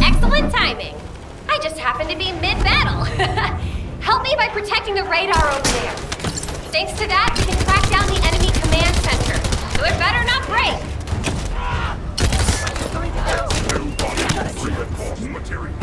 Excellent timing. I just happened to be mid-battle. Help me by protecting the radar over there. Thanks to that, we can track down the enemy command center. So it better not break. Reinforced material.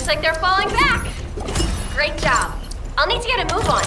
like they're falling back. Great job. I'll need to get a move on.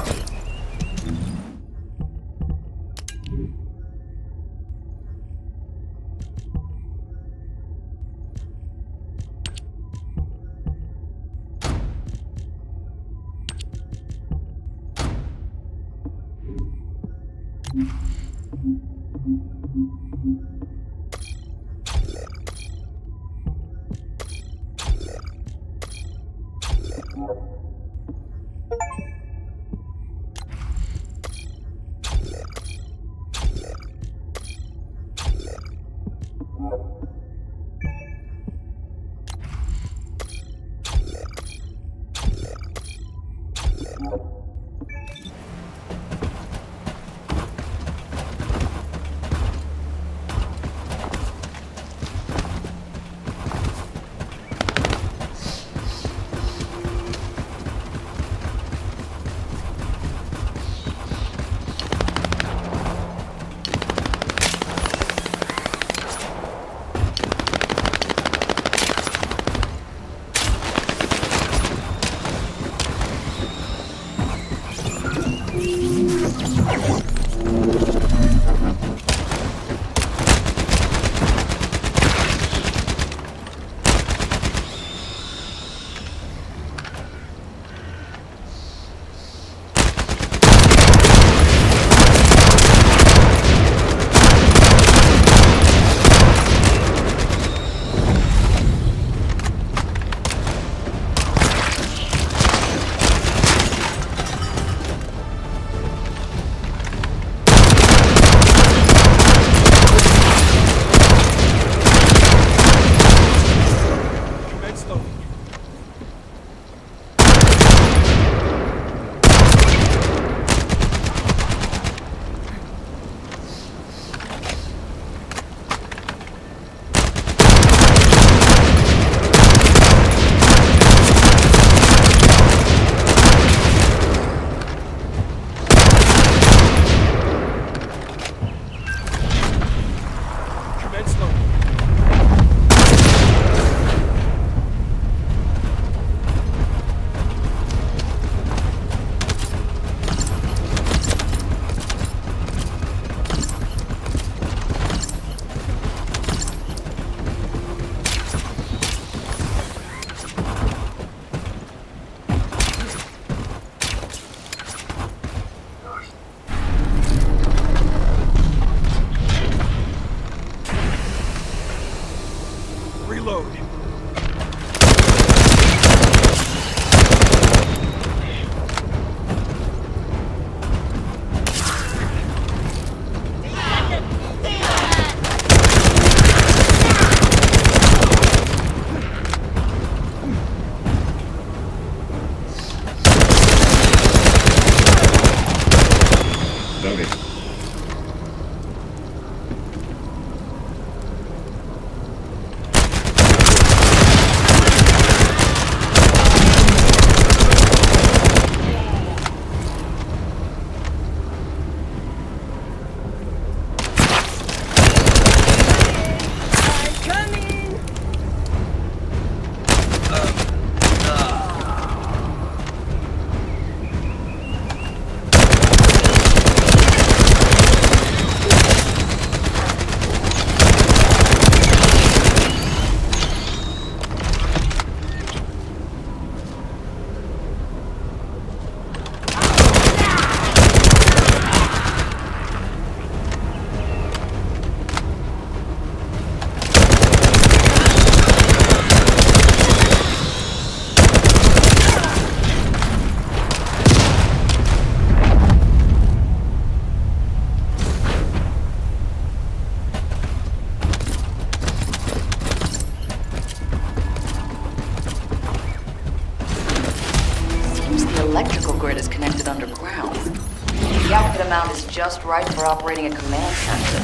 electrical grid is connected underground. The output amount is just right for operating a command center.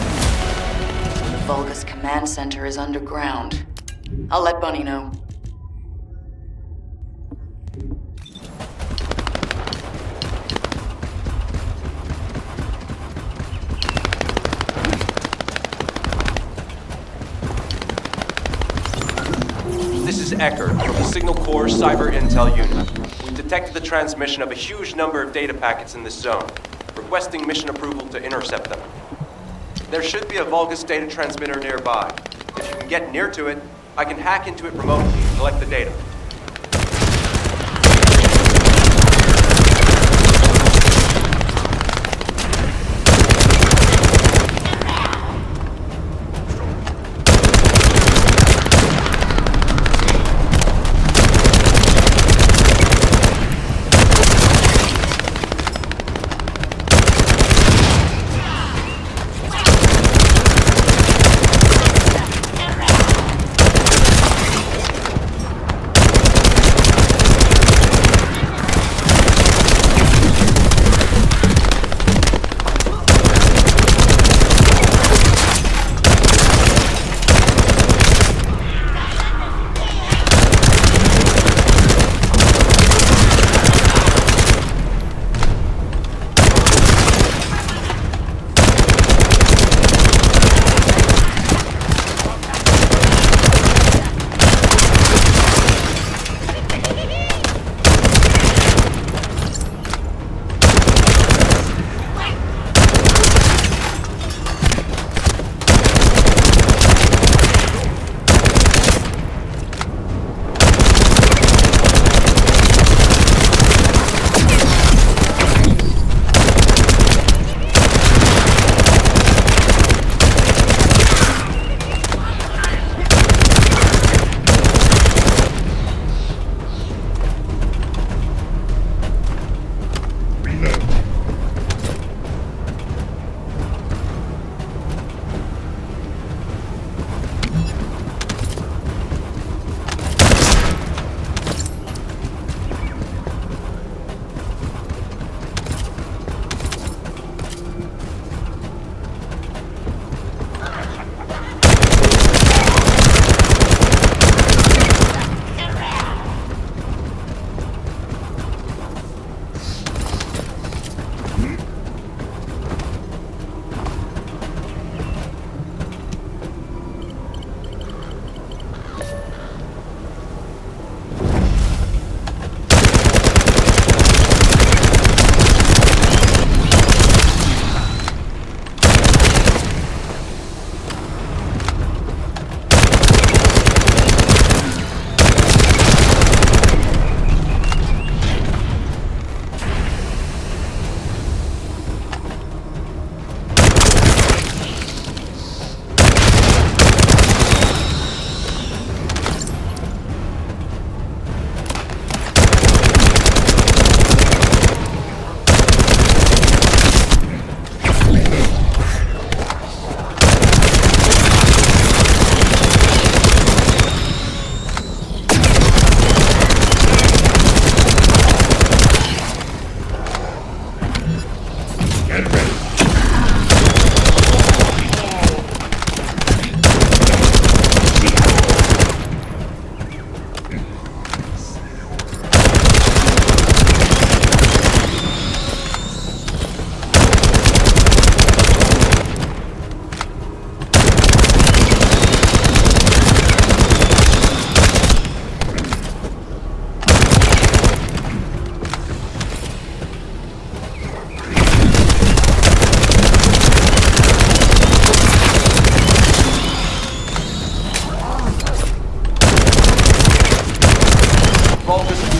The Vulgus command center is underground. I'll let Bunny know. This is Eckert from the Signal Corps Cyber Intel Unit. We've detected the transmission of a huge number of data packets in this zone, requesting mission approval to intercept them. There should be a Vulgus data transmitter nearby. If you can get near to it, I can hack into it remotely and collect the data. Get ready.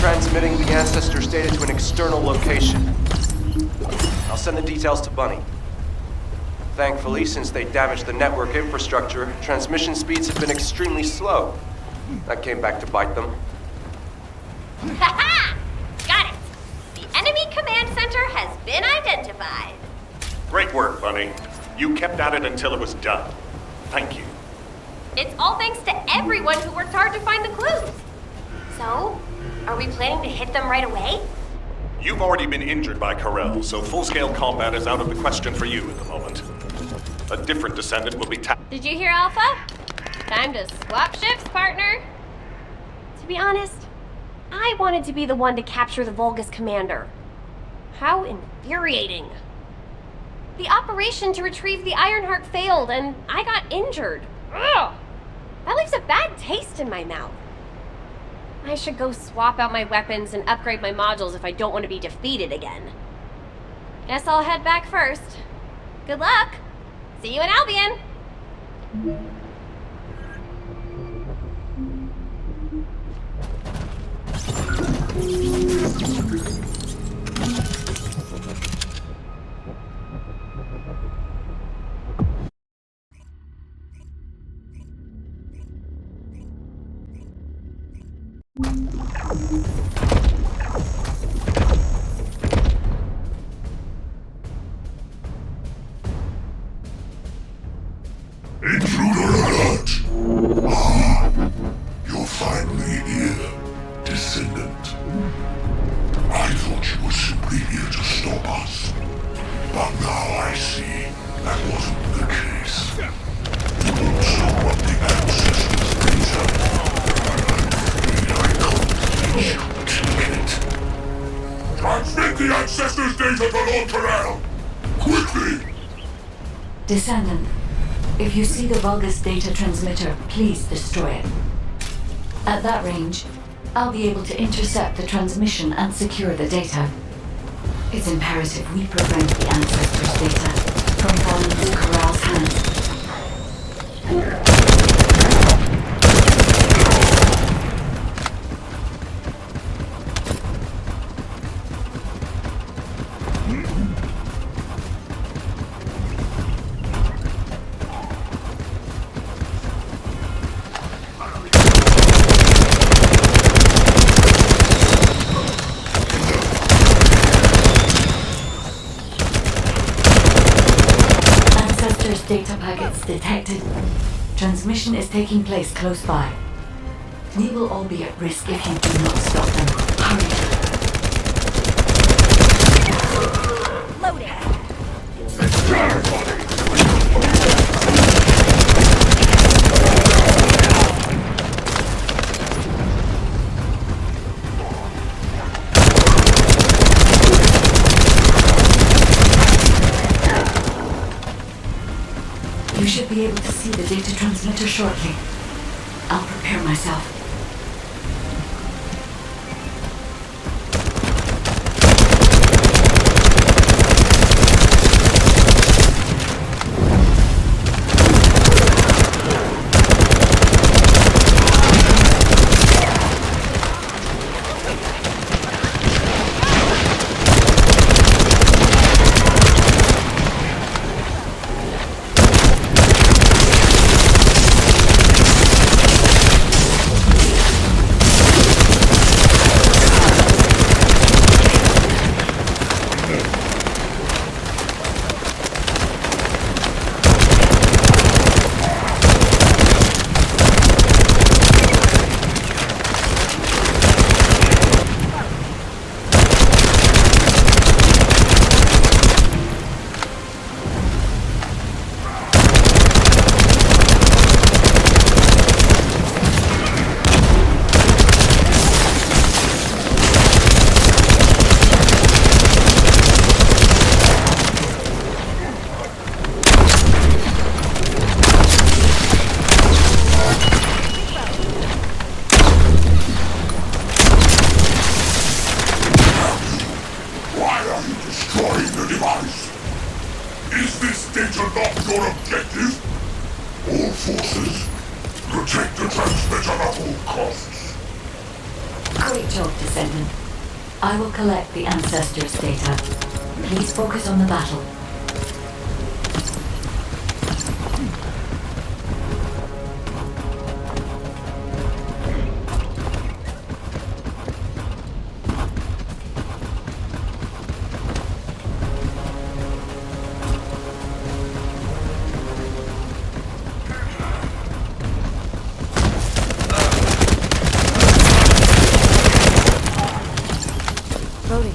Transmitting the Ancestors' data to an external location. I'll send the details to Bunny. Thankfully, since they damaged the network infrastructure, transmission speeds have been extremely slow. That came back to bite them. Ha-ha! Got it! The enemy command center has been identified. Great work, Bunny. You kept at it until it was done. Thank you. It's all thanks to everyone who worked hard to find the clues. So, are we planning to hit them right away? You've already been injured by Corel, so full-scale combat is out of the question for you at the moment. A different descendant will be Did you hear, Alpha? Time to swap shifts, partner. To be honest, I wanted to be the one to capture the Vulgus commander. How infuriating. The operation to retrieve the Ironheart failed, and I got injured. Ugh! That leaves a bad taste in my mouth. I should go swap out my weapons and upgrade my modules if I don't want to be defeated again. Guess I'll head back first. Good luck! See you in Albion! Intruder alert! Ah, you're finally here, Descendant. I thought you were simply here to stop us. But now I see that wasn't the case. You won't stop what the Ancestors brings up. I'm afraid I can't take it. Transmit the Ancestors' data to Lord Corel! Quickly! Descendant, if you see the Vulgus data transmitter, please destroy it. At that range, I'll be able to intercept the transmission and secure the data. It's imperative we prevent the Ancestors' data from falling into Corral's hands. Data packets detected. Transmission is taking place close by. We will all be at risk if you do not stop them. Hurry. Loading. You should be able to see the data transmitter shortly. I'll prepare myself. Is this data not your objective? All forces, protect the transmitter at all costs. Great job, Descendant. I will collect the Ancestors' data. Please focus on the battle. Brody.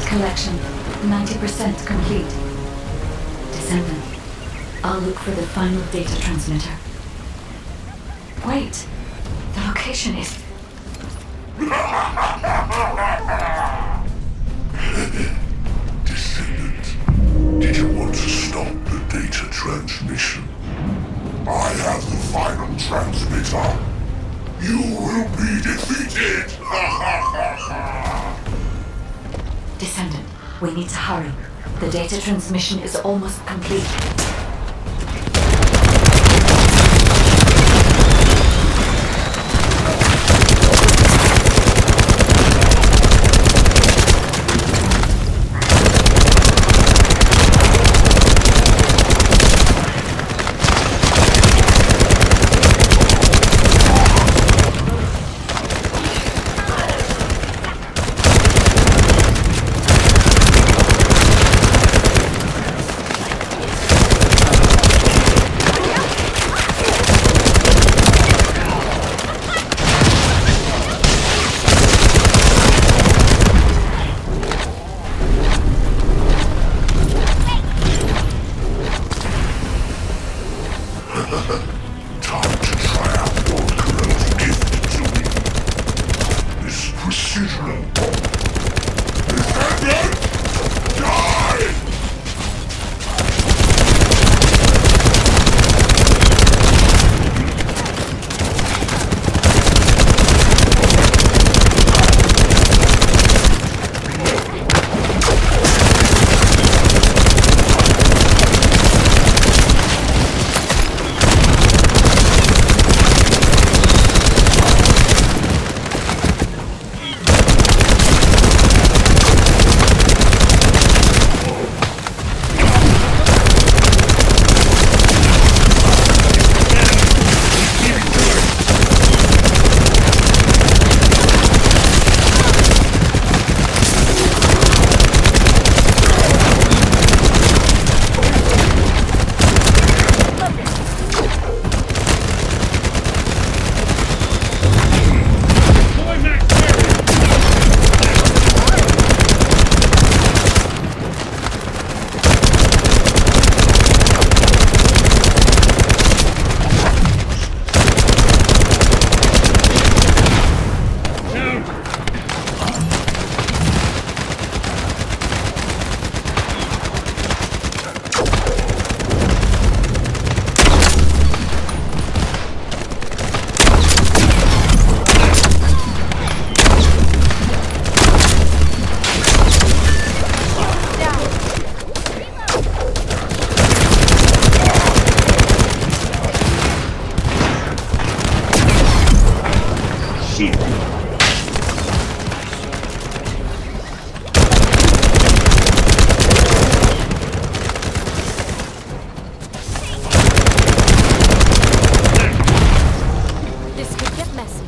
Collection 90% complete. Descendant, I'll look for the final data transmitter. Wait, the location is... Descendant, did you want to stop the data transmission? I have the final transmitter. You will be defeated! Descendant, we need to hurry. The data transmission is almost complete. children! Descendant! Die! This could get messy.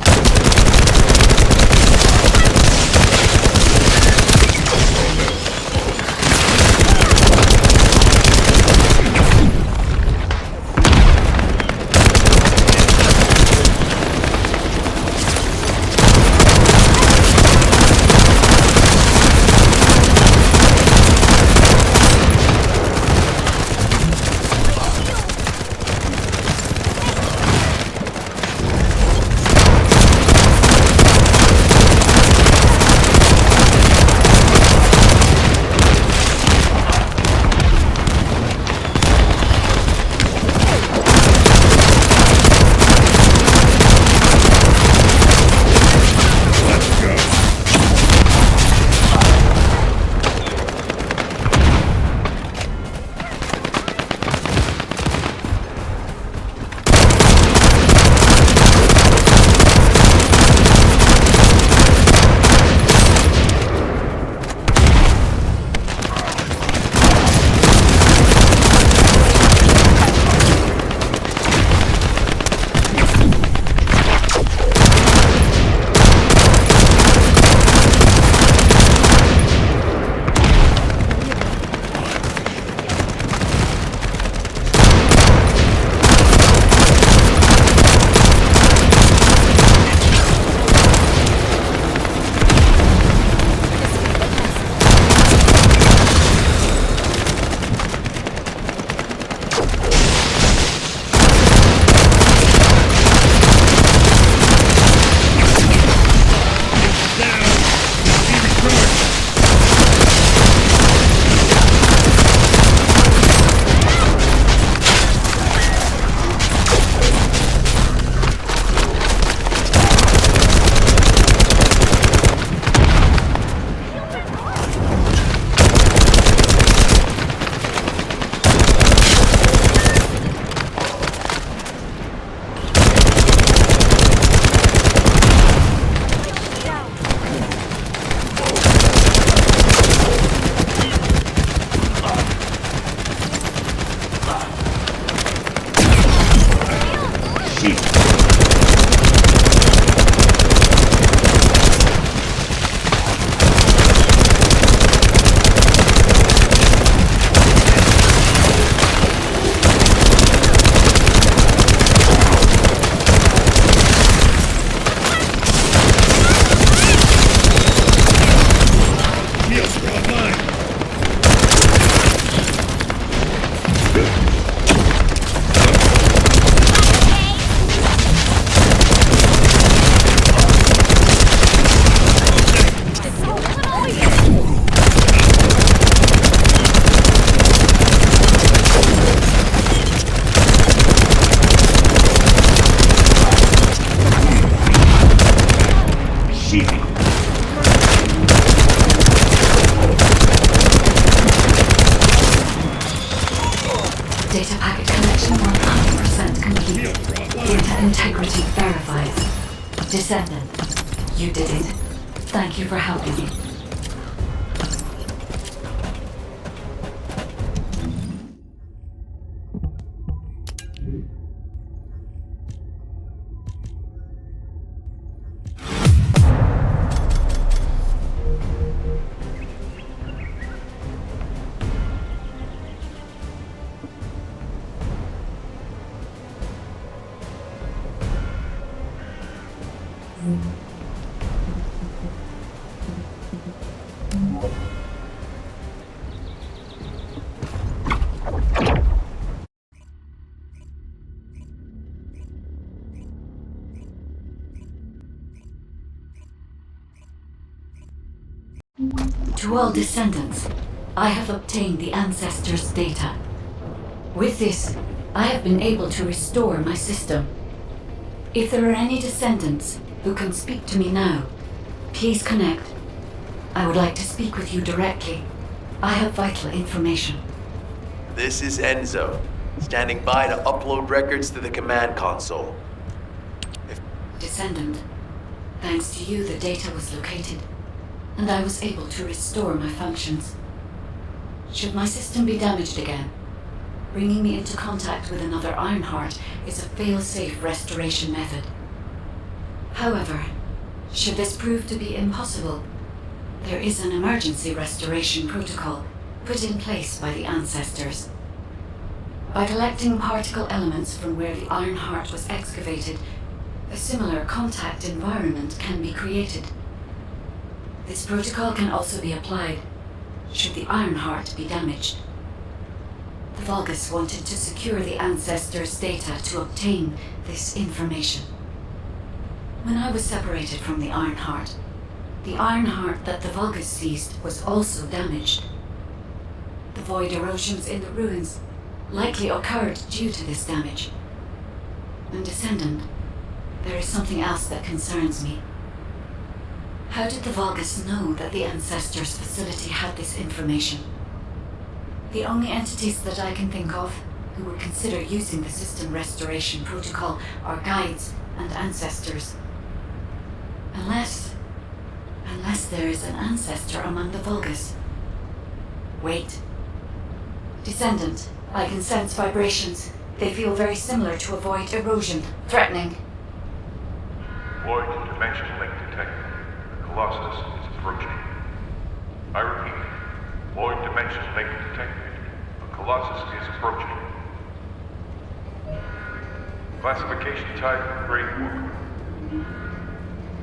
receiving. Data packet connection 100% complete. Data integrity verified. Descendant, you did it. Thank you for helping me. To all descendants, I have obtained the ancestors' data. With this, I have been able to restore my system. If there are any descendants who can speak to me now, please connect. I would like to speak with you directly. I have vital information. This is Enzo, standing by to upload records to the command console. Descendant, thanks to you the data was located, and I was able to restore my functions. Should my system be damaged again, bringing me into contact with another Ironheart is a fail-safe restoration method. However, should this prove to be impossible, there is an emergency restoration protocol put in place by the ancestors. By collecting particle elements from where the Ironheart was excavated, a similar contact environment can be created. This protocol can also be applied should the Ironheart be damaged. The Vulgus wanted to secure the ancestors' data to obtain this information. When I was separated from the Ironheart that the Vulgus seized was also damaged. The void erosions in the ruins likely occurred due to this damage. And Descendant, there is something else that concerns me. How did the Vulgus know that the Ancestors' facility had this information? The only entities that I can think of who would consider using the system restoration protocol are guides and ancestors. Unless there is an ancestor among the Vulgus. Wait. Descendant, I can sense vibrations. They feel very similar to a void erosion. Threatening. Void dimension link detected. The Colossus is approaching. I repeat, void dimension link detected. The Colossus is approaching. Classification type, Great Walker.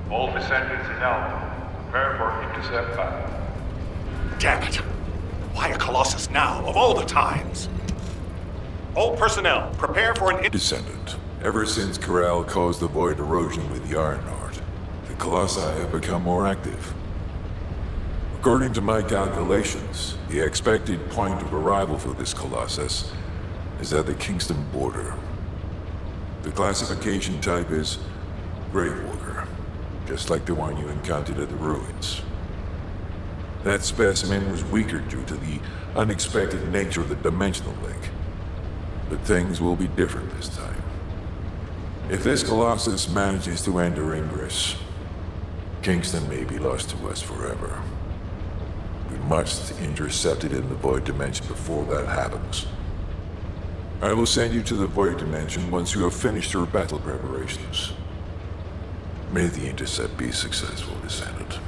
All descendants in Alpha. Prepare for intercept battle. Damn it! Why a Colossus now, of all the times? All personnel, prepare for an Descendant. Ever since Corral caused the void erosion with the Ironheart, the Colossi have become more active. According to my calculations, the expected point of arrival for this Colossus is at the Kingston border. The classification type is Gravewalker, just like the one you encountered at the ruins. That specimen was weaker due to the unexpected nature of the dimensional link. But things will be different this time. If this Colossus manages to enter Ingress, Kingston may be lost to us forever. We must intercept it in the Void Dimension before that happens. I will send you to the Void Dimension once you have finished your battle preparations. May the intercept be successful, Descendant.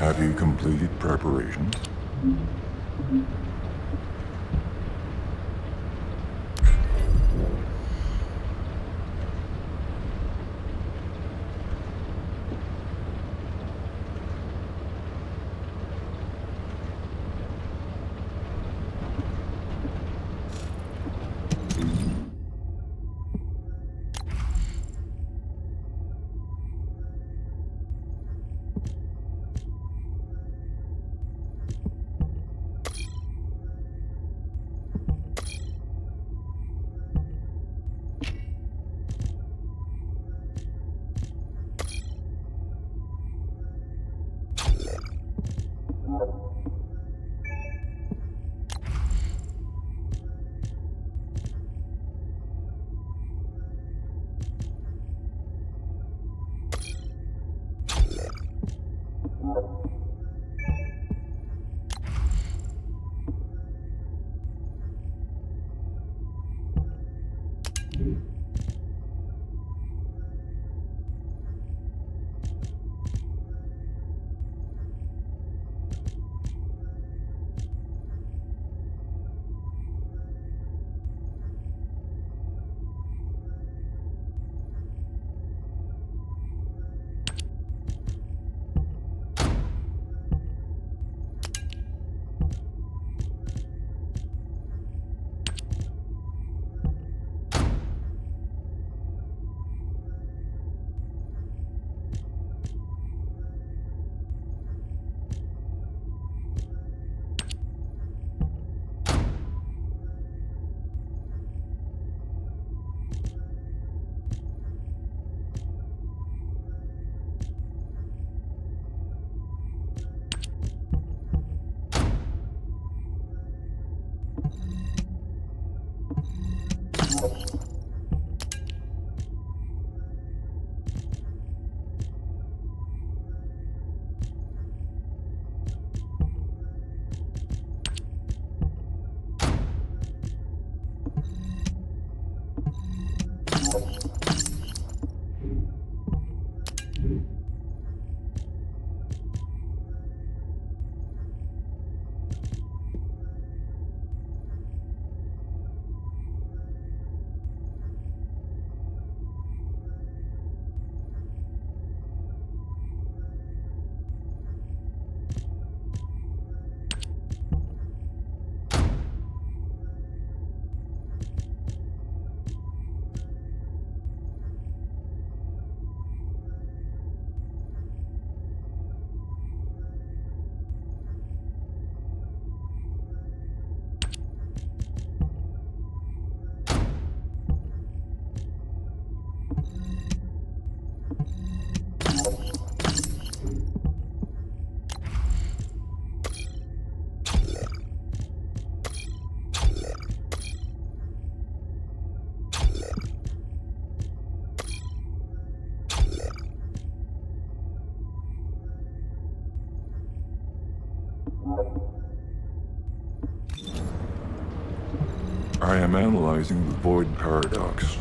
Have you completed preparations? I am analyzing the void paradox.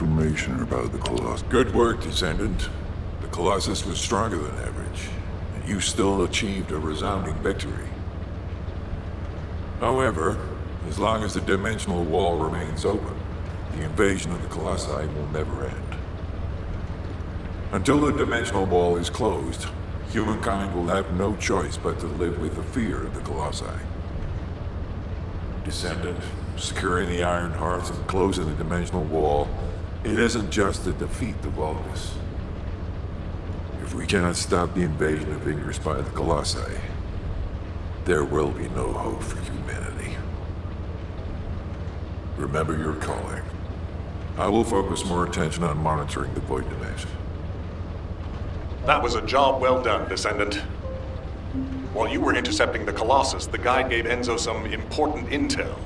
information about the Colossus. Good work, Descendant. The Colossus was stronger than average, and you still achieved a resounding victory. However, as long as the dimensional wall remains open, the invasion of the Colossi will never end. Until the dimensional wall is closed, humankind will have no choice but to live with the fear of the Colossi. Descendant, securing the Iron Hearts and closing the dimensional wall, it isn't just to defeat the Vulgus. If we cannot stop the invasion of Ingress by the Colossi, there will be no hope for humanity. Remember your calling. I will focus more attention on monitoring the Void Dimension. That was a job well done, Descendant. While you were intercepting the Colossus, the guide gave Enzo some important intel.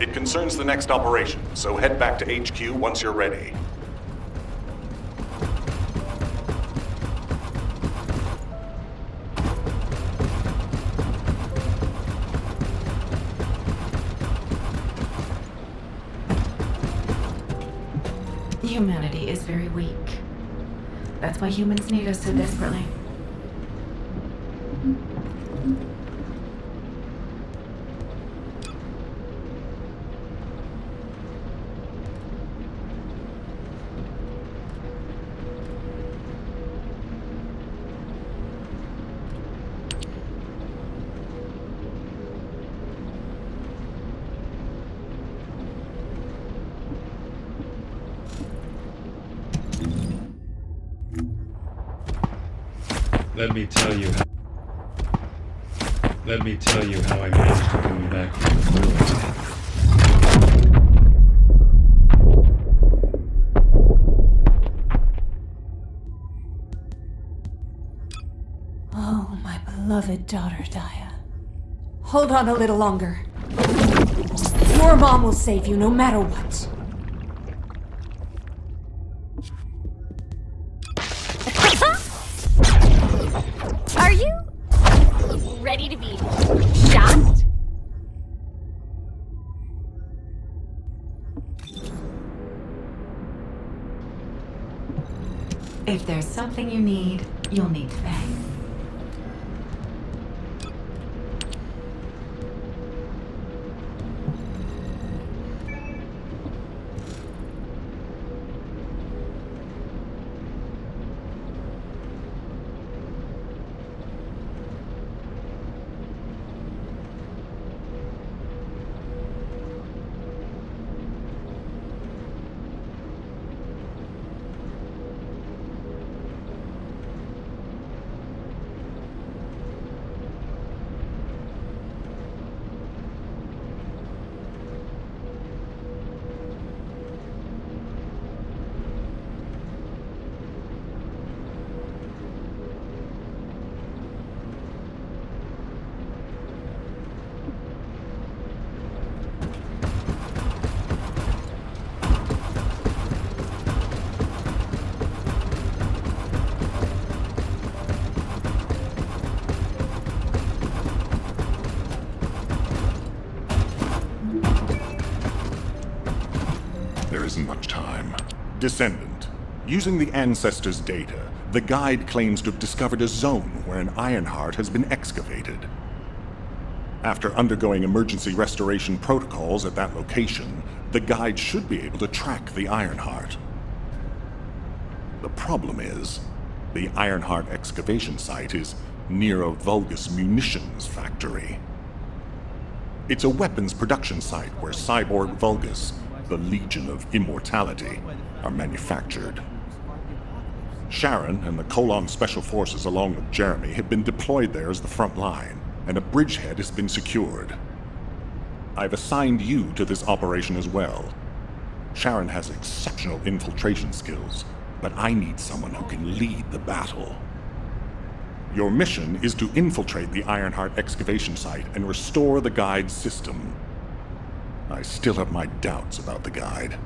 It concerns the next operation, so head back to HQ once you're ready. Humanity is very weak. That's why humans need us so desperately. Let me tell you how I managed to come back from the void. Oh, my beloved daughter, Yaya. Hold on a little longer. Your mom will save you no matter what. Are you ready to be shot? If there's something you need, you'll need to pay. There isn't much time. Descendant. Using the Ancestors' data, the guide claims to have discovered a zone where an Ironheart has been excavated. After undergoing emergency restoration protocols at that location, the guide should be able to track the Ironheart. The problem is, the Ironheart excavation site is near a Vulgus munitions factory. It's a weapons production site where cyborg Vulgus, the Legion of Immortality, are manufactured. Sharon and the Colon Special Forces along with Jeremy have been deployed there as the front line, and a bridgehead has been secured. I've assigned you to this operation as well. Sharon has exceptional infiltration skills, but I need someone who can lead the battle. Your mission is to infiltrate the Ironheart excavation site and restore the guide's system. I still have my doubts about the guide.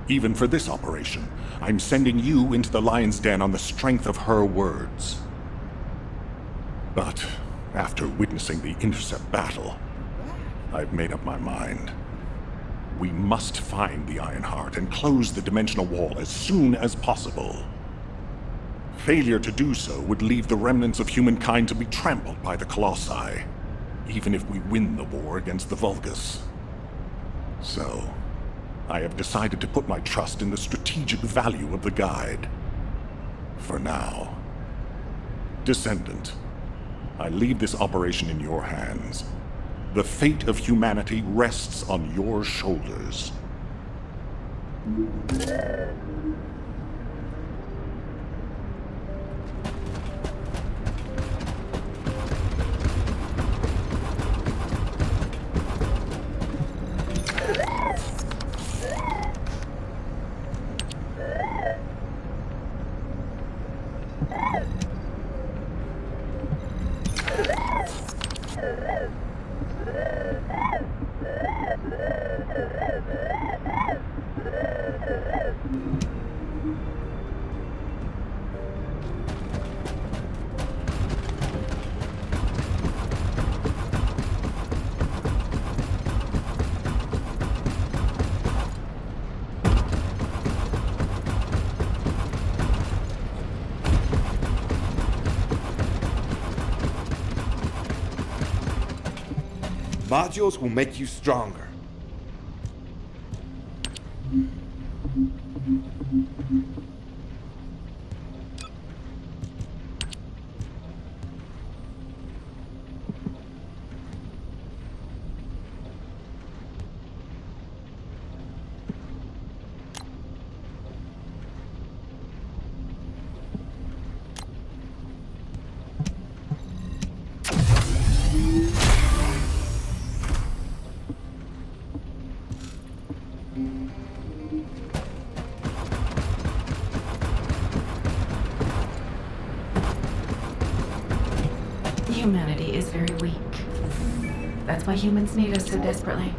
Even for this operation, I'm sending you into the Lion's Den on the strength of her words. But after witnessing the intercept battle, I've made up my mind. We must find the Ironheart and close the dimensional wall as soon as possible. Failure to do so would leave the remnants of humankind to be trampled by the Colossi, even if we win the war against the Vulgus. So, I have decided to put my trust in the strategic value of the Guide. For now. Descendant, I leave this operation in your hands. The fate of humanity rests on your shoulders. Modules will make you stronger. Humanity is very weak. That's why humans need us so desperately.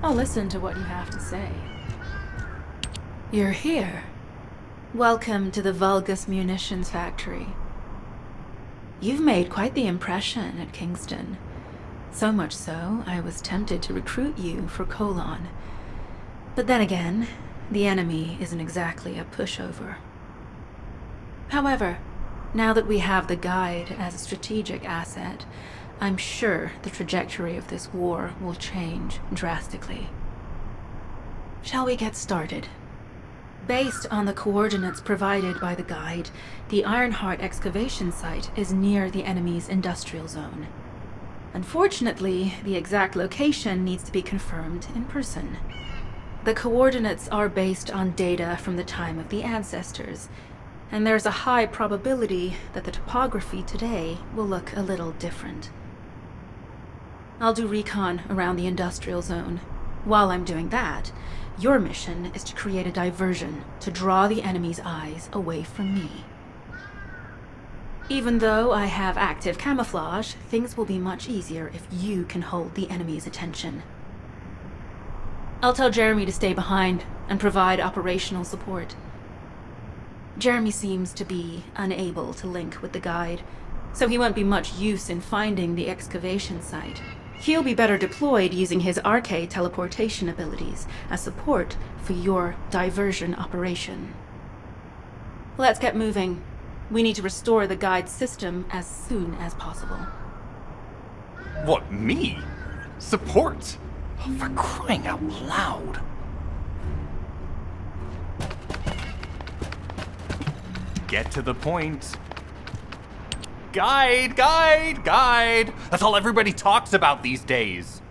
I'll listen to what you have to say. You're here. Welcome to the Vulgus Munitions Factory. You've made quite the impression at Kingston. So much so, I was tempted to recruit you for Colon. But then again, the enemy isn't exactly a pushover. However, now that we have the Guide as a strategic asset, I'm sure the trajectory of this war will change drastically. Shall we get started? Based on the coordinates provided by the Guide, the Ironheart excavation site is near the enemy's industrial zone. Unfortunately, the exact location needs to be confirmed in person. The coordinates are based on data from the time of the ancestors, and there's a high probability that the topography today will look a little different. I'll do recon around the industrial zone. While I'm doing that, your mission is to create a diversion to draw the enemy's eyes away from me. Even though I have active camouflage, things will be much easier if you can hold the enemy's attention. I'll tell Jeremy to stay behind and provide operational support. Jeremy seems to be unable to link with the Guide, so he won't be much use in finding the excavation site. He'll be better deployed using his RK teleportation abilities as support for your diversion operation. Let's get moving. We need to restore the Guide system as soon as possible. What, me? Support? Oh, for crying out loud. Get to the point. Guide! That's all everybody talks about these days.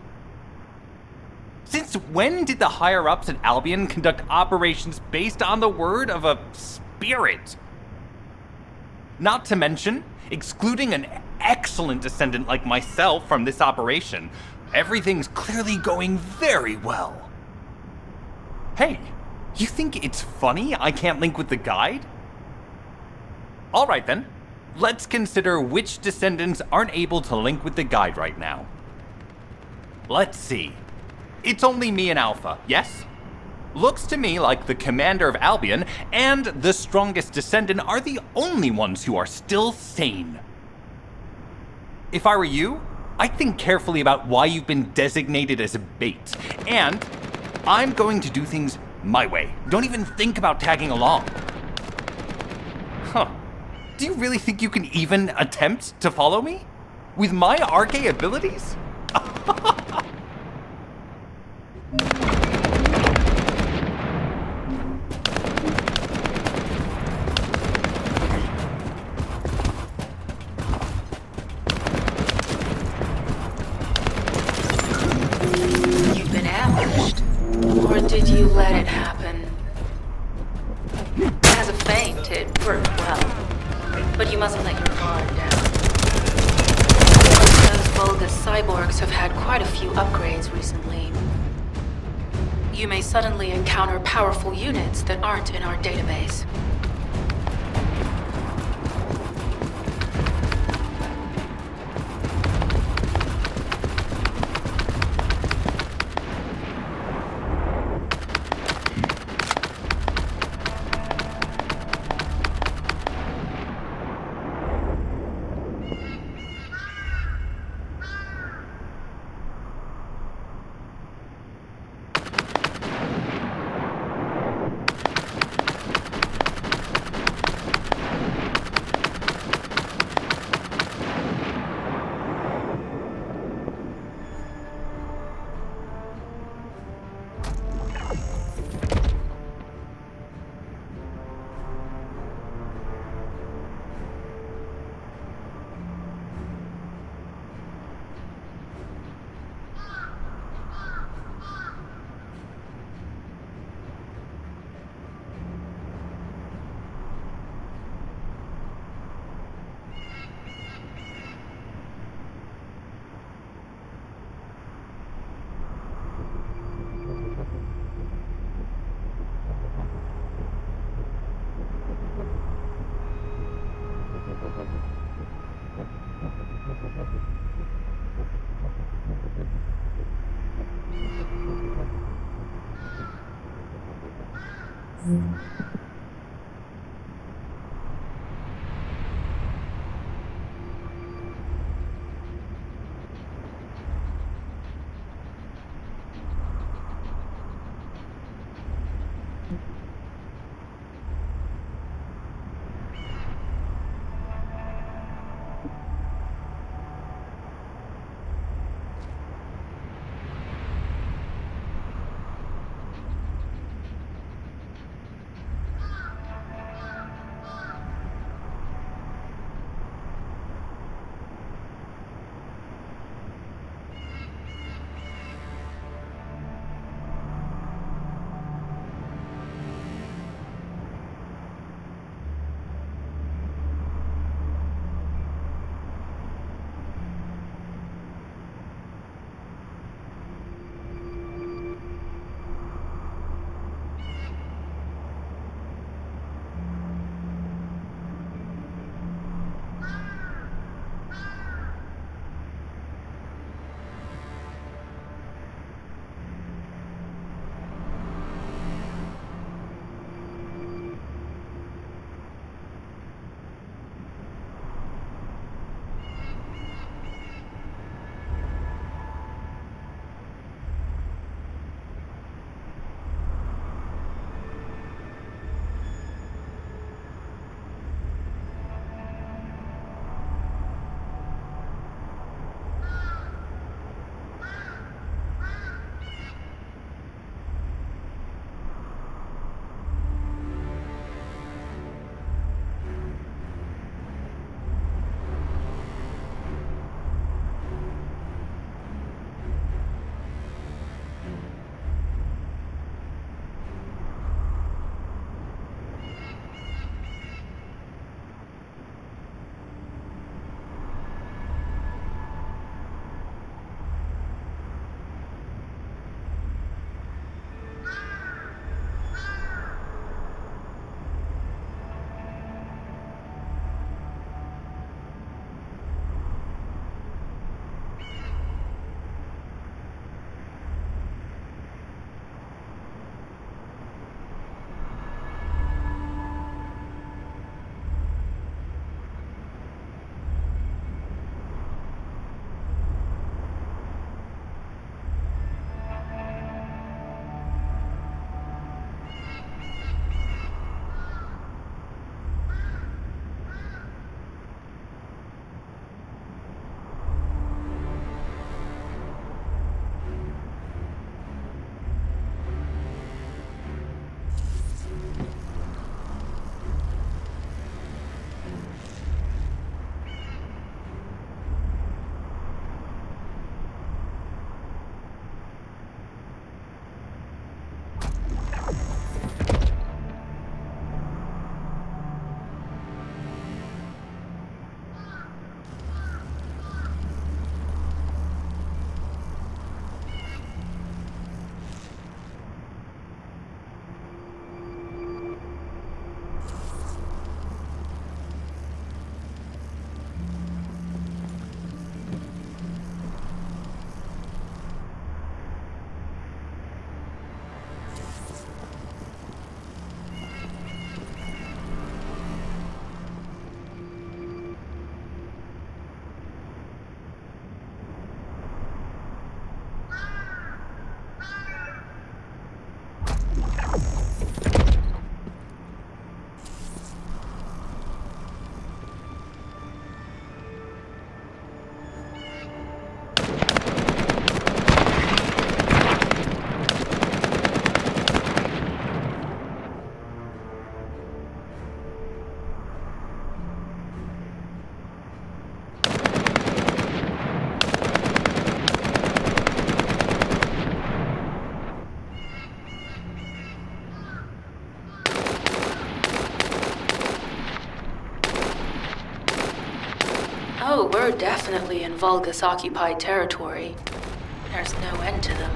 Since when did the higher-ups at Albion conduct operations based on the word of a spirit? Not to mention, excluding an excellent descendant like myself from this operation, everything's clearly going very well. Hey, you think it's funny I can't link with the Guide? All right then. Let's consider which descendants aren't able to link with the Guide right now. Let's see. It's only me and Alpha, yes? Looks to me like the commander of Albion and the strongest descendant are the only ones who are still sane. If I were you, I'd think carefully about why you've been designated as a bait. And I'm going to do things my way. Don't even think about tagging along. Huh. Do you really think you can even attempt to follow me? With my RK abilities? You've been ambushed. Or did you let it happen? As a feint, it worked well. But you mustn't let your guard down. Those Vulgus cyborgs have had quite a few upgrades recently. You may suddenly encounter powerful units that aren't in our database. Oh, we're definitely in Vulgus-occupied territory. There's no end to them.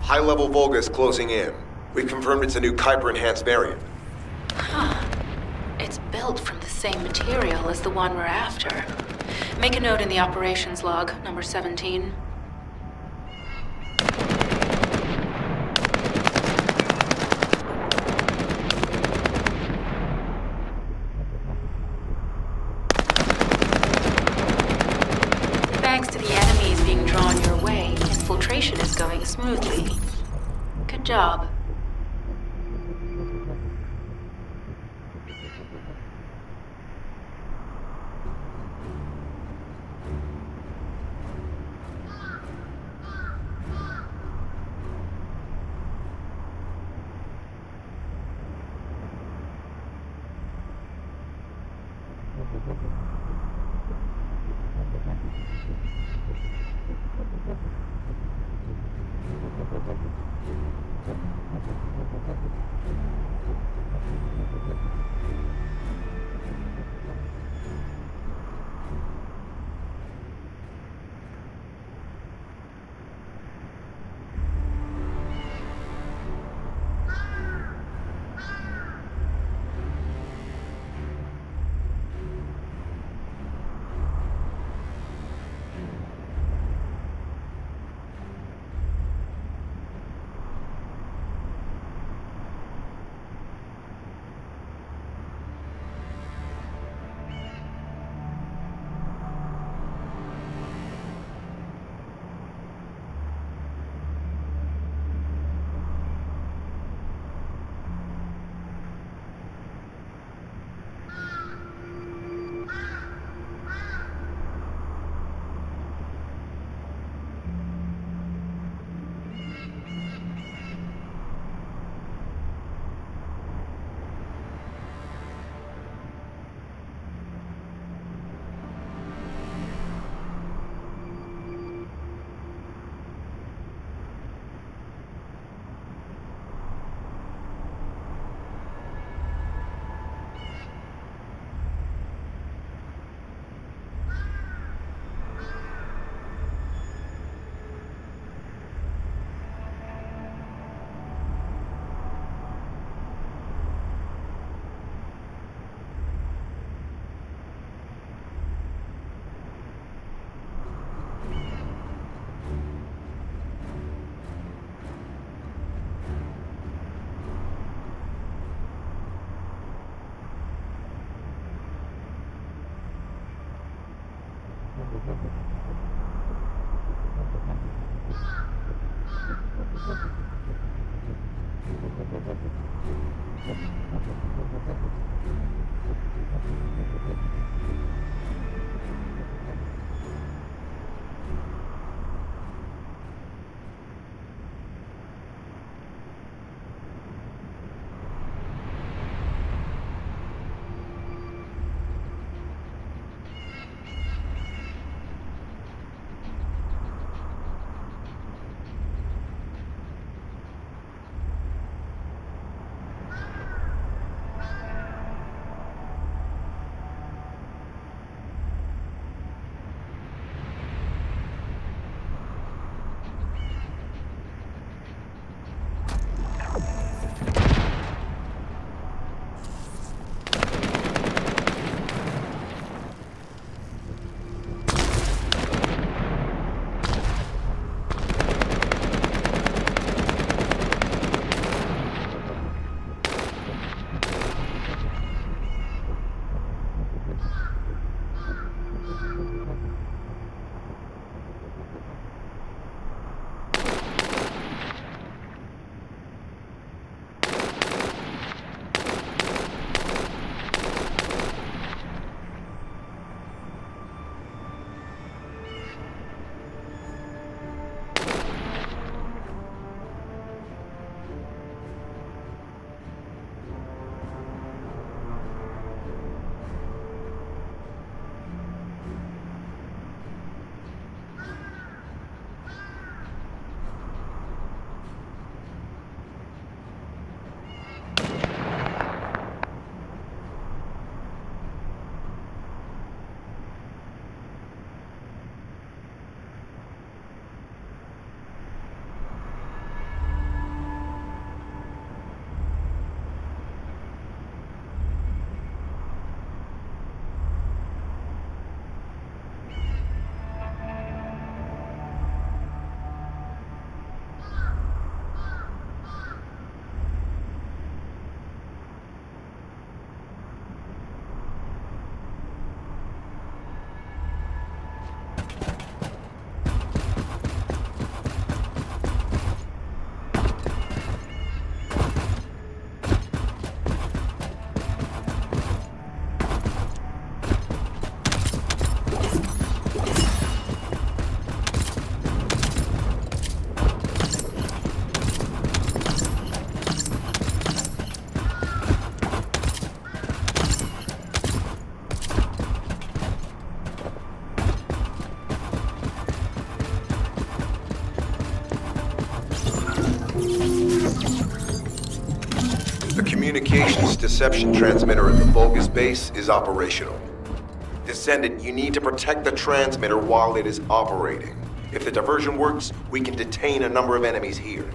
High-level Vulgus closing in. We confirmed it's a new Kuiper-enhanced variant. Huh. It's built from the same material as the one we're after. Make a note in the operations log, number 17. Thanks to the enemies being drawn your way, infiltration is going smoothly. Good job. communications deception transmitter at the Vulgus base is operational. Descendant, you need to protect the transmitter while it is operating. If the diversion works, we can detain a number of enemies here.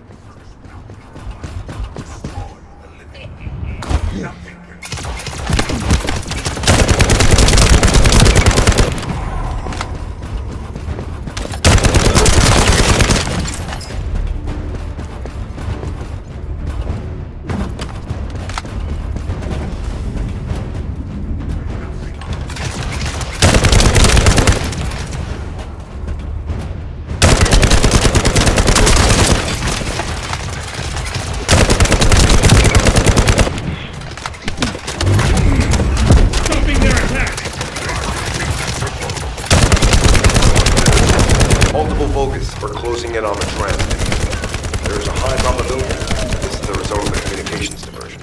Multiple Vulgus are closing in on the transmitter. There is a high probability that this is the result of the communications diversion.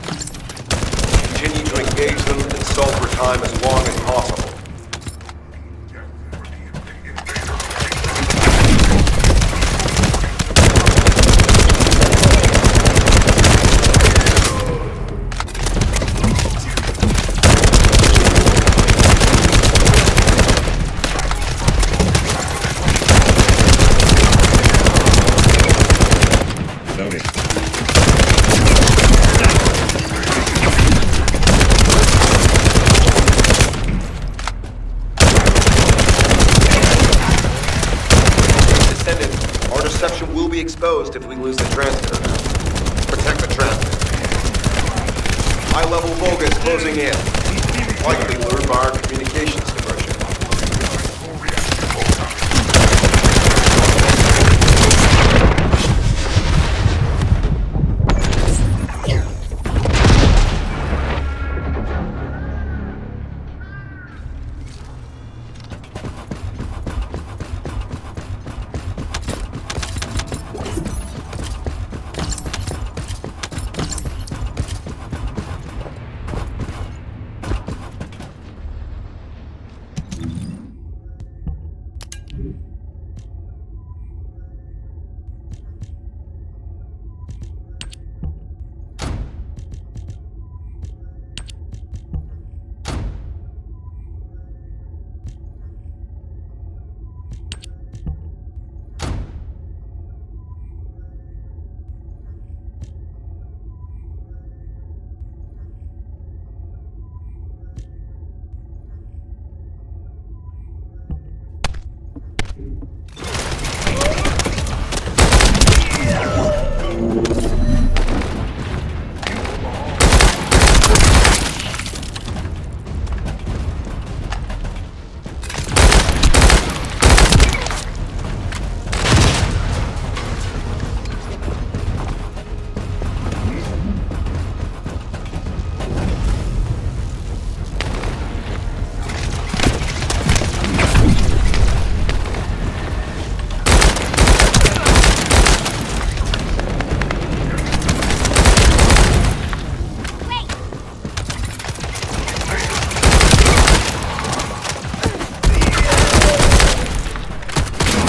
Continue to engage them and stall for time as long as possible. Will be exposed if we lose the transmitter. Protect the transmitter. High-level Vulgus closing in. Likely lured by our communications diversion.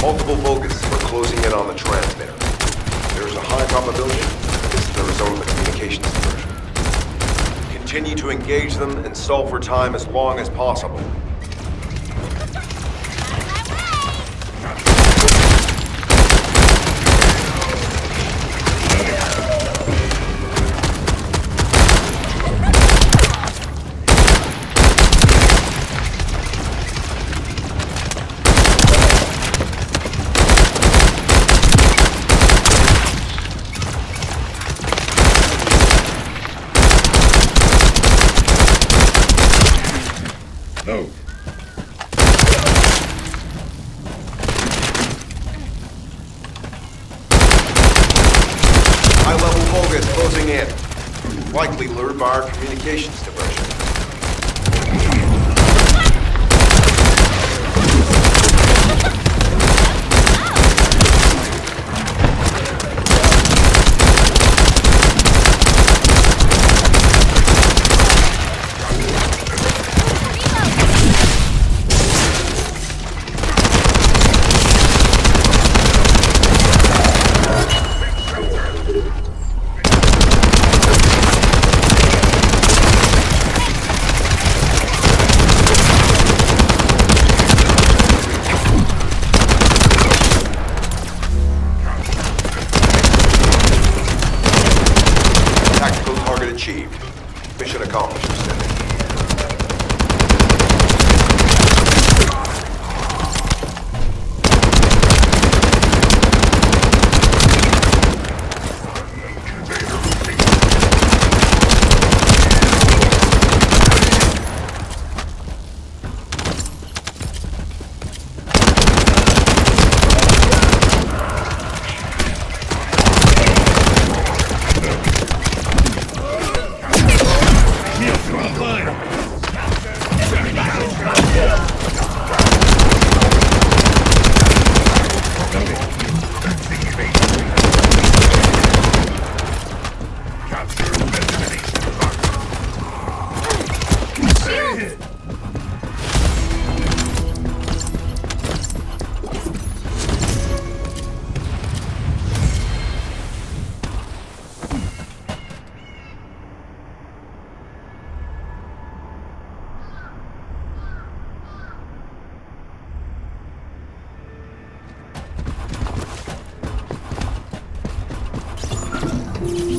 Multiple Vulgus are closing in on the transmitter. There is a high probability that this is the result of the communications diversion. Continue to engage them and stall for time as long as possible. No. High-level Vulgus closing in. Likely lured by our communications diversion.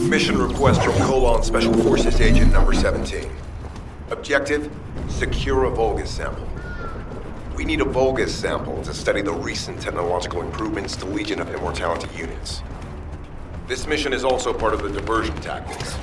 Mission request from Colon Special Forces Agent number 17. Objective, secure a Vulgus sample. We need a Vulgus sample to study the recent technological improvements to Legion of Immortality units. This mission is also part of the diversion tactics.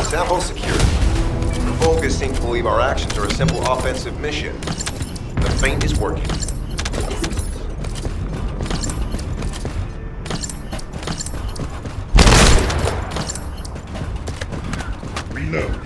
Sample secured. The Vulgus seem to believe our actions are a simple offensive mission. The feint is working. Reload.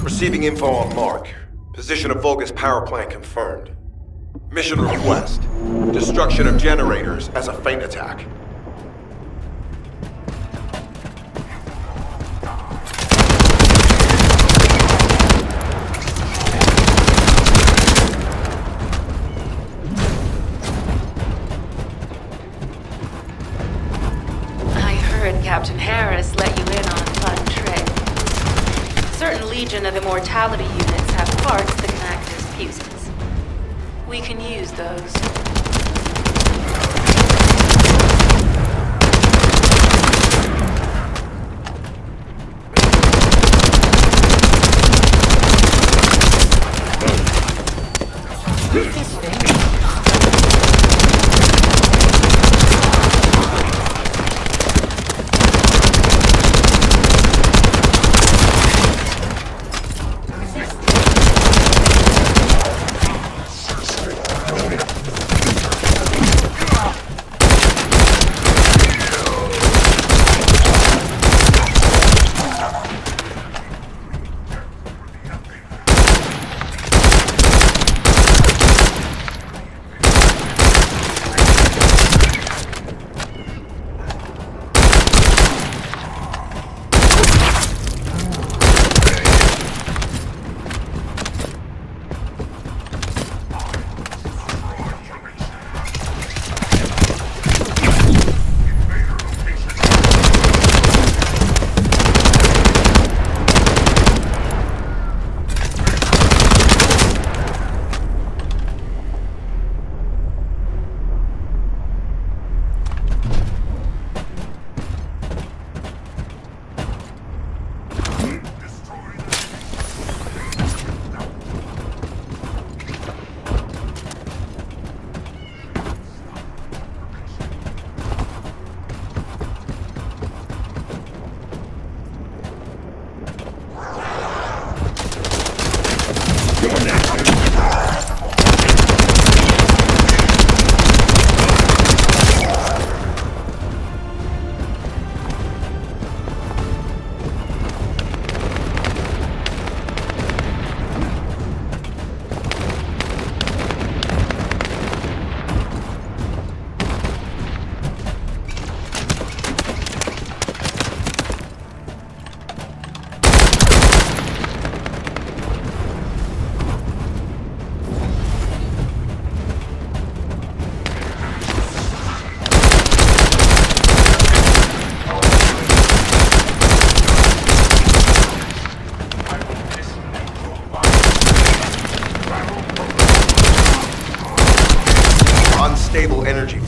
Receiving info on Mark. Position of Vulgus power plant confirmed. Mission request. Destruction of generators as a feint attack. I heard Captain Harris let you in on a fun trick. Certain Legion of Immortality units have parts that can act as fuses. We can use those.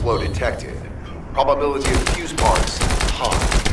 flow detected. Probability of fuse parts, high.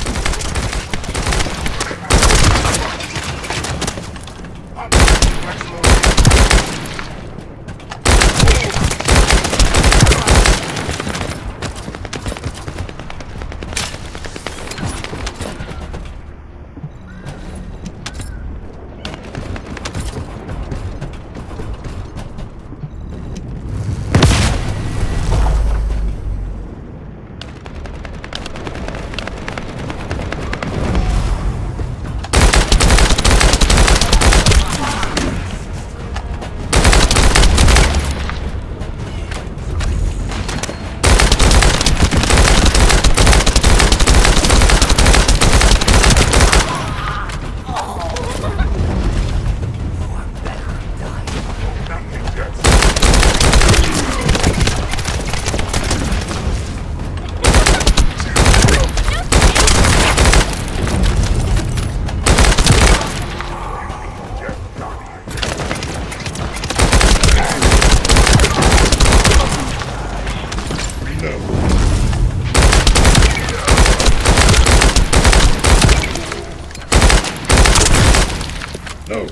No.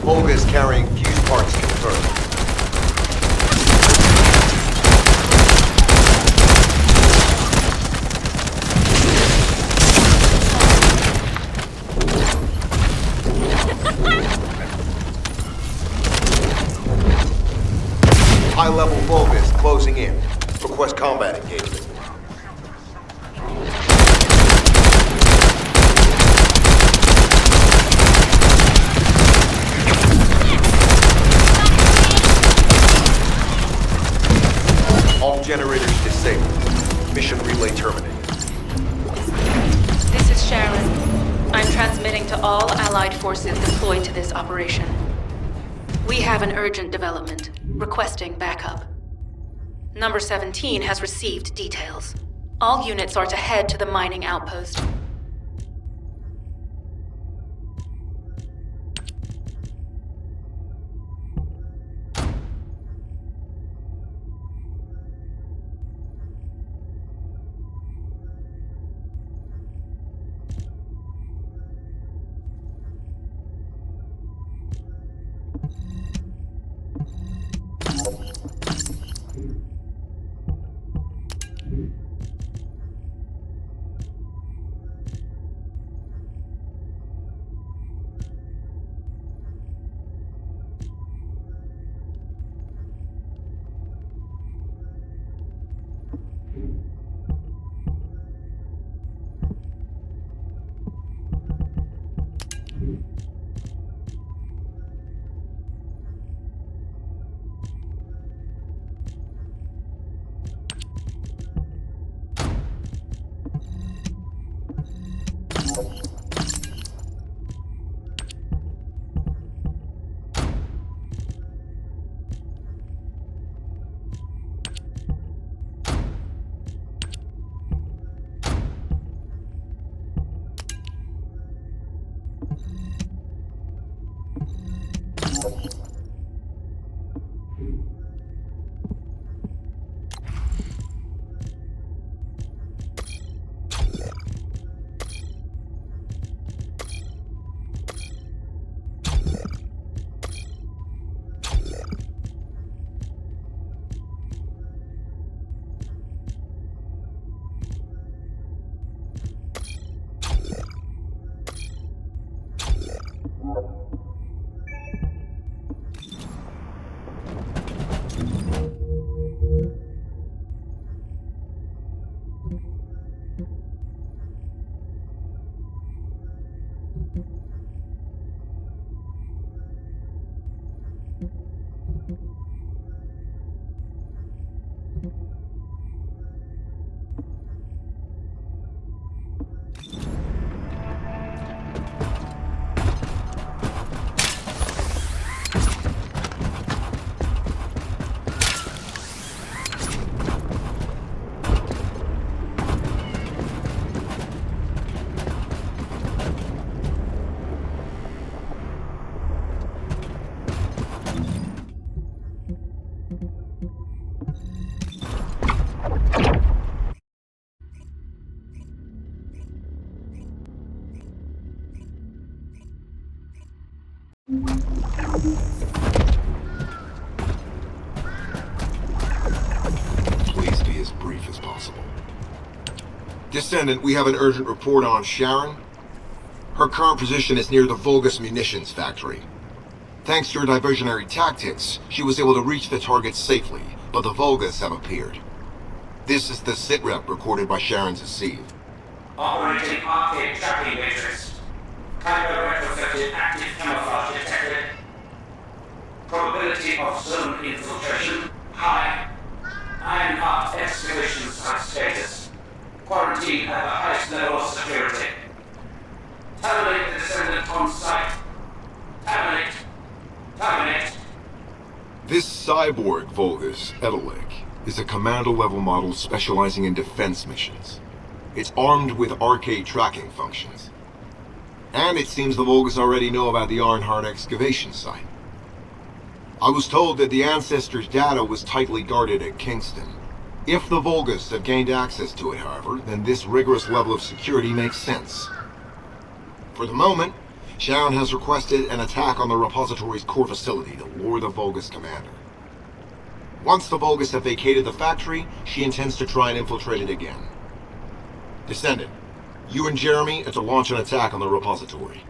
Volga is carrying fuse parts confirmed. High-level Volga is closing in. Request combat engagement. All generators disabled. Mission relay terminated. This is Sharon. I'm transmitting to all Allied forces deployed to this operation. We have an urgent development, requesting backup. Number 17 has received details. All units are to head to the mining outpost. Please be as brief as possible. Descendant, we have an urgent report on Sharon. Her current position is near the Vulgus munitions factory. Thanks to your diversionary tactics, she was able to reach the target safely, but the Vulgus have appeared. This is the sitrep recorded by Sharon's Deceive. Operating arcade tracking matrix. Kyber retrofitted active camouflage detected. Probability of zone infiltration high. Ironheart excavation site status. Quarantine at the highest level of security. Terminate the Descendant on site. Terminate. Terminate. This cyborg Vulgus, Edelik, is a commando-level model specializing in defense missions. It's armed with arcade tracking functions. And it seems the Vulgus already know about the Ironheart excavation site. I was told that the Ancestors' data was tightly guarded at Kingston. If the Vulgus have gained access to it, however, then this rigorous level of security makes sense. For the moment, Sharon has requested an attack on the repository's core facility to lure the Vulgus commander. Once the Vulgus have vacated the factory, she intends to try and infiltrate it again. Descendant, you and Jeremy are to launch an attack on the repository.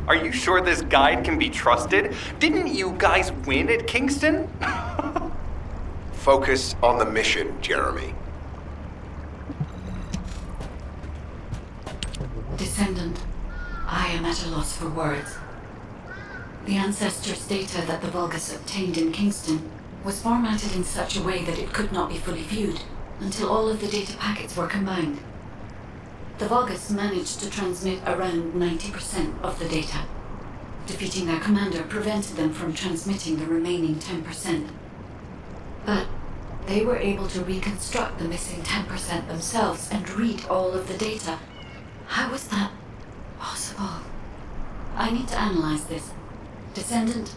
Are you sure this guide can be trusted? Didn't you guys win at Kingston? Focus on the mission, Jeremy. Descendant, I am at a loss for words. The Ancestors' data that the Vulgus obtained in Kingston was formatted in such a way that it could not be fully viewed until all of the data packets were combined. The Vulgus managed to transmit around 90% of the data. Defeating their commander prevented them from transmitting the remaining 10%. But they were able to reconstruct the missing 10% themselves and read all of the data. How was that possible? I need to analyze this. Descendant,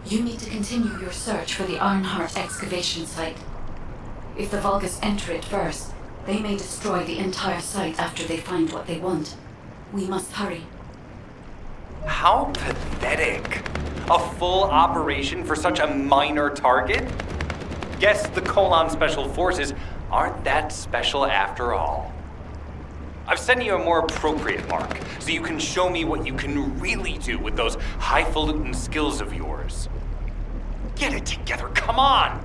you need to continue your search for the Ironheart excavation site. If the Vulgus enter it first, they may destroy the entire site after they find what they want. We must hurry. How pathetic. A full operation for such a minor target? Guess the Colon Special Forces aren't that special after all. I've sent you a more appropriate mark, so you can show me what you can really do with those highfalutin skills of yours. Get it together, come on!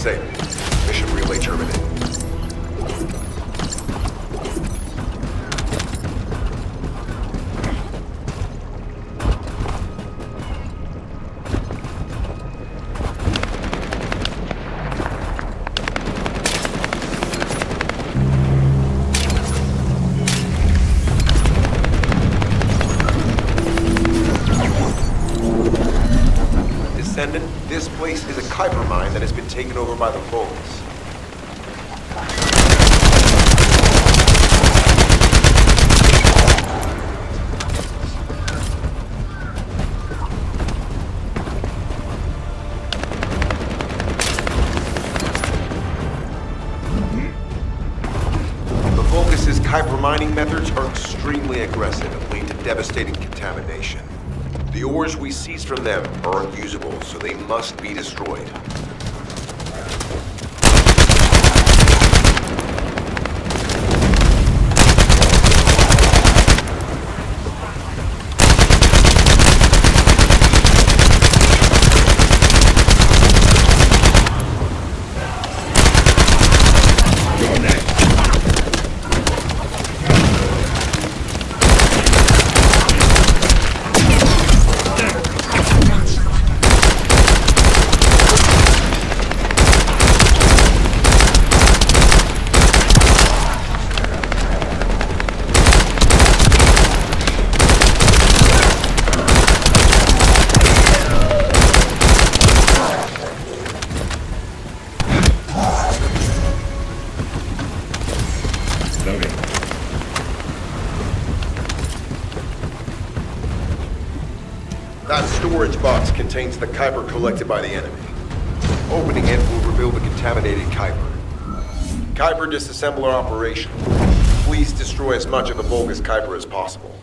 Disable. Mission relay terminated. Descendant, this place is a Kuiper mine that has been taken over by the Vulgus. The Vulgus' Kuiper mining methods are extremely aggressive and lead to devastating contamination. The ores we seize from them are unusable, so they must be destroyed. That storage box contains the Kuiper collected by the enemy. Opening it will reveal the contaminated Kuiper. Kuiper disassembler operation. Please destroy as much of the Vulgus Kuiper as possible.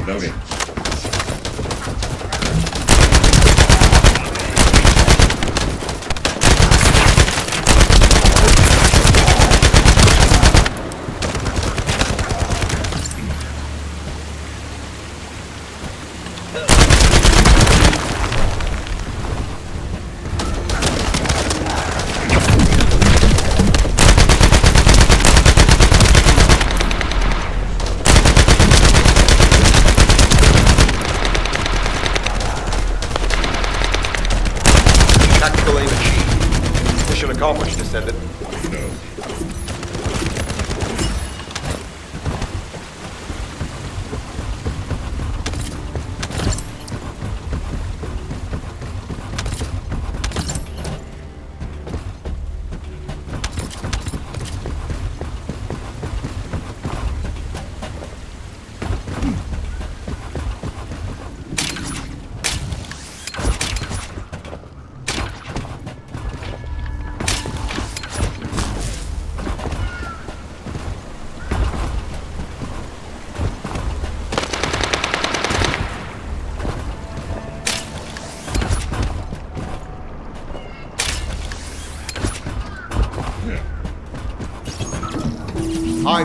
Loading. Tactical aim achieved. Mission accomplished, Descendant. No.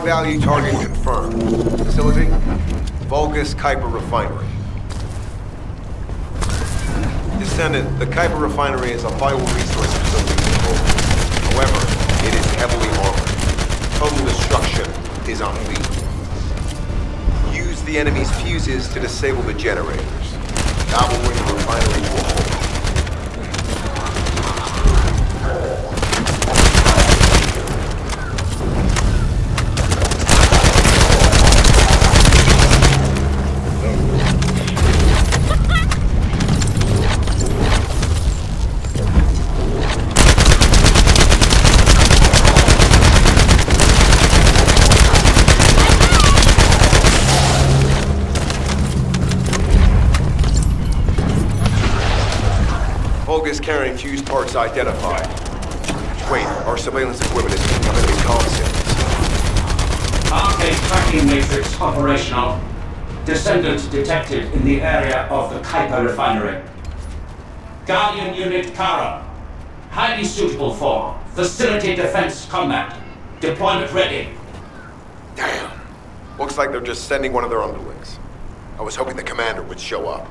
High-value target confirmed. Facility? Vulgus Kuiper Refinery. Descendant, the Kuiper Refinery is a vital resource facility in Vulgus. However, it is heavily armored. Total destruction is unbeatable. Use the enemy's fuses to disable the generators. That will bring the refinery to a halt. Vulgus carrying fuse parts identified. Wait, our surveillance equipment is picking up enemy comm signals. Arcade tracking matrix operational. Descendant detected in the area of the Kuiper refinery. Guardian Unit Kara. Highly suitable for facility defense combat. Deployment ready. Damn. Looks like they're just sending one of their underlings. I was hoping the commander would show up.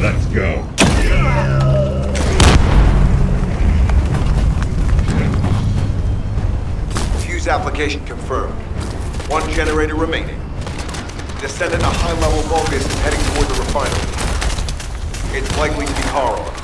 Let's go. Fuse application confirmed. One generator remaining. Descendant, a high-level Vulgus is heading toward the refinery. It's likely to be Harlem.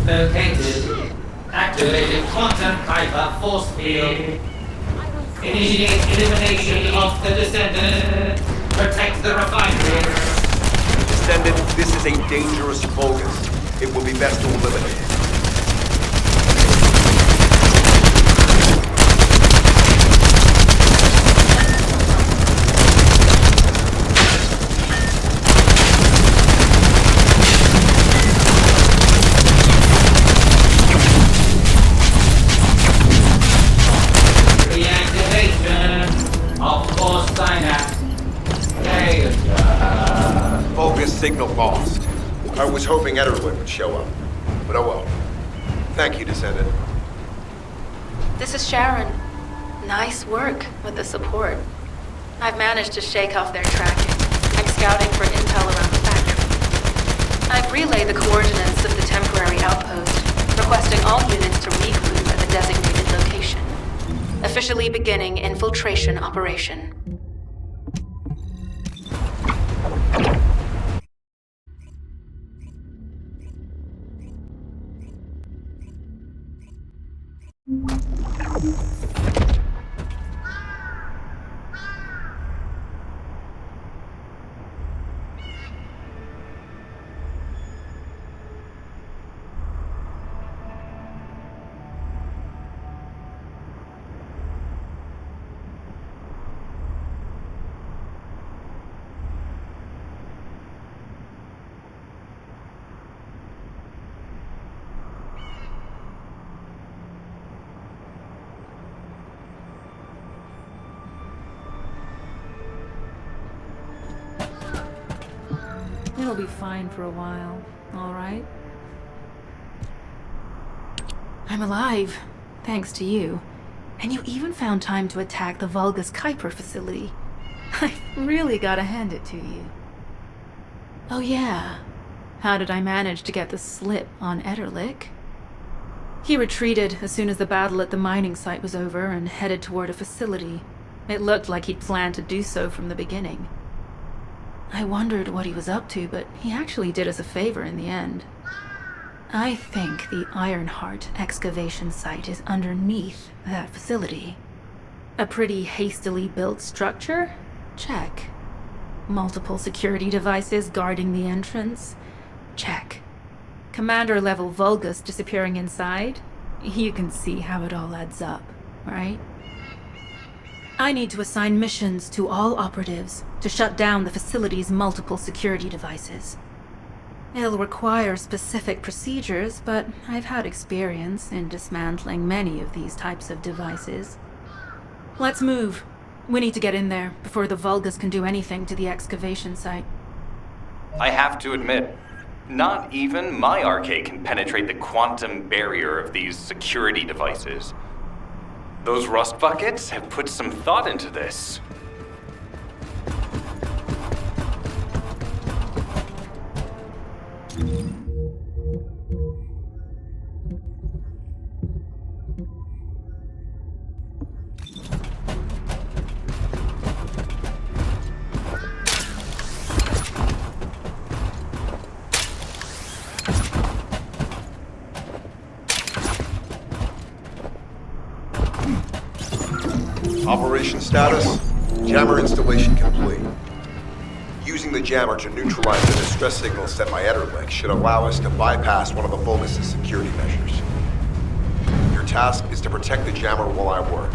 Located. Activated quantum Kuiper force field. Initiate elimination of the Descendant. Protect the refinery. Descendant, this is a dangerous Vulgus. It will be best to eliminate it. Signal lost. I was hoping Ederlin would show up, but oh well. Thank you, Descendant. This is Sharon. Nice work with the support. I've managed to shake off their tracking. I'm scouting for intel around the factory. I've relayed the coordinates of the temporary outpost, requesting all units to regroup at the designated location. Officially beginning infiltration operation. It'll be fine for a while, all right? I'm alive, thanks to you. And you even found time to attack the Vulgus Kuiper facility. I really gotta hand it to you. Oh yeah, how did I manage to get the slip on Ederlich? He retreated as soon as the battle at the mining site was over and headed toward a facility. It looked like he'd planned to do so from the beginning. I wondered what he was up to, but he actually did us a favor in the end. I think the Ironheart excavation site is underneath that facility. A pretty hastily built structure? Check. Multiple security devices guarding the entrance? Check. Commander-level Vulgus disappearing inside? You can see how it all adds up, right? I need to assign missions to all operatives to shut down the facility's multiple security devices. It'll require specific procedures, but I've had experience in dismantling many of these types of devices. Let's move. We need to get in there before the Vulgus can do anything to the excavation site. I have to admit, not even my arcade can penetrate the quantum barrier of these security devices. Those rust buckets have put some thought into this. Operation status, jammer installation complete. Using the jammer to neutralize the distress signal sent by Ederlich should allow us to bypass one of the Vulgus' security measures. Your task is to protect the jammer while I work.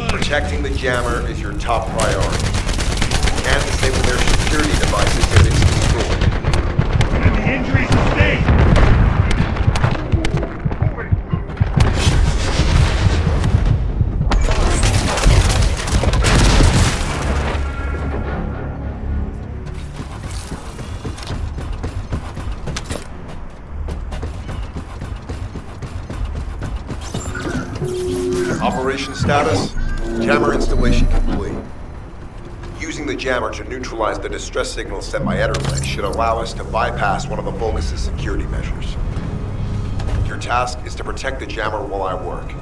Protecting the jammer is your top priority. And disable their security devices if it's destroyed. And the injuries sustained! Operation status, jammer installation complete. Using the jammer to neutralize the distress signal sent by Ederlich should allow us to bypass one of the Vulgus' security measures. Your task is to protect the jammer while I work.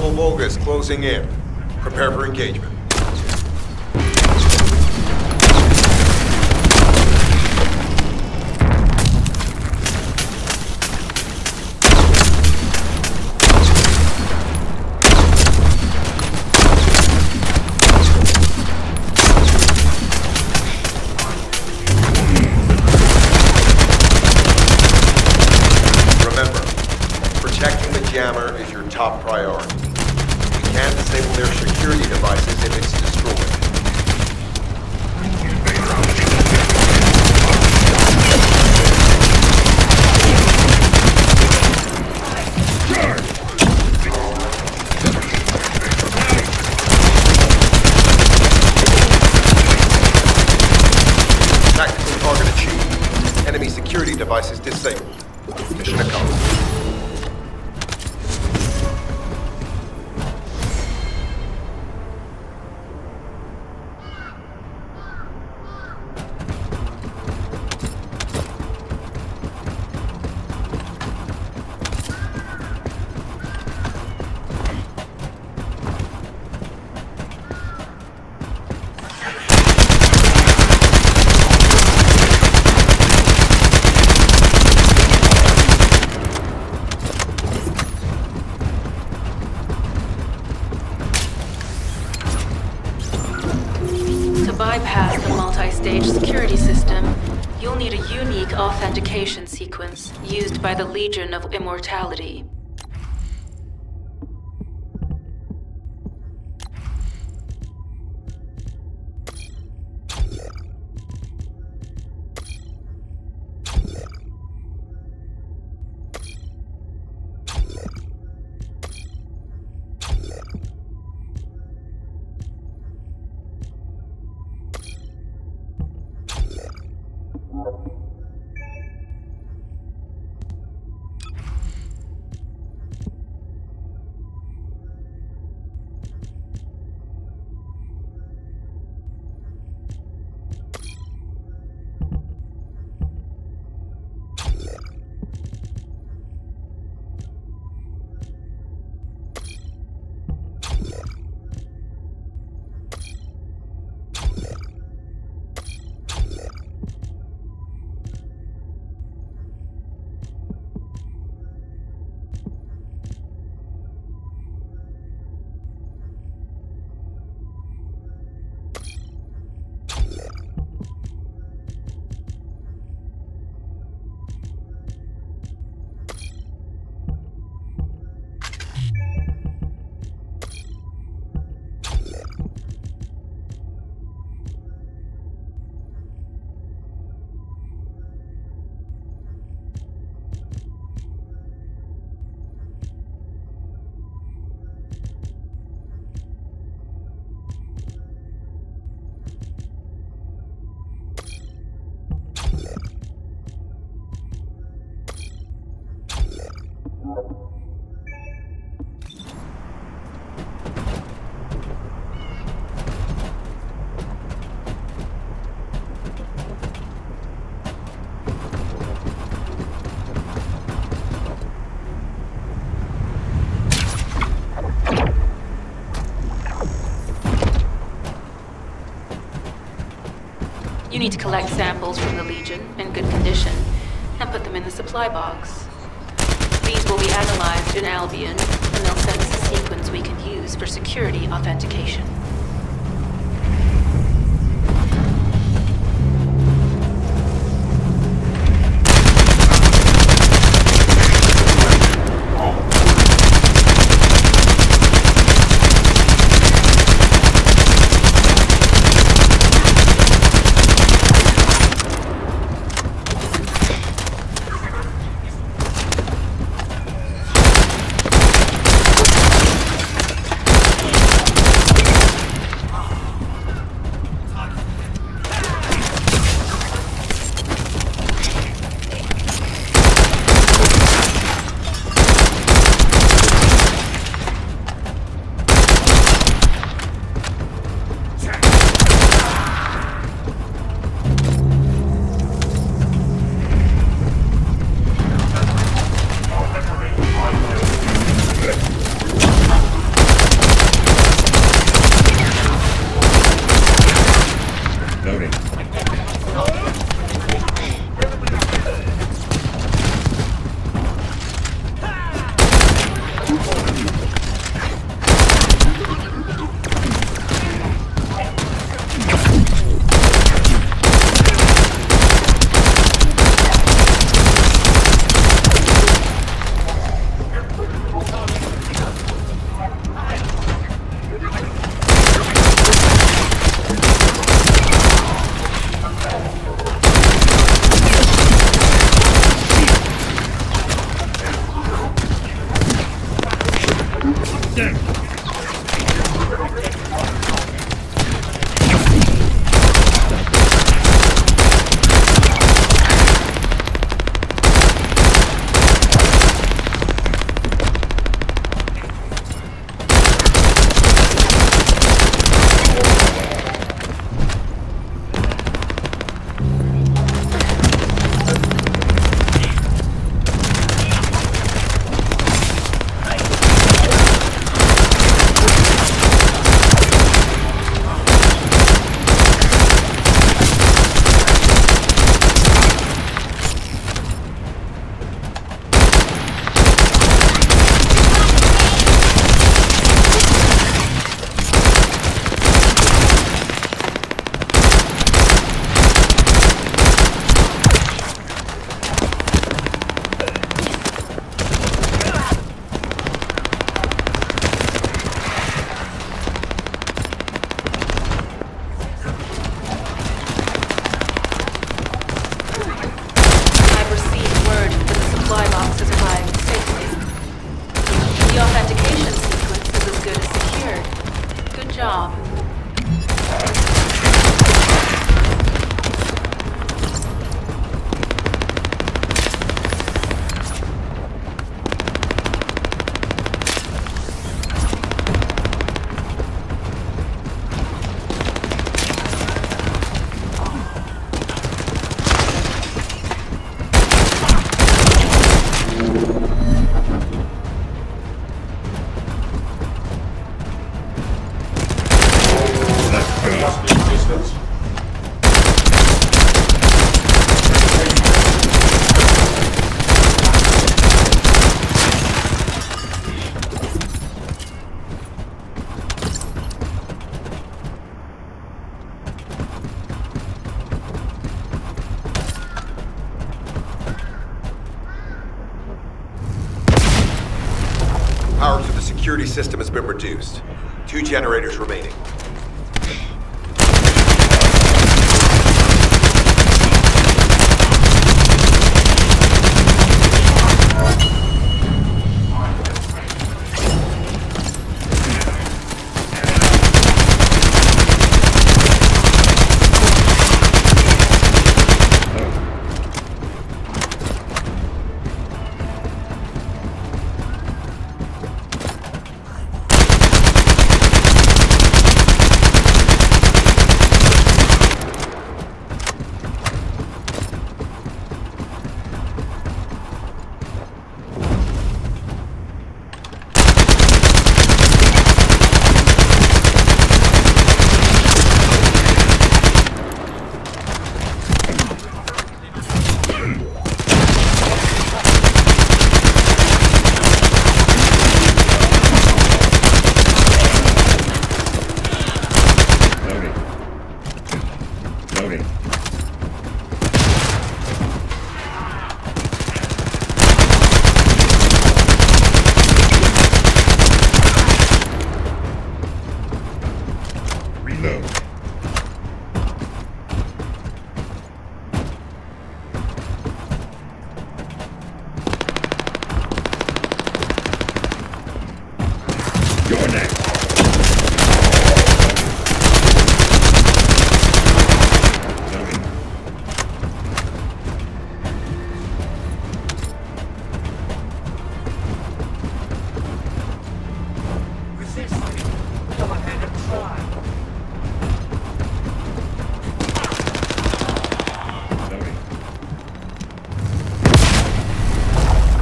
high-level Vulgus closing in. Prepare for engagement. Jammer is your top priority. We can't disable their security devices if it's destroyed. Tactical target achieved. Enemy security devices disabled. Mission accomplished. Bypass the multi-stage security system, you'll need a unique authentication sequence used by the Legion of Immortality. You need to collect samples from the Legion in good condition and put them in the supply box. These will be analyzed in Albion, and they'll send us a sequence we can use for security authentication. system has been reduced. 2 generators remaining.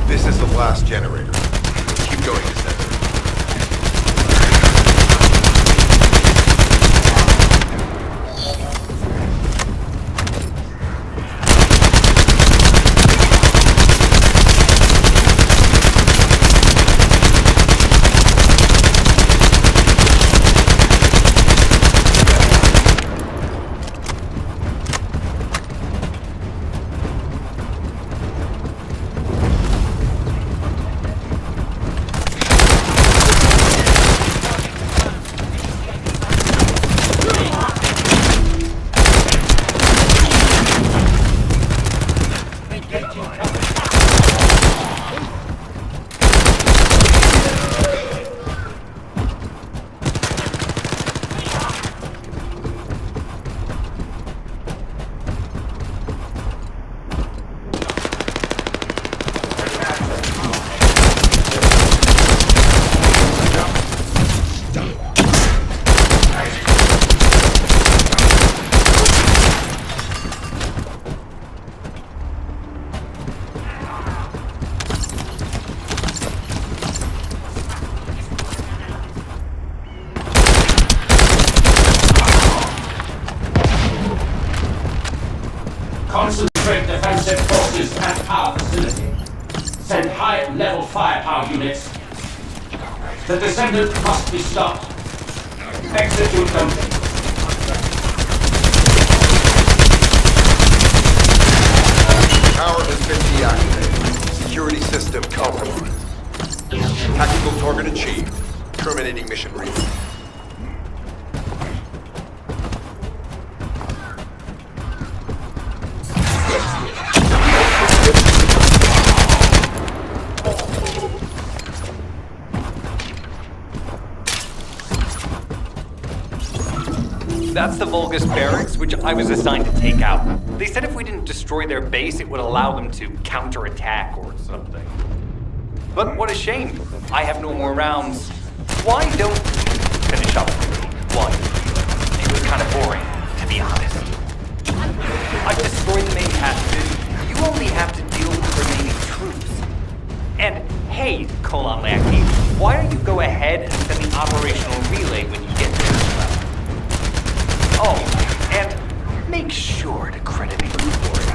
This is the last generator. Keep going, Descendant. Concentrate defensive forces at our facility. Send high-level firepower units. The Descendant must be stopped. Execute them. Power has been deactivated. Security system compromised. Tactical target achieved. Terminating mission read. That's the Vulgus barracks, which I was assigned to take out. They said if we didn't destroy their base, it would allow them to counterattack or something. But what a shame. I have no more rounds. Why don't you finish up one? It was kind of boring, to be honest. I've destroyed the main passages. You only have to deal with the remaining troops. And hey, Colon Lackey, why don't you go ahead and send the operational relay when you get there as well? Oh, and make sure to credit me for it.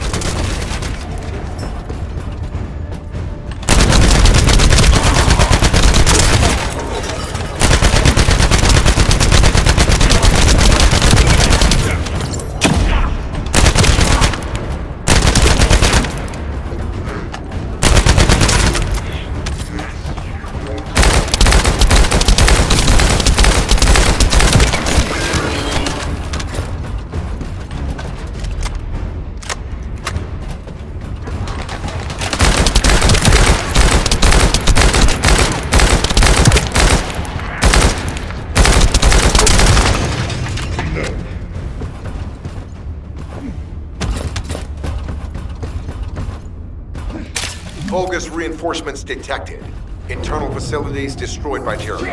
Vulgus reinforcements detected. Internal facilities destroyed by Tyranny.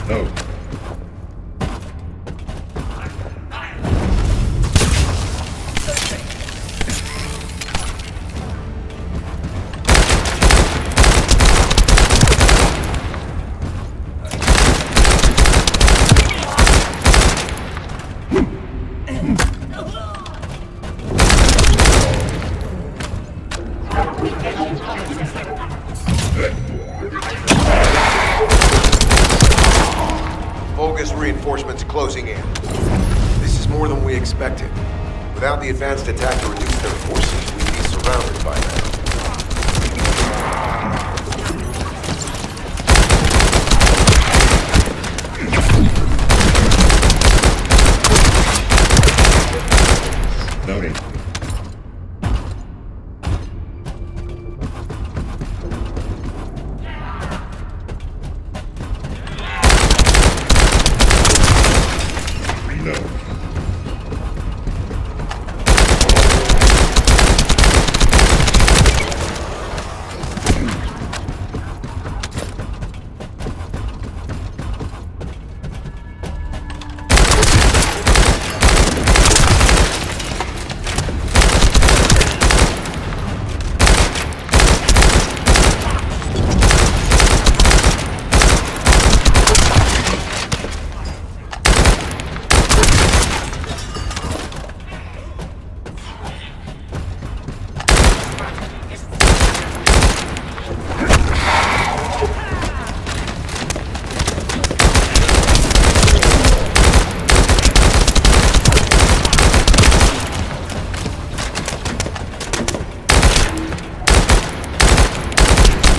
No. Vulgus reinforcements closing in. This is more than we expected. Without the advanced attack to reduce their forces, we'd be surrounded by them. Noting.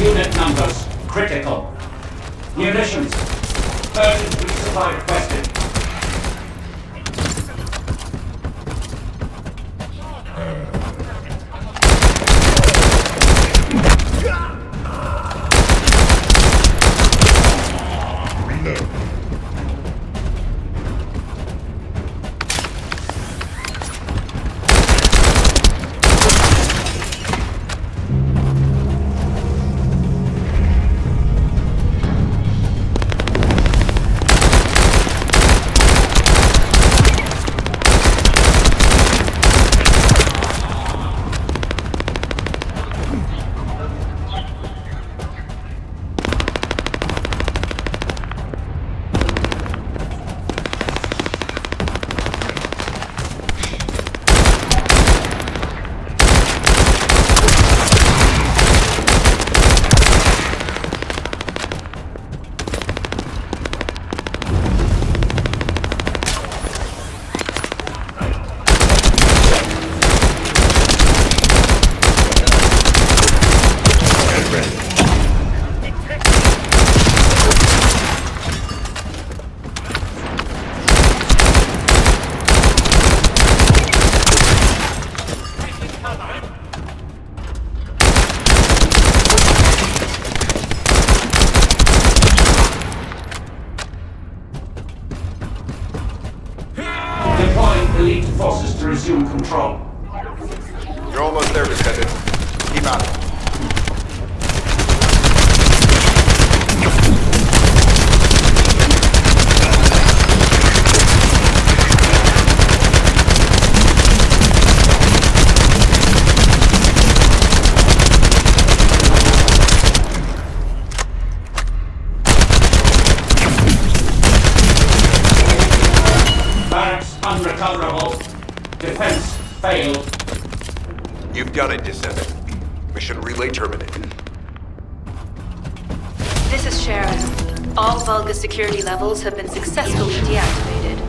Unit numbers critical. Munitions. Urgent resupply requested. Deploying elite forces to resume control. You're almost there, Descendants. Keep at it. Barracks unrecoverable. Defense failed. You've done it, Descendant. Mission relay terminated. This is Sharon. All Vulgus security levels have been successfully deactivated.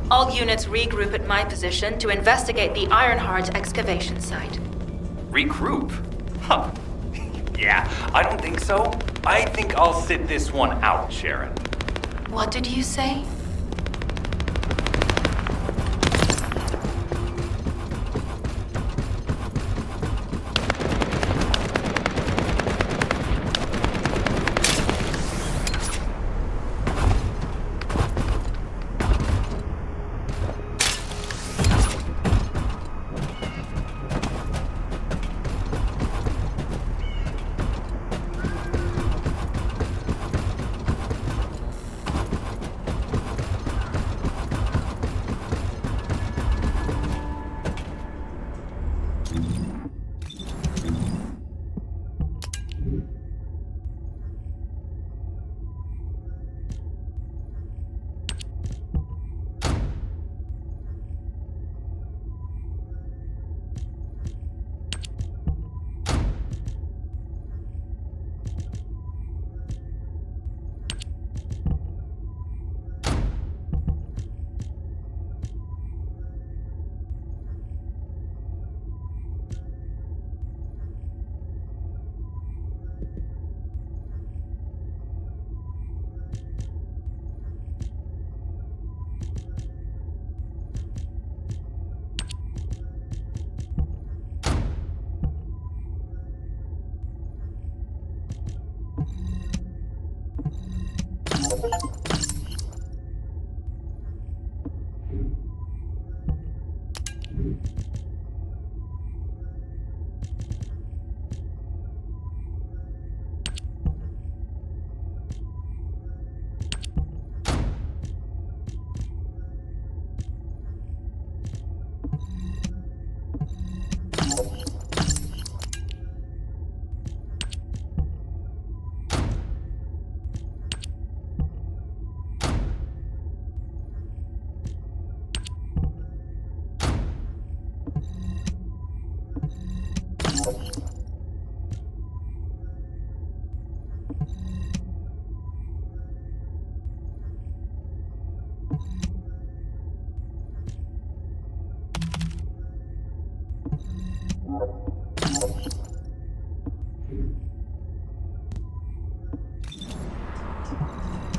All units regroup at my position to investigate the Ironheart excavation site. Regroup? Huh. Yeah, I don't think so. I think I'll sit this one out, Sharon. What did you say?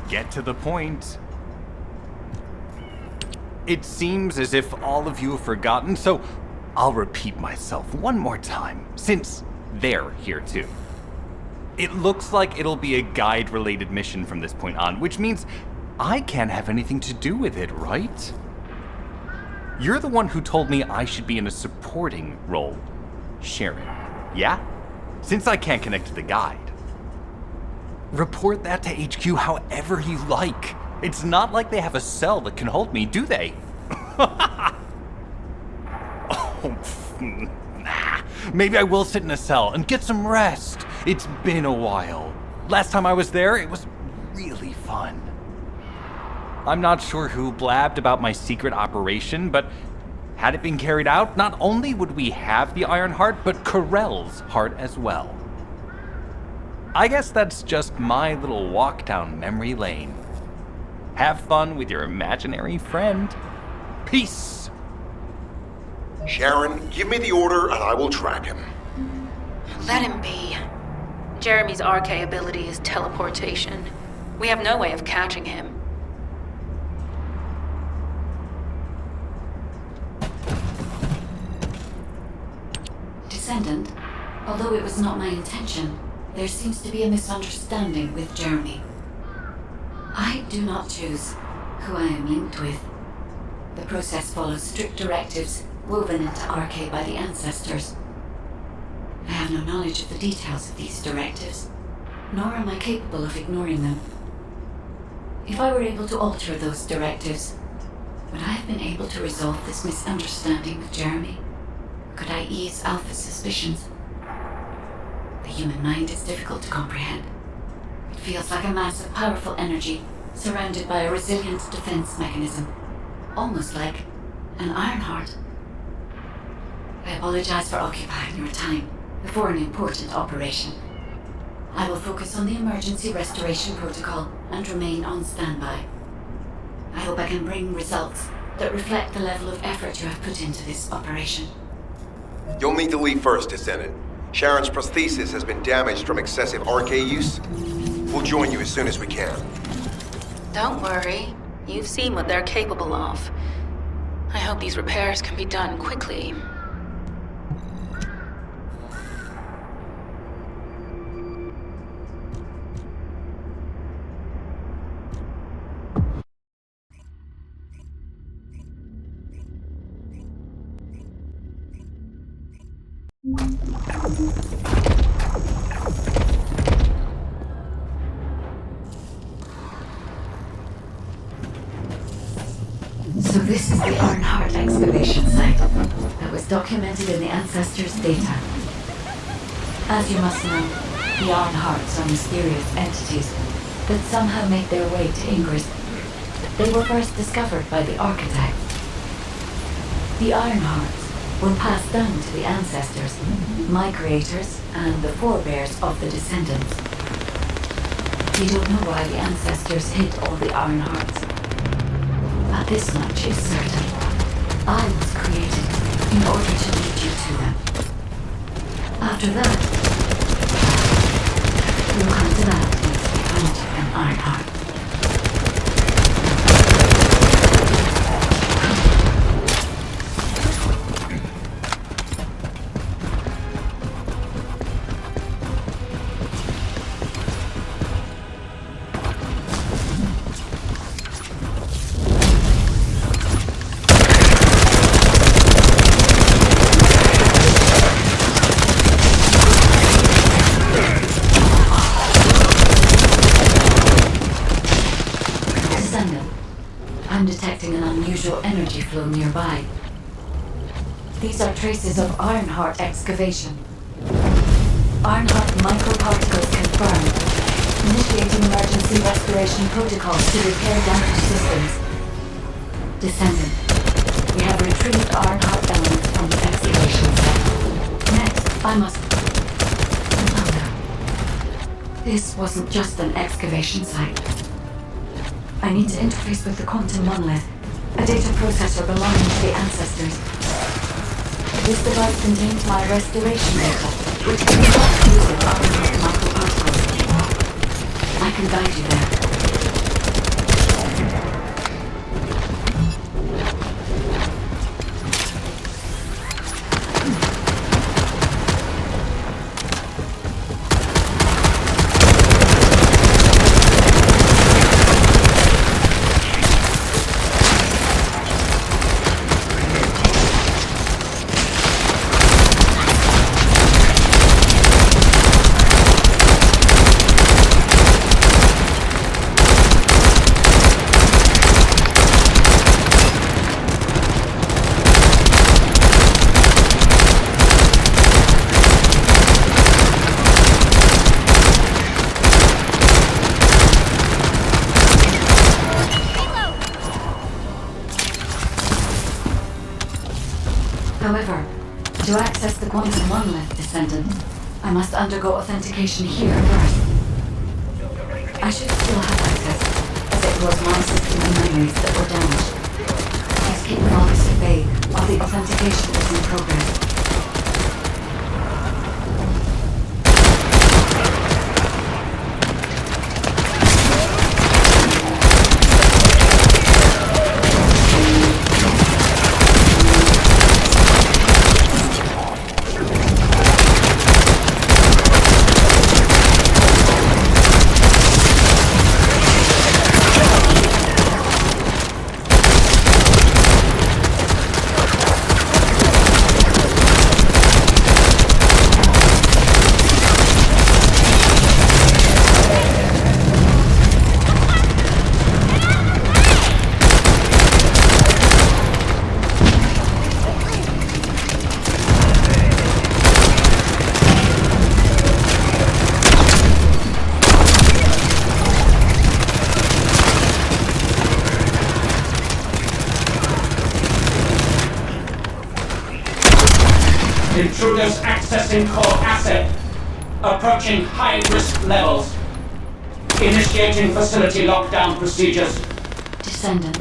Get to the point. It seems as if all of you have forgotten, so I'll repeat myself one more time, since they're here too. It looks like it'll be a guide-related mission from this point on, which means I can't have anything to do with it, right? You're the one who told me I should be in a supporting role, Sharon, yeah? Since I can't connect to the guide. Report that to HQ however you like. It's not like they have a cell that can hold me, do they? Nah. Maybe I will sit in a cell and get some rest. It's been a while. Last time I was there, it was really fun. I'm not sure who blabbed about my secret operation, but had it been carried out, not only would we have the Iron Heart, but Corell's heart as well. I guess that's just my little walk down memory lane. Have fun with your imaginary friend. Peace. Sharon, give me the order and I will track him. Let him be. Jeremy's RK ability is teleportation. We have no way of catching him. Descendant, although it was not my intention, there seems to be a misunderstanding with Jeremy. I do not choose who I am linked with. The process follows strict directives woven into RK by the ancestors. I have no knowledge of the details of these directives, nor am I capable of ignoring them. If I were able to alter those directives, would I have been able to resolve this misunderstanding with Jeremy? Could I ease Alpha's suspicions? The human mind is difficult to comprehend. It feels like a mass of powerful energy surrounded by a resilient defense mechanism, almost like an Iron Heart. I apologize for occupying your time before an important operation. I will focus on the emergency restoration protocol and remain on standby. I hope I can bring results that reflect the level of effort you have put into this operation. You'll need to leave first, Descendant. Sharon's prosthesis has been damaged from excessive RK use. We'll join you as soon as we can. Don't worry. You've seen what they're capable of. I hope these repairs can be done quickly. So this is the Iron Heart excavation site that was documented in the Ancestors' data. As you must know, the Iron Hearts are mysterious entities that somehow make their way to Ingress. They were first discovered by the Architects. The Iron Hearts were passed down to the Ancestors, my creators, and the forebears of the Descendants. We don't know why the Ancestors hid all the Iron Hearts. But this much is certain. I was created in order to lead you to them. After that, you'll come to that once we find an Iron Heart. Descendant. I'm detecting an unusual energy flow nearby. These are traces of Ironheart excavation. Ironheart microparticles confirmed. Initiating emergency restoration protocols to repair damaged systems. Descendant, we have retrieved Ironheart elements from the excavation site. Next, I must... Oh no. This wasn't just an excavation site. I need to interface with the quantum monolith, a data processor belonging to the ancestors. This device contains my restoration data, which can be brought using microparticles. I can guide you there. However, to access the quantum monolith, Descendant, I must undergo authentication here first. I should still have access, as it was my system and memories that were damaged. Please keep Marcus at bay while the authentication is in progress. Intruders accessing core asset. Approaching high-risk levels. Initiating facility lockdown procedures. Descendant,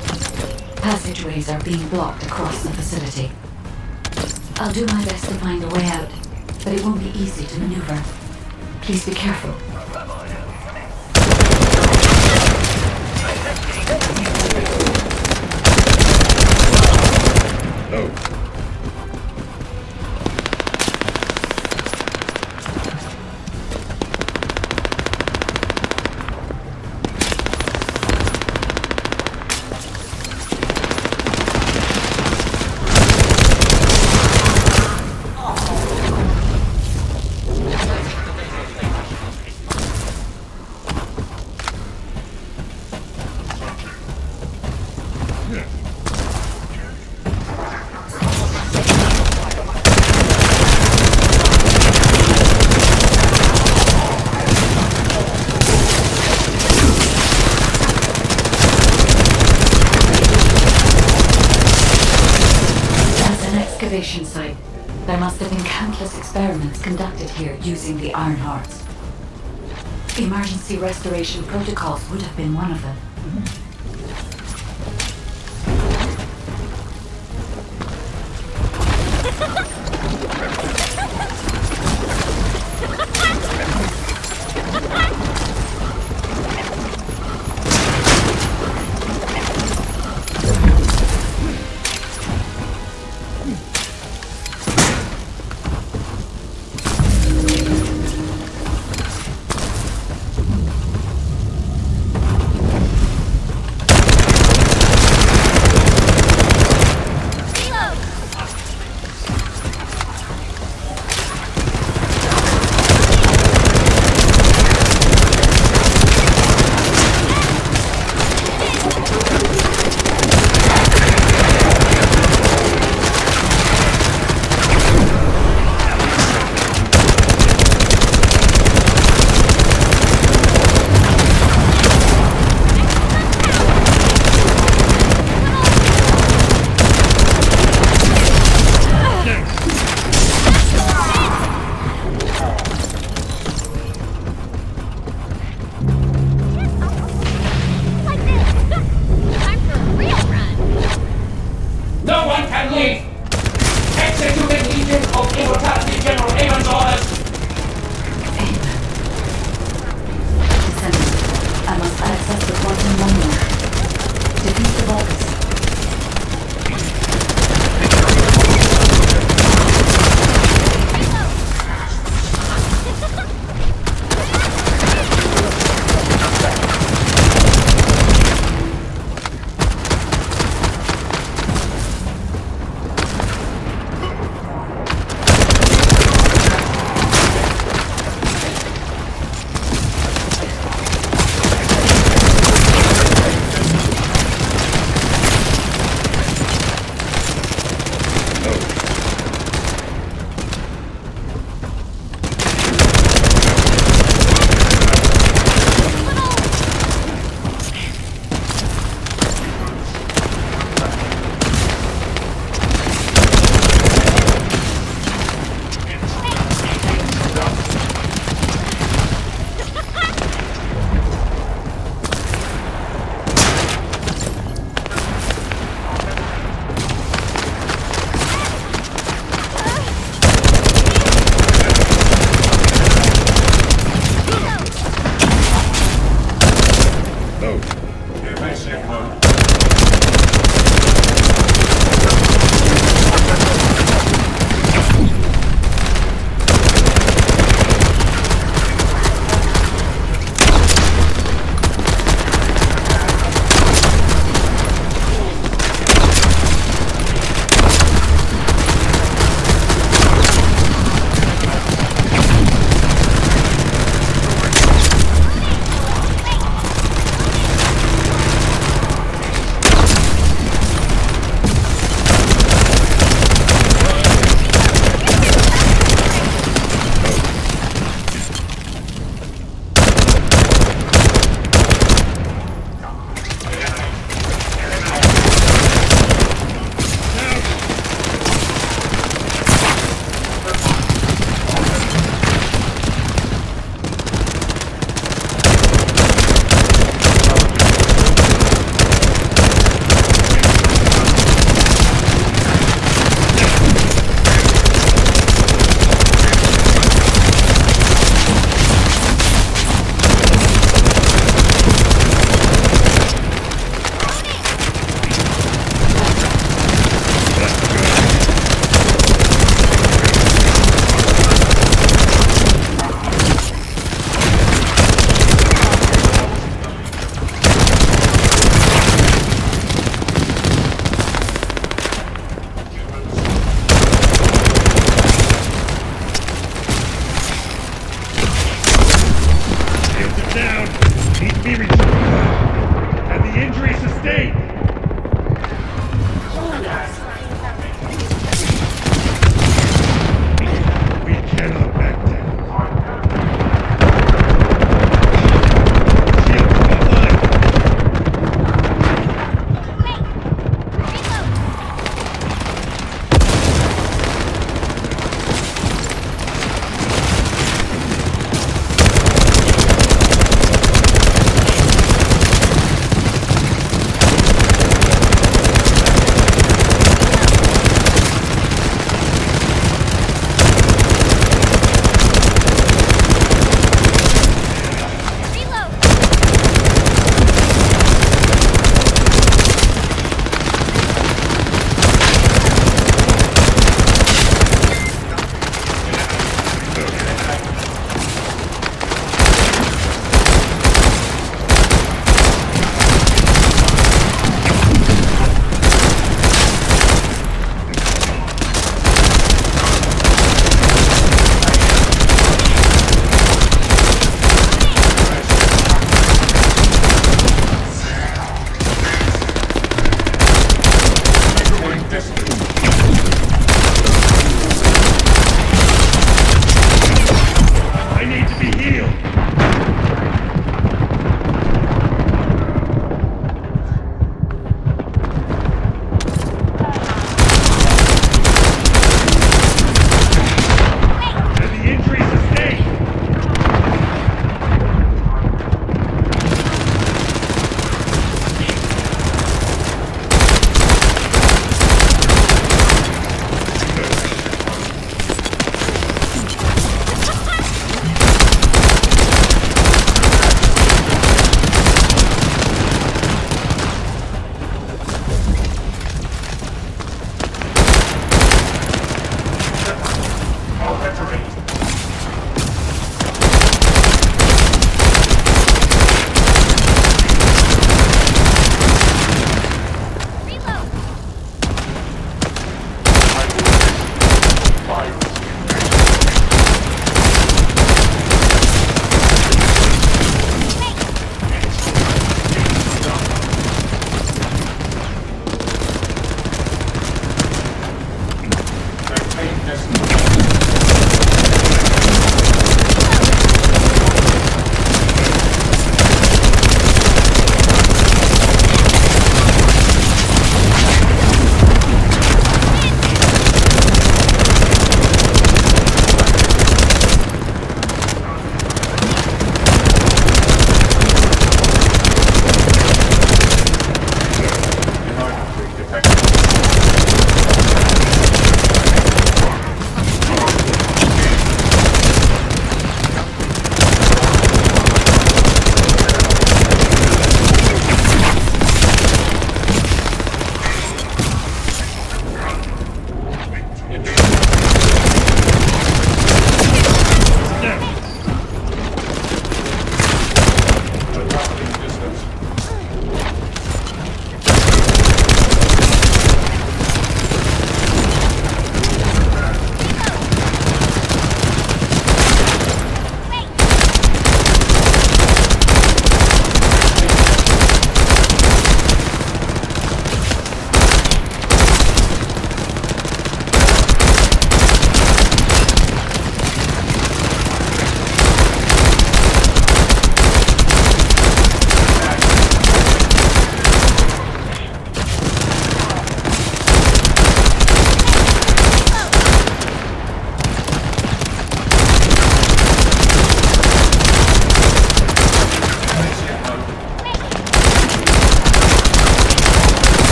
passageways are being blocked across the facility. I'll do my best to find a way out, but it won't be easy to maneuver. Please be careful. Excavation site. There must have been countless experiments conducted here using the Ironhearts. Emergency restoration protocols would have been one of them. safe mode.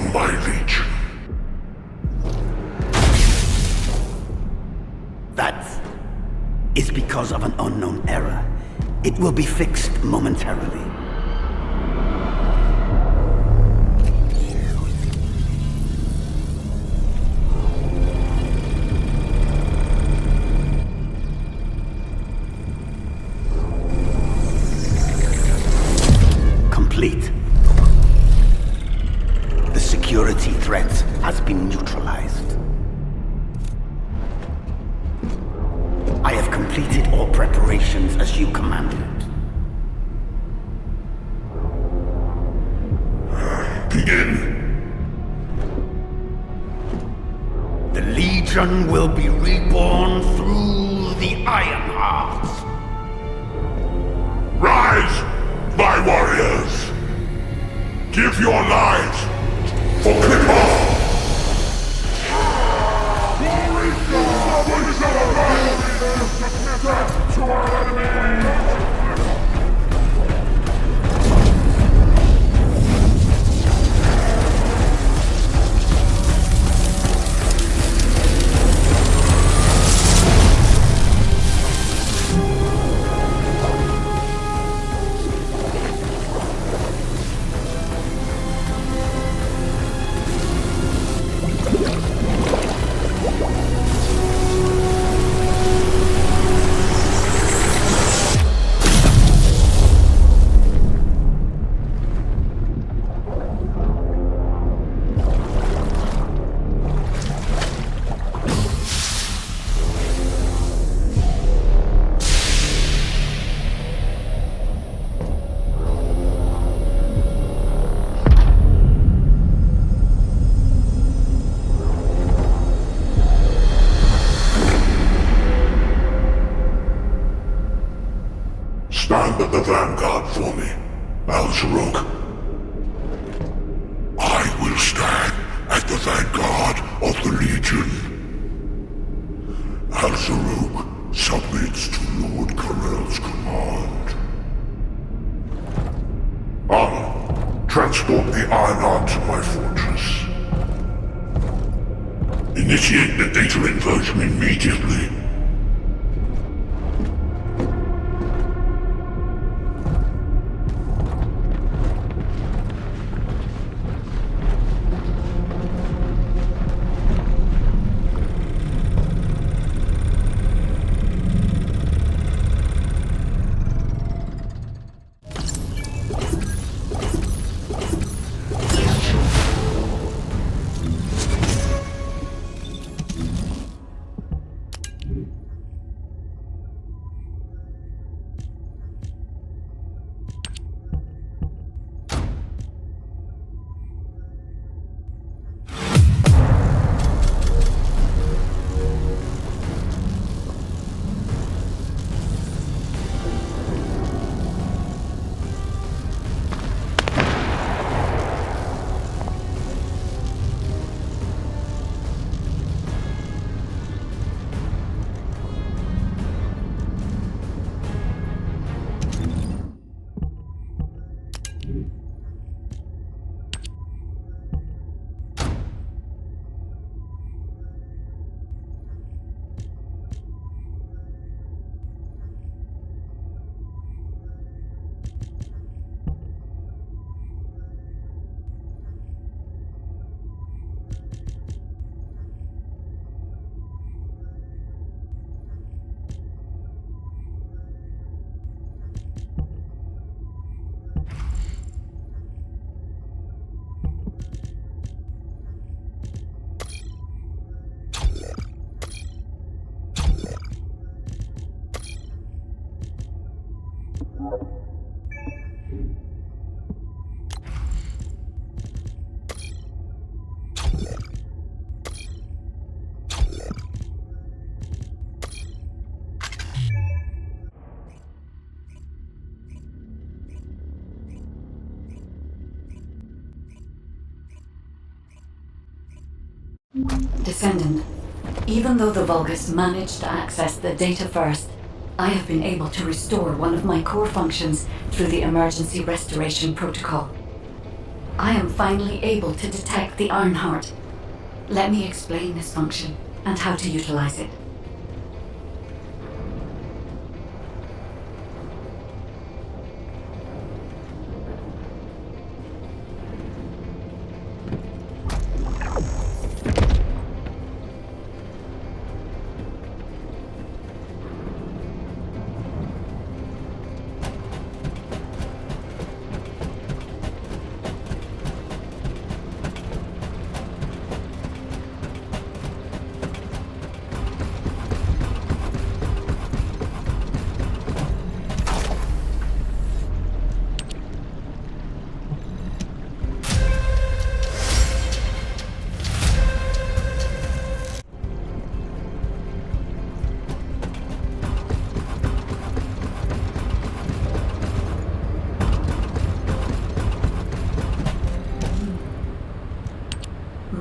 from my legion. That is because of an unknown error. It will be fixed momentarily. Complete. The security threat has been neutralized. I have completed all preparations as you commanded. Begin. The Legion will be reborn through the Iron Heart. Rise, my warriors! Give your lives for Clipper! Stand at the vanguard for me, Al-Zaruk. I will stand at the vanguard of the Legion. Al-Zaruk submits to Lord Karel's command. Anna, transport the Ironheart to my fortress. Initiate the data inversion immediately. Descendant, even though the Vulgus managed to access the data first, I have been able to restore one of my core functions through the emergency restoration protocol. I am finally able to detect the Ironheart. Let me explain this function and how to utilize it.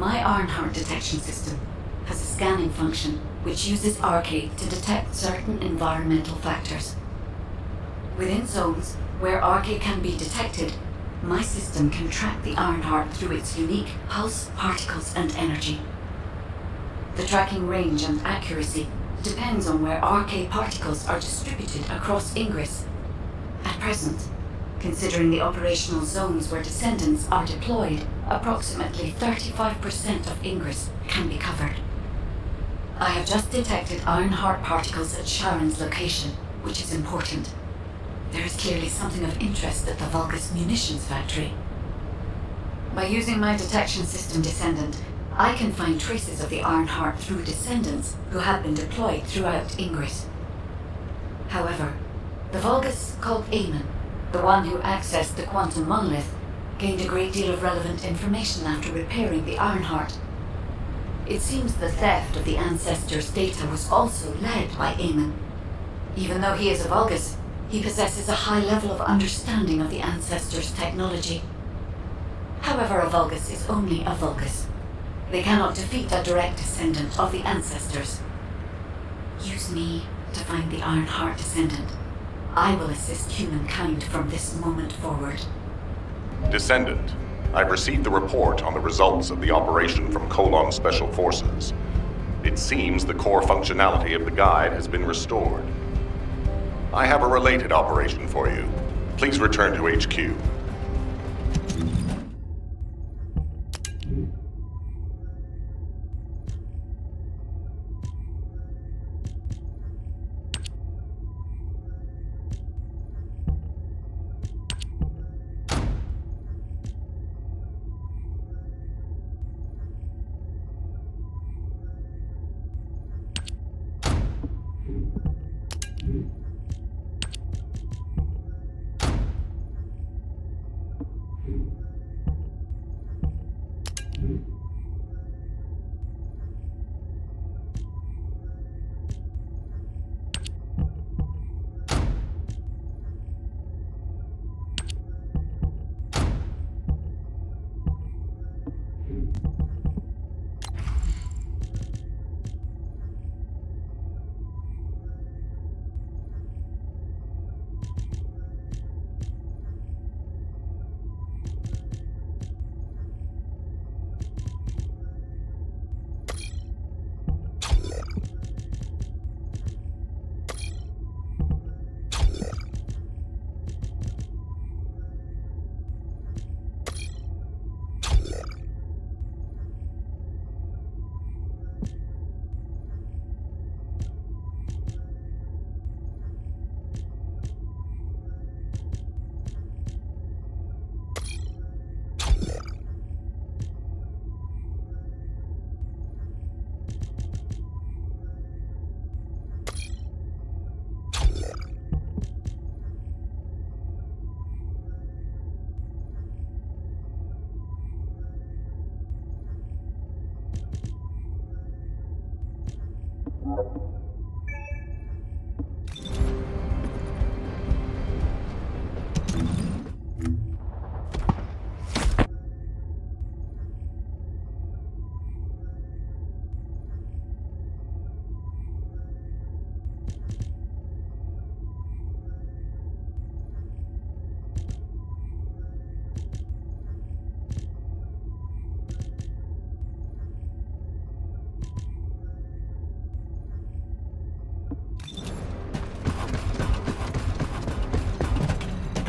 My Ironheart detection system has a scanning function which uses Arcade to detect certain environmental factors. Within zones where Arcade can be detected, my system can track the Ironheart through its unique pulse, particles, and energy. The tracking range and accuracy depends on where Arcade particles are distributed across Ingress. At present, considering the operational zones where Descendants are deployed, approximately 35% of Ingress can be covered. I have just detected Ironheart particles at Sharon's location, which is important. There is clearly something of interest at the Vulgus munitions factory. By using my detection system Descendant, I can find traces of the Ironheart through Descendants who have been deployed throughout Ingress. However, the Vulgus called Eamon, the one who accessed the quantum monolith, gained a great deal of relevant information after repairing the Ironheart. It seems the theft of the Ancestors' data was also led by Eamon. Even though he is a Vulgus, he possesses a high level of understanding of the Ancestors' technology. However, a Vulgus is only a Vulgus. They cannot defeat a direct descendant of the Ancestors. Use me to find the Ironheart Descendant. I will assist humankind from this moment forward. Descendant, I've received the report on the results of the operation from Colon Special Forces. It seems the core functionality of the guide has been restored. I have a related operation for you. Please return to HQ.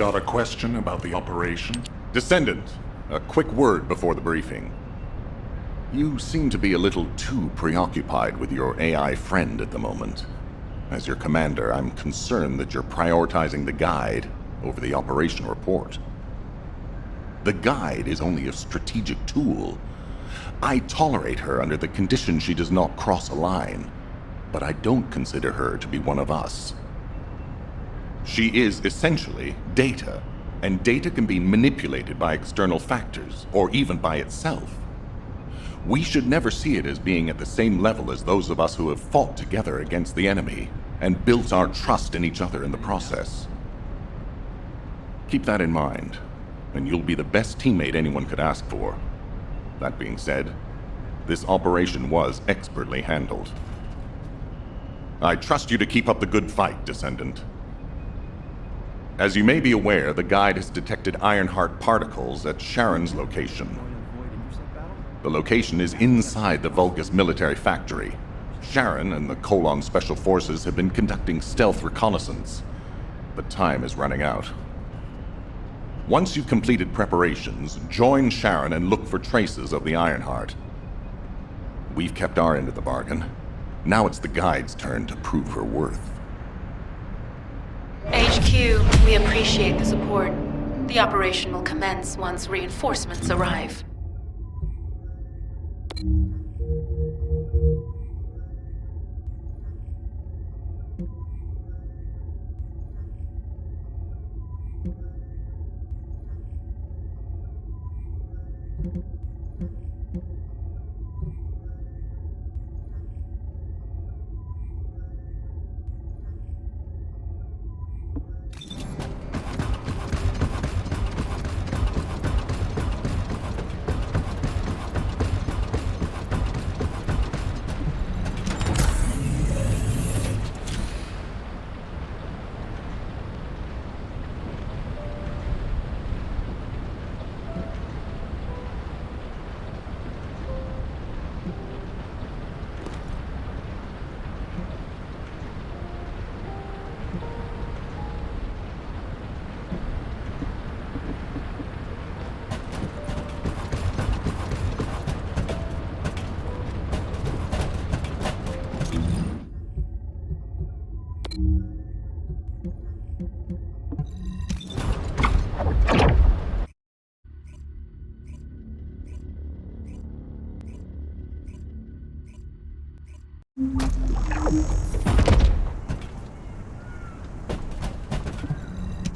Got a question about the operation? Descendant, a quick word before the briefing. You seem to be a little too preoccupied with your AI friend at the moment. As your commander, I'm concerned that you're prioritizing the guide over the operation report. The guide is only a strategic tool. I tolerate her under the condition she does not cross a line, but I don't consider her to be one of us. She is essentially data, and data can be manipulated by external factors, or even by itself. We should never see it as being at the same level as those of us who have fought together against the enemy, and built our trust in each other in the process. Keep that in mind, and you'll be the best teammate anyone could ask for. That being said, this operation was expertly handled. I trust you to keep up the good fight, Descendant. As you may be aware, the guide has detected Ironheart particles at Sharon's location. The location is inside the Vulgus military factory. Sharon and the Colon Special Forces have been conducting stealth reconnaissance, but time is running out. Once you've completed preparations, join Sharon and look for traces of the Ironheart. We've kept our end of the bargain. Now it's the guide's turn to prove her worth. HQ, we appreciate the support. The operation will commence once reinforcements arrive.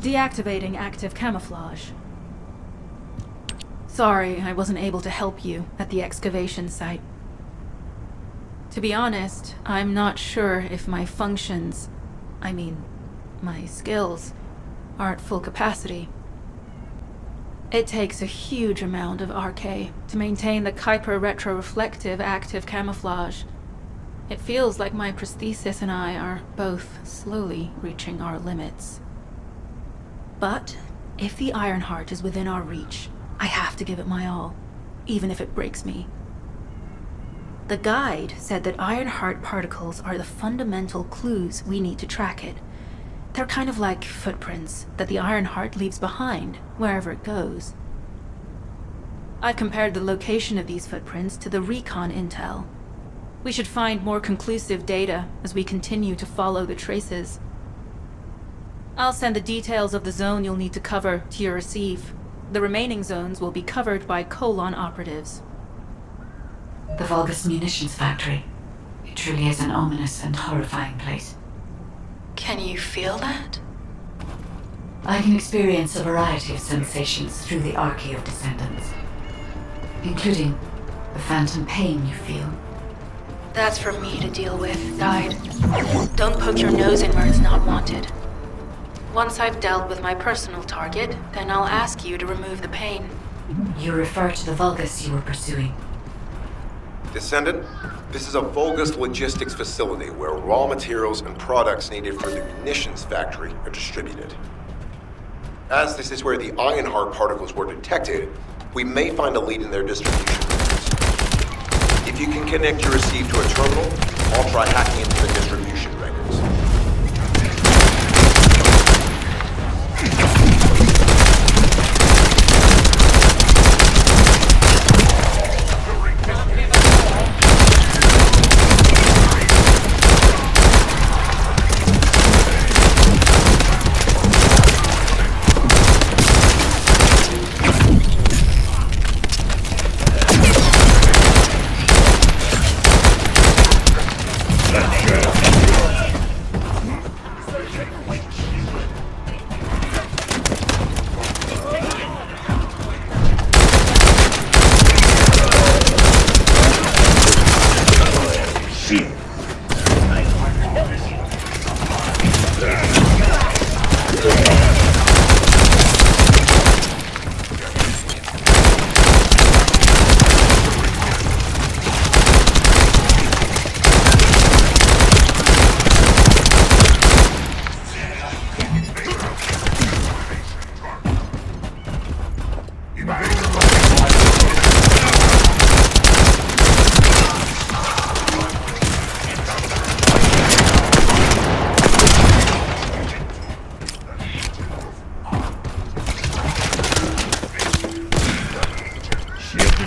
Deactivating active camouflage. Sorry, I wasn't able to help you at the excavation site. To be honest, I'm not sure if my functions, my skills, are at full capacity. It takes a huge amount of RK to maintain the Kuiper retroreflective active camouflage. It feels like my prosthesis and I are both slowly reaching our limits. But if the Ironheart is within our reach, I have to give it my all, even if it breaks me. The guide said that Ironheart particles are the fundamental clues we need to track it. They're kind of like footprints that the Ironheart leaves behind, wherever it goes. I compared the location of these footprints to the recon intel. We should find more conclusive data as we continue to follow the traces. I'll send the details of the zone you'll need to cover to your receive. The remaining zones will be covered by Colon operatives. The Vulgus munitions factory. It truly is an ominous and horrifying place. Can you feel that? I can experience a variety of sensations through the archy of Descendants, including the phantom pain you feel. That's for me to deal with, Guide. Don't poke your nose in where it's not wanted. Once I've dealt with my personal target, then I'll ask you to remove the pain. You refer to the Vulgus you were pursuing. Descendant, this is a Vulgus logistics facility where raw materials and products needed for the munitions factory are distributed. As this is where the Ironheart particles were detected, we may find a lead in their distribution routes. If you can connect your receive to a terminal, I'll try hacking into the distribution records.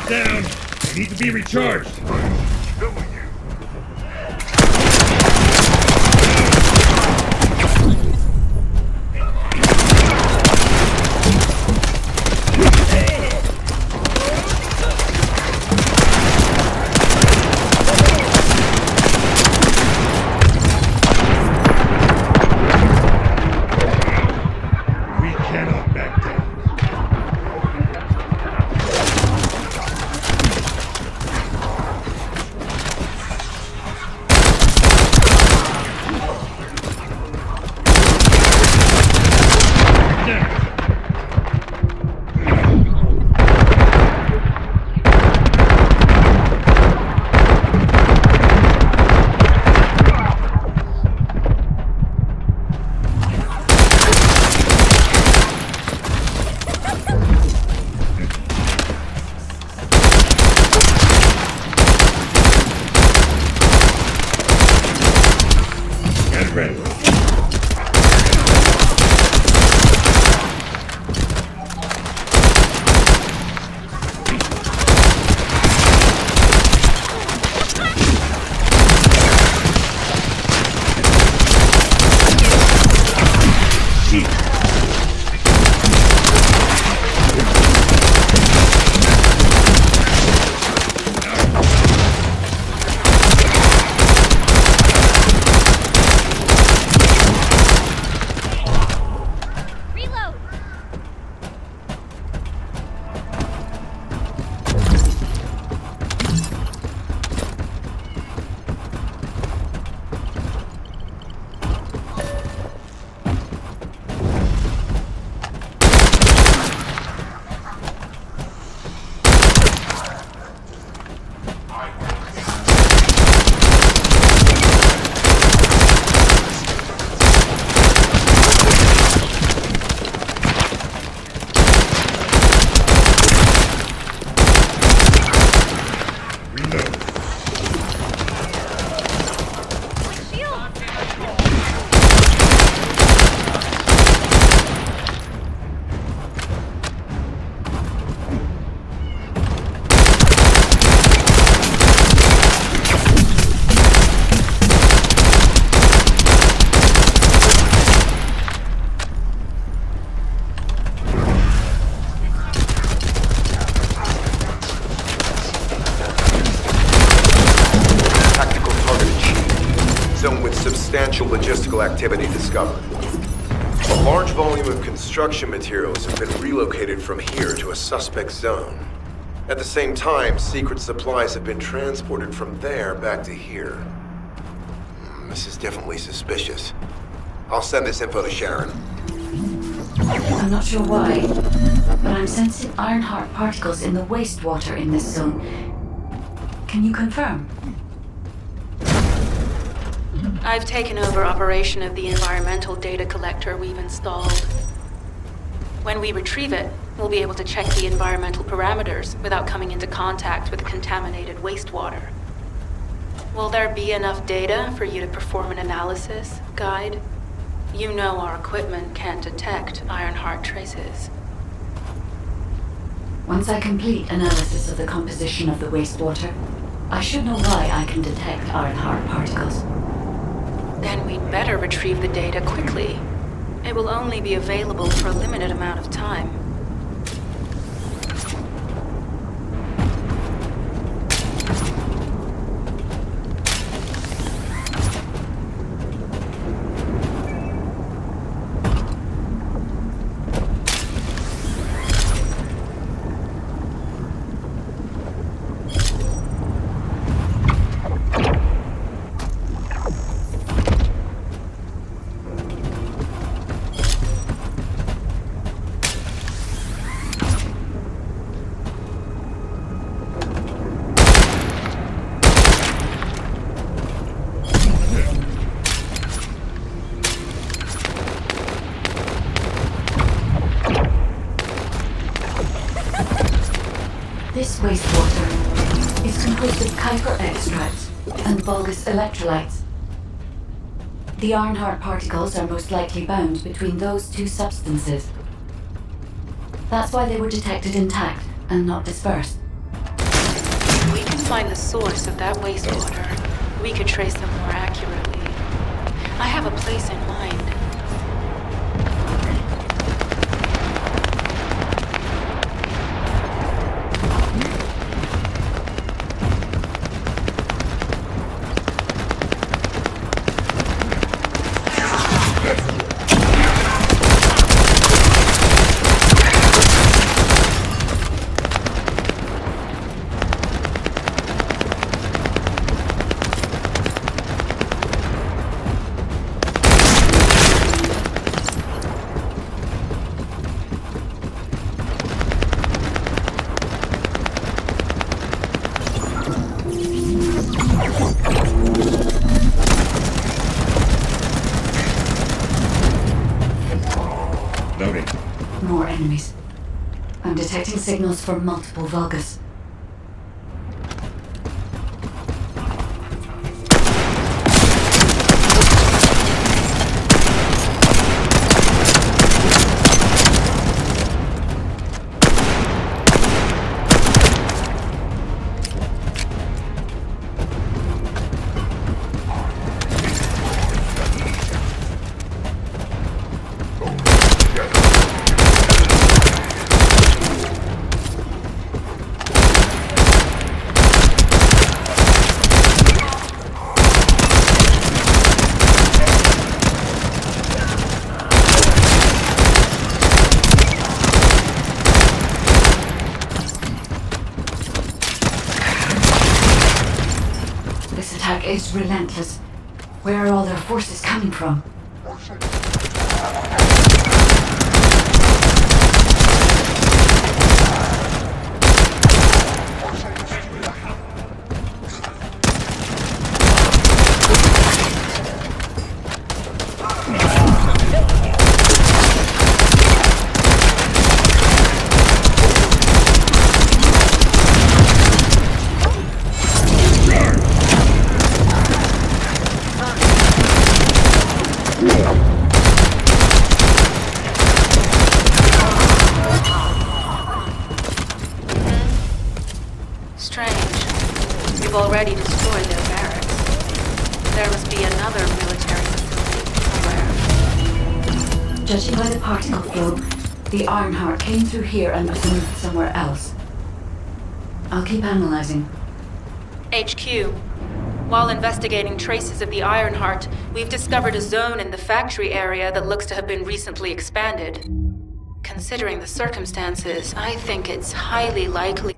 Down! Need to be recharged! We cannot back down. Substantial logistical activity discovered. A large volume of construction materials have been relocated from here to a suspect zone. At the same time, secret supplies have been transported from there back to here. This is definitely suspicious. I'll send this info to Sharon. I'm not sure why, but I'm sensing Ironheart particles in the wastewater in this zone. Can you confirm? I've taken over operation of the environmental data collector we've installed. When we retrieve it, we'll be able to check the environmental parameters without coming into contact with contaminated wastewater. Will there be enough data for you to perform an analysis, Guide? You know our equipment can't detect Ironheart traces. Once I complete analysis of the composition of the wastewater, I should know why I can detect Ironheart particles. Then we'd better retrieve the data quickly. It will only be available for a limited amount of time. This wastewater is composed of Kuiper extracts and Vulgus electrolytes. The Ironheart particles are most likely bound between those two substances. That's why they were detected intact and not dispersed. If we can find the source of that wastewater, we could trace them more accurately. I have a place in mind. More enemies. I'm detecting signals from multiple Vulgus. This attack is relentless. Where are all their forces coming from? Strange. We've already destroyed their barracks. There must be another military facility somewhere. Judging by the particle flow, the Ironheart came through here and was moved somewhere else. I'll keep analyzing. HQ. While investigating traces of the Ironheart, we've discovered a zone in the factory area that looks to have been recently expanded. Considering the circumstances, I think it's highly likely.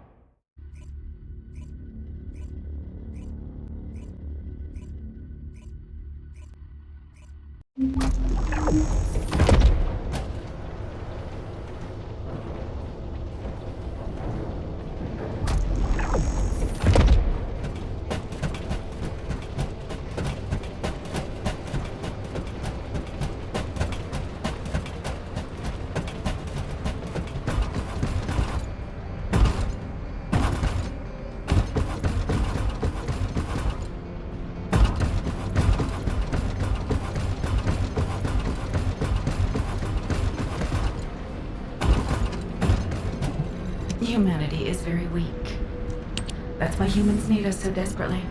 Humanity is very weak. That's why humans need us so desperately.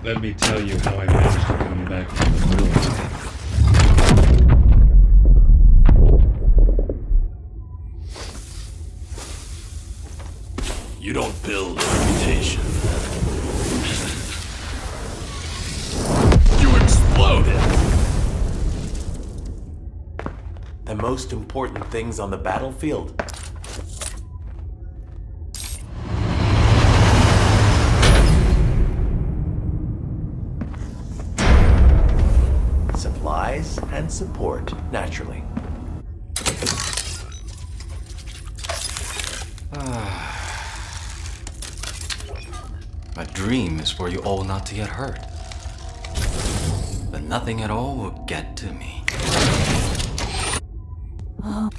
Let me tell you how I managed to come back from the ruins. You don't build a reputation. You exploded! The most important things on the battlefield and support naturally. My dream is for you all not to get hurt. But nothing at all will get to me. Oh.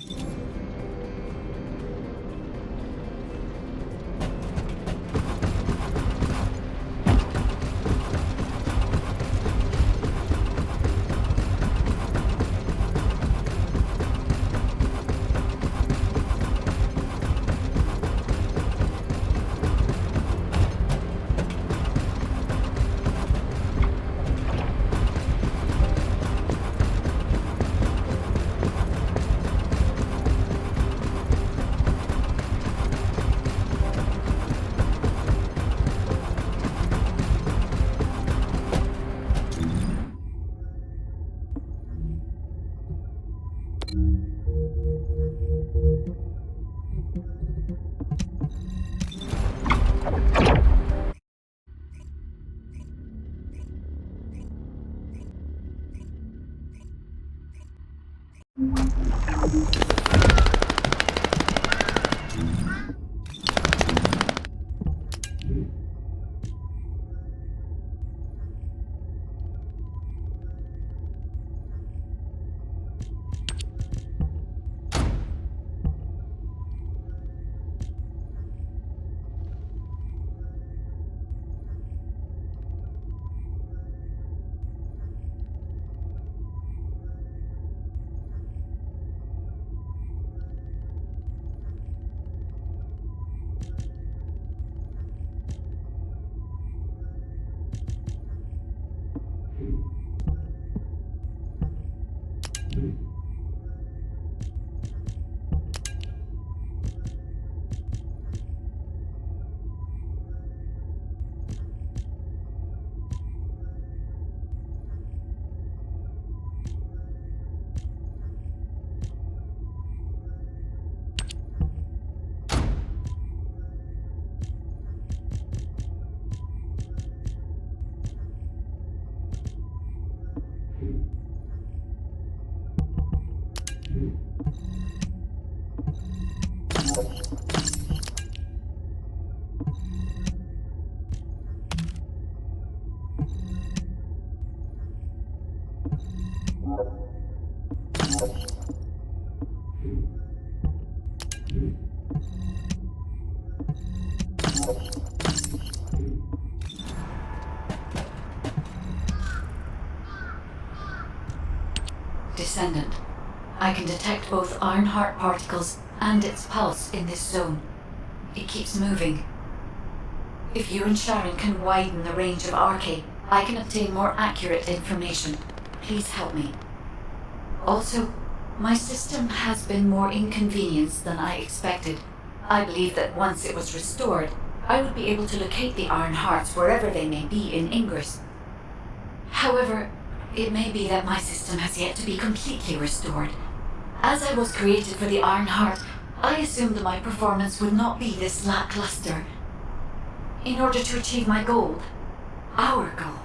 Descendant, I can detect both Ironheart particles and its pulse in this zone. It keeps moving. If you and Sharon can widen the range of Arche, I can obtain more accurate information. Please help me. Also, my system has been more inconvenienced than I expected. I believe that once it was restored, I would be able to locate the Ironhearts wherever they may be in Ingress. However, it may be that my system has yet to be completely restored. As I was created for the Ironheart, I assumed my performance would not be this lackluster. In order to achieve my goal, our goal,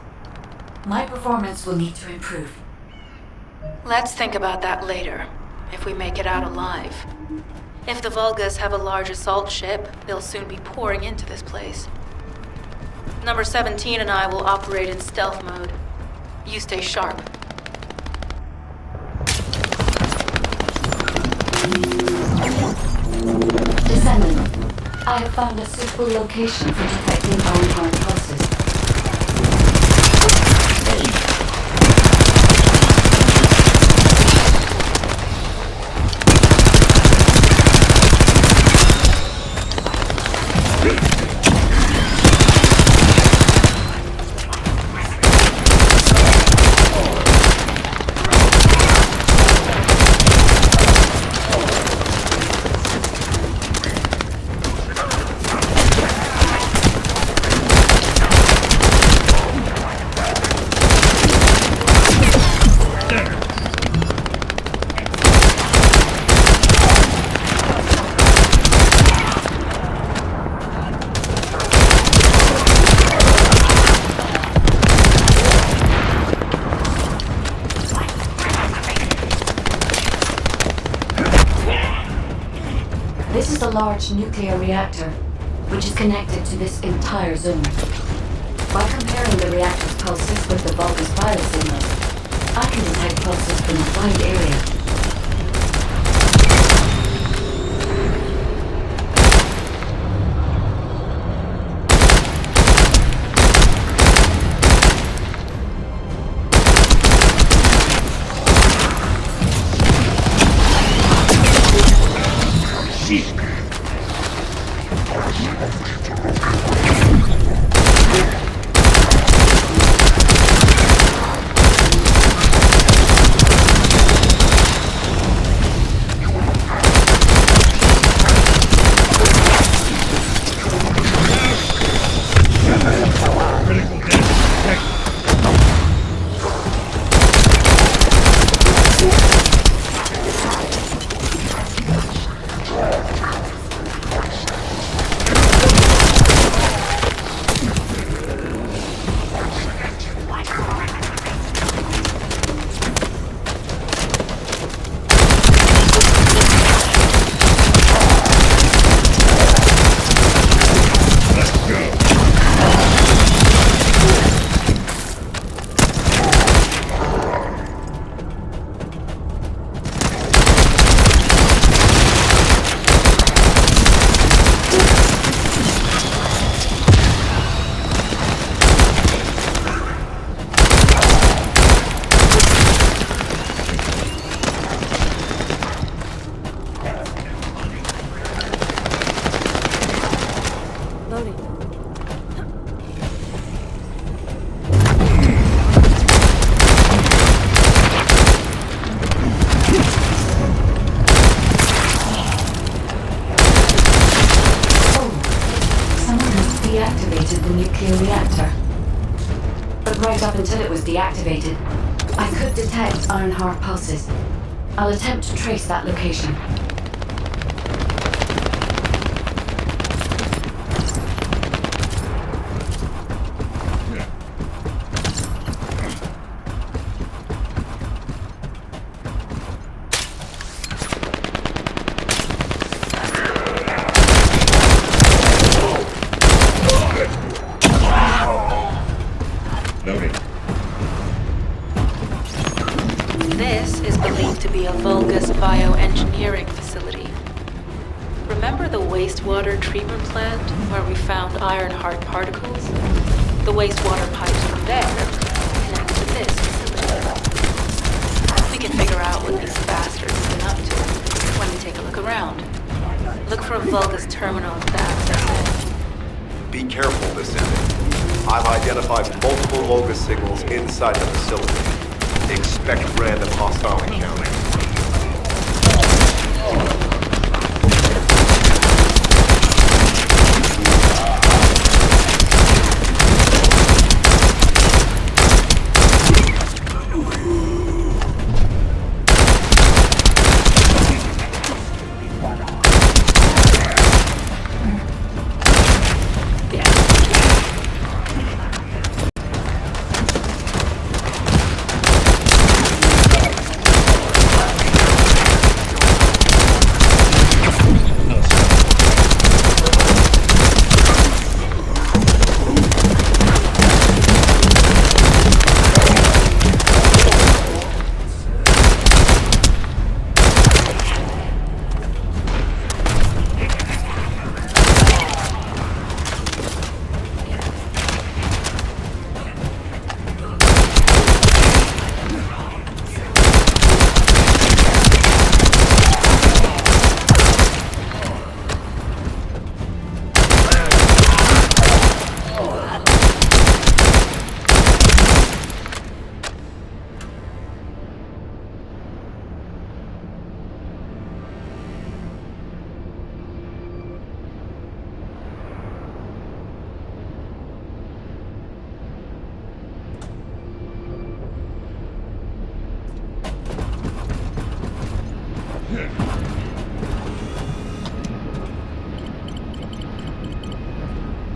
my performance will need to improve. Let's think about that later, if we make it out alive. If the Vulgas have a large assault ship, they'll soon be pouring into this place. Number 17 and I will operate in stealth mode. You stay sharp. Descendant, I have found a suitable location for detecting Ironheart pulses. large nuclear reactor, which is connected to this entire zone. By comparing the reactor's pulses with the Vulgus biosignals, I can detect pulses from a wide area. Deactivated, I could detect Ironheart pulses. I'll attempt to trace that location. This is believed to be a Vulgus bioengineering facility. Remember the wastewater treatment plant where we found Ironheart particles? The wastewater pipes from there connect to this facility. We can figure out what these bastards have been up to when we take a look around. Look for a Vulgus terminal to access it. Be careful, Descendant. I've identified multiple Vulgus signals inside the facility. Expect random hostile encounters.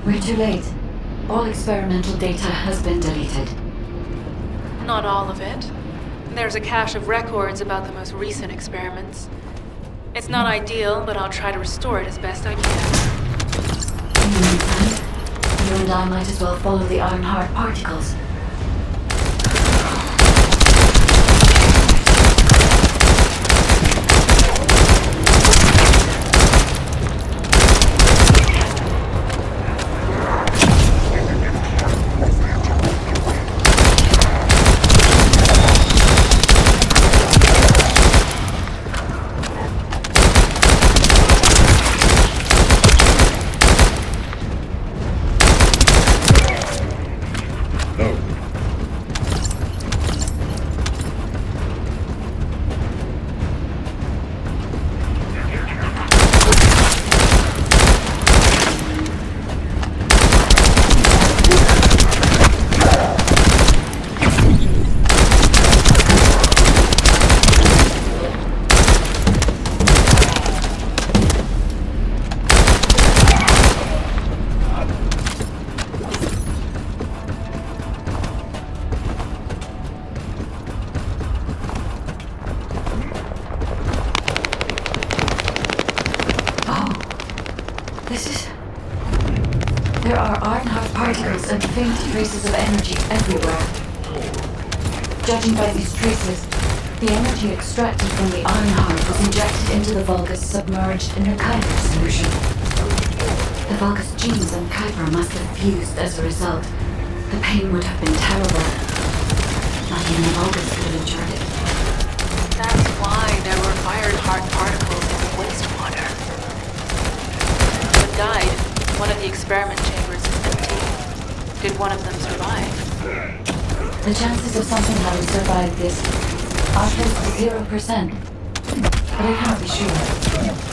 We're too late. All experimental data has been deleted. Not all of it. There's a cache of records about the most recent experiments. It's not ideal, but I'll try to restore it as best I can. In the meantime, you and I might as well follow the Ironheart particles. There are Ironheart particles and faint traces of energy everywhere. Judging by these traces, the energy extracted from the Ironheart was injected into the Vulgus submerged in a Kuiper solution. The Vulgus genes and Kuiper must have fused as a result. The pain would have been terrible. Not even the Vulgus could have endured it. That's why there were Ironheart particles in the wastewater. The guide, one of the experiment chambers is empty. Did one of them survive? The chances of something having survived this are close to 0%, but I can't be sure.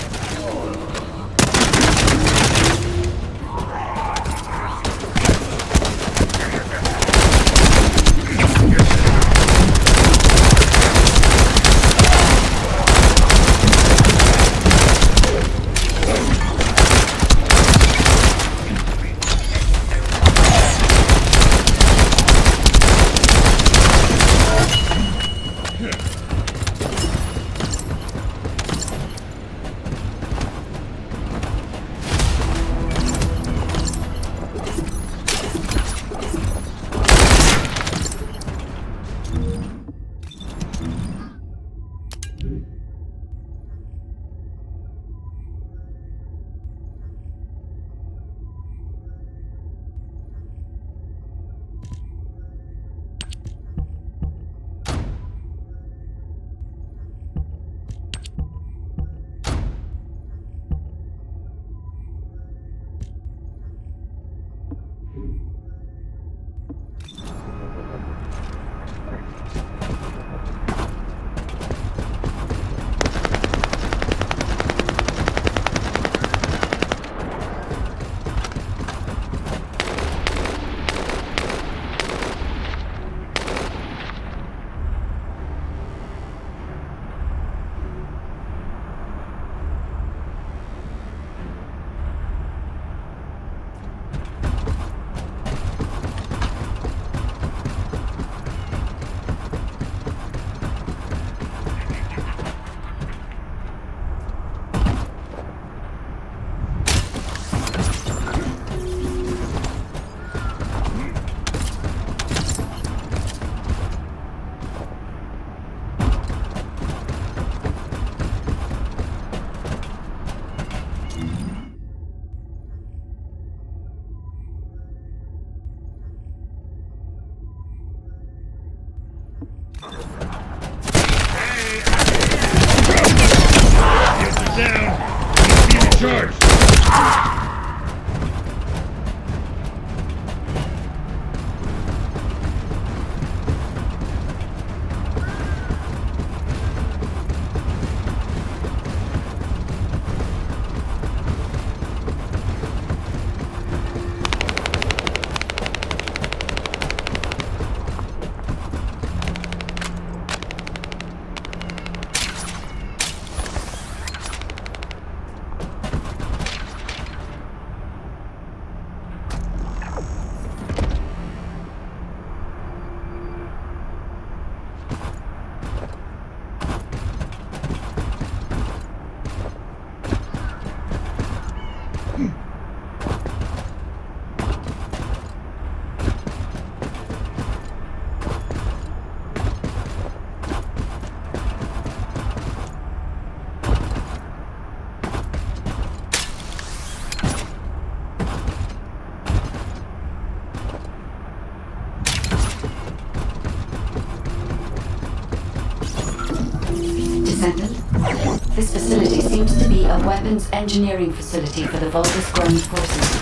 Descendant. This facility seems to be a weapons engineering facility for the Vulgus ground forces.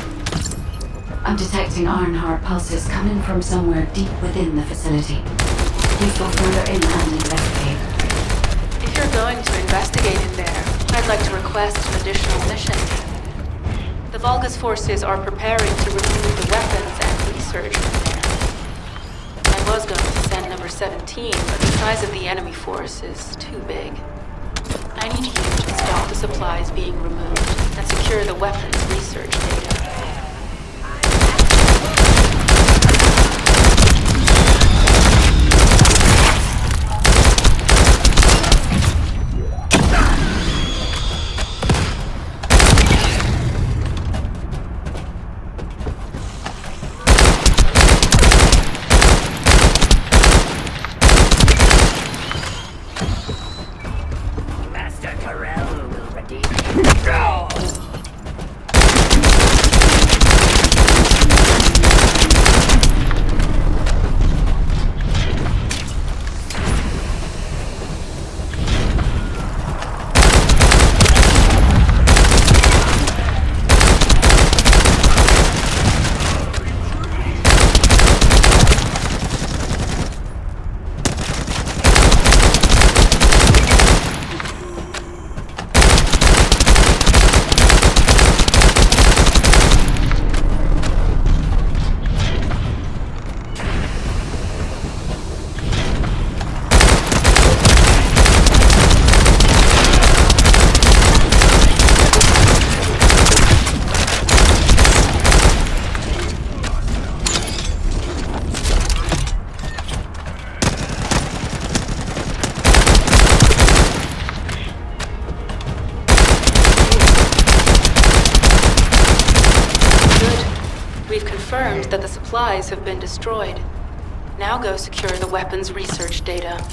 I'm detecting Ironheart pulses coming from somewhere deep within the facility. Please go further in and investigate. If you're going to investigate in there, I'd like to request an additional mission. The Vulgus forces are preparing to remove the weapons and research from there. I was going to send number 17, but the size of the enemy force is too big. I need you to stop the supplies being removed and secure the weapons research data. That the supplies have been destroyed. Now go secure the weapons research data.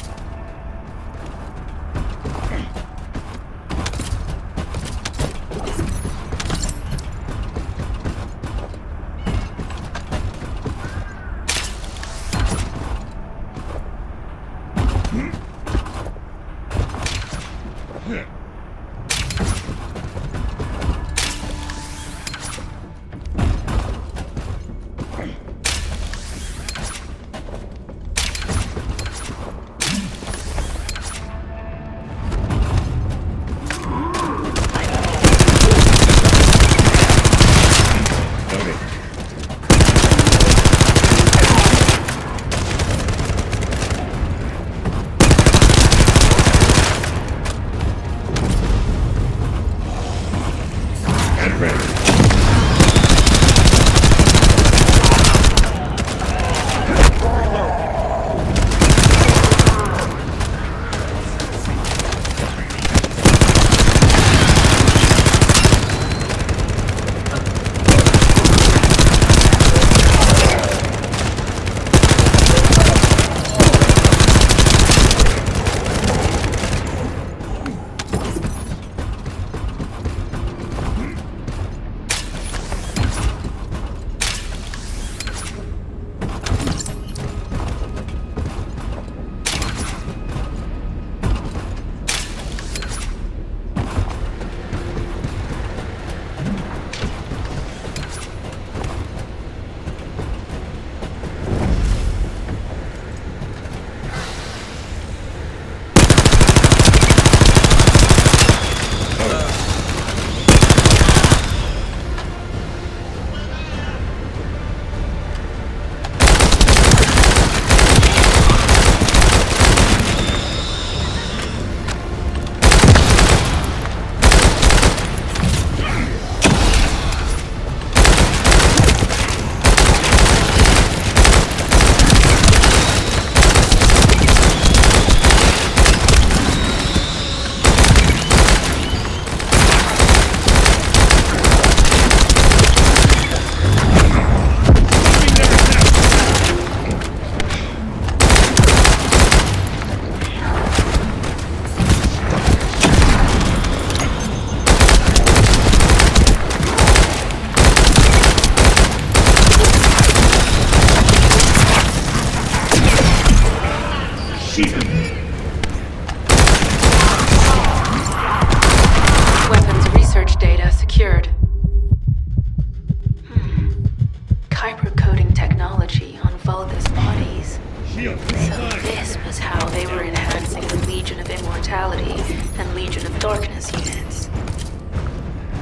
Immortality and Legion of Darkness units.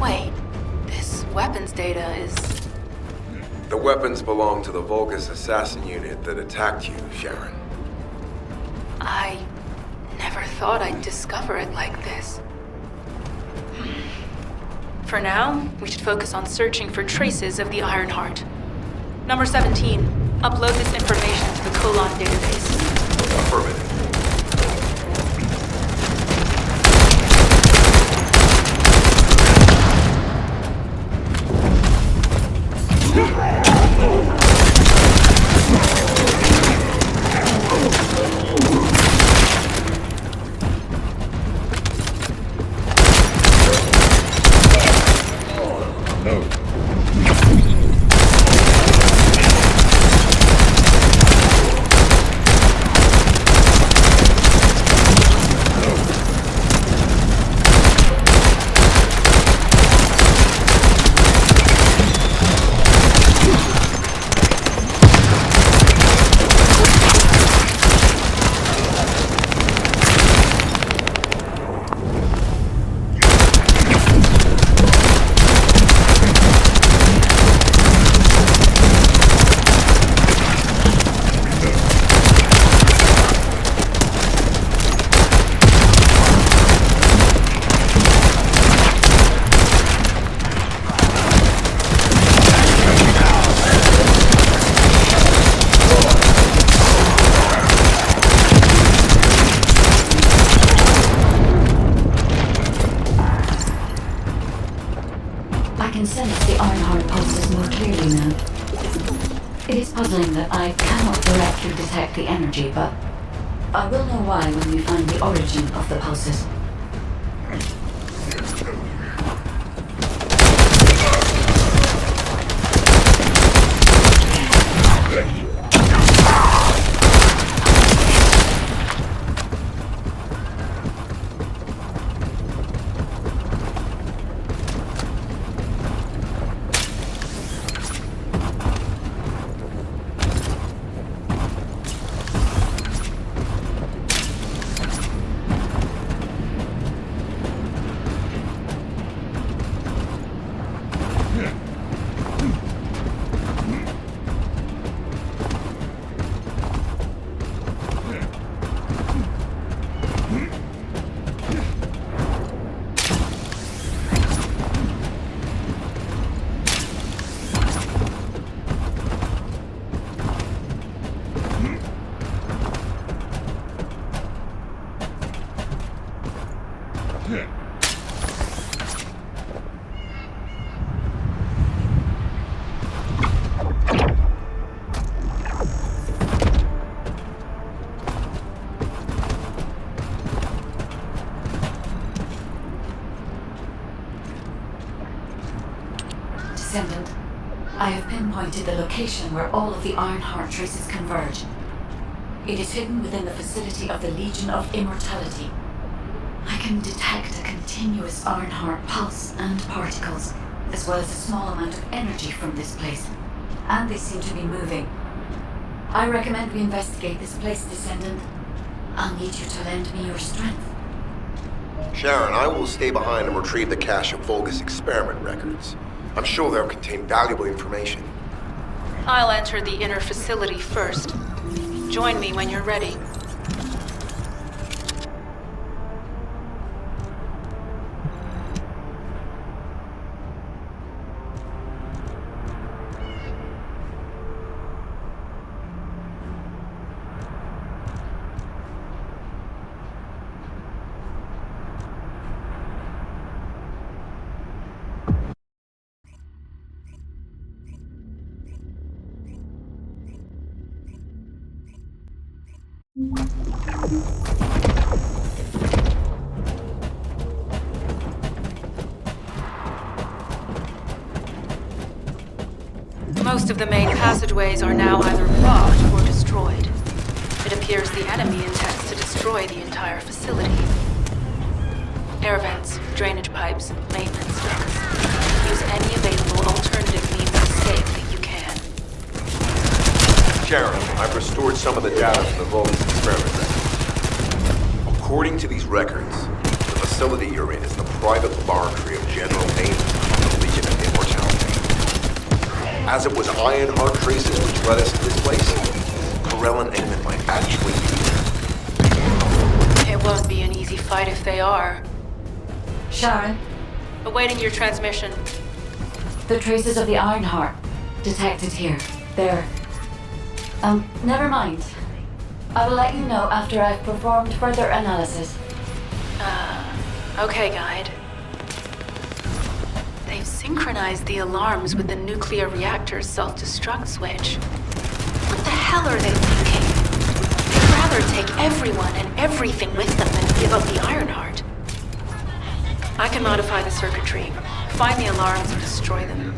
Wait, this weapons data is... The weapons belong to the Vulgus assassin unit that attacked you, Sharon. I never thought I'd discover it like this. For now, we should focus on searching for traces of the Ironheart. Number 17, upload this information to the Colon database. Affirmative. I can sense the Ironheart pulses more clearly now. It is puzzling that I cannot directly detect the energy, but I will know why when we find the origin of the pulses. Descendant, I have pinpointed the location where all of the Ironheart traces converge. It is hidden within the facility of the Legion of Immortality. I can detect a continuous Ironheart pulse and particles, as well as a small amount of energy from this place. And they seem to be moving. I recommend we investigate this place, Descendant. I'll need you to lend me your strength. Sharon, I will stay behind and retrieve the cache of Vulgus experiment records. I'm sure they'll contain valuable information. I'll enter the inner facility first. Join me when you're ready. Most of the main passageways are now either blocked or destroyed. It appears the enemy intends to destroy the entire facility. Air vents, drainage pipes, maintenance ducts. Use any available alternative means of escape that you can. Sharon, I've restored some of the data from the Vulgus experiment records. According to these records, the facility you're in is the private laboratory of General Amen of the Legion of Immortality. As it was Ironheart traces which led us to this place, Corell and Amen might actually be here. It won't be an easy fight if they are. Sharon, Awaiting your transmission. the traces of the Ironheart detected here. They're... never mind. I will let you know after I've performed further analysis. Okay, Guide. They've synchronized the alarms with the nuclear reactor's self-destruct switch. What the hell are they thinking? They'd rather take everyone and everything with them than give up the Ironheart. I can modify the circuitry, find the alarms and destroy them.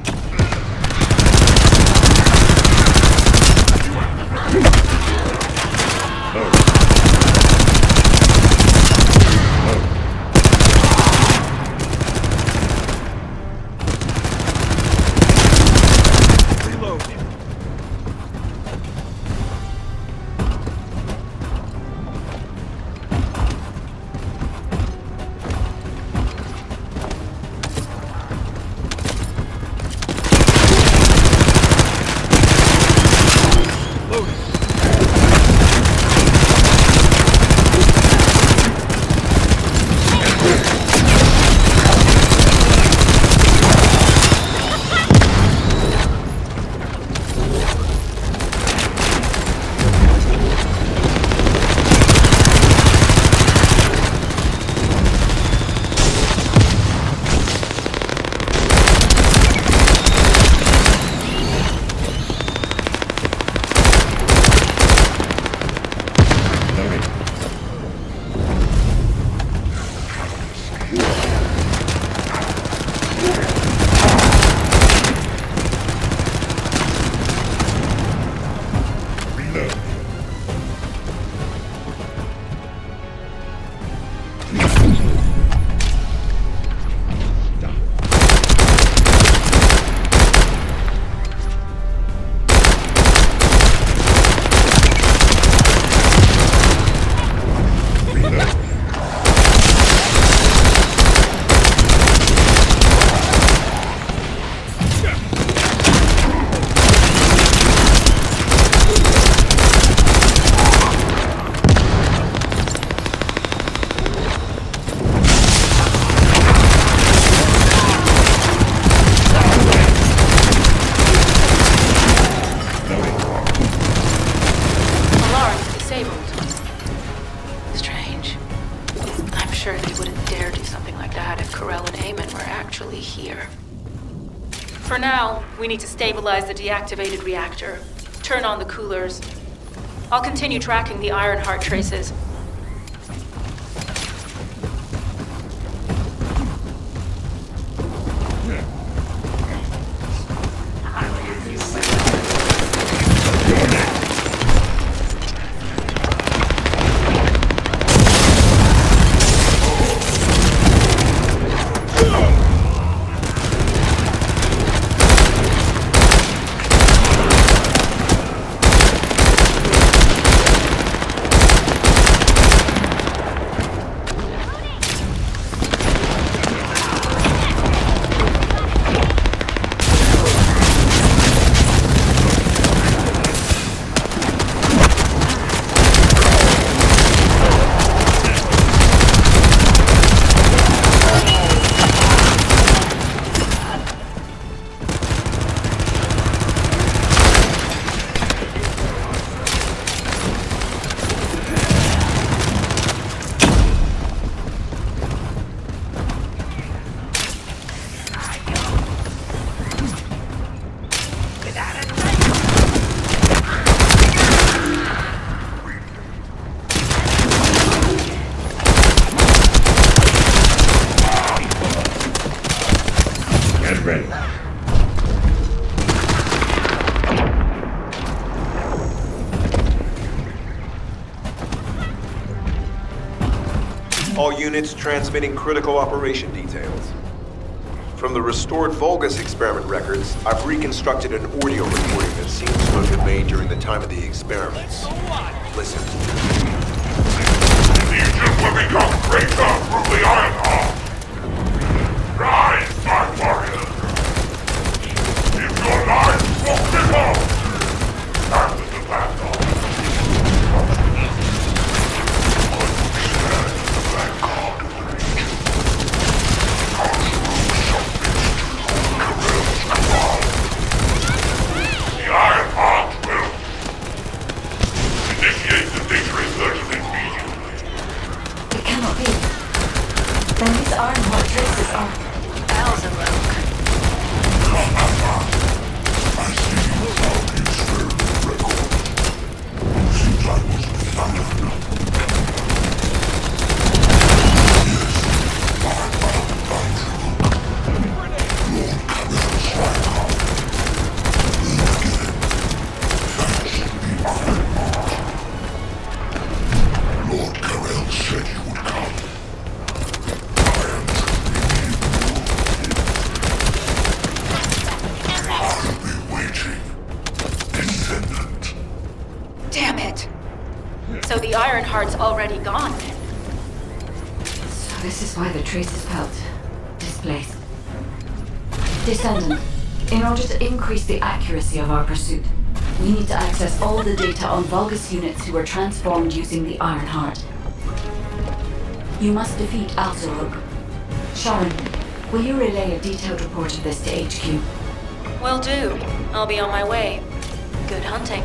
For now, we need to stabilize the deactivated reactor, turn on the coolers. I'll continue tracking the Ironheart traces. All units transmitting critical operation details. From the restored Vulgus experiment records, I've reconstructed an audio recording that seems to have been made during the time of the experiments. Listen. Legion will become greater through the Ironheart. Rise, my warrior. If your lives will cripple, stand at the vanguard. The Ironheart will initiate the data research immediately. It cannot be. Then these Ironheart traces are... Beelzebub. I see you found the experiment record. Seems I wasn't thorough enough. Lord Carell said you would come. I am I'll be waiting. Descendant. Damn it! So the Ironheart's already gone. So this is why the traces felt displaced. Descendant, in order to increase the accuracy of our pursuit, we need to access all the data on Vulgus units who were transformed using the Ironheart. You must defeat Alzarug. Sharon, will you relay a detailed report of this to HQ? Will do. I'll be on my way. Good hunting.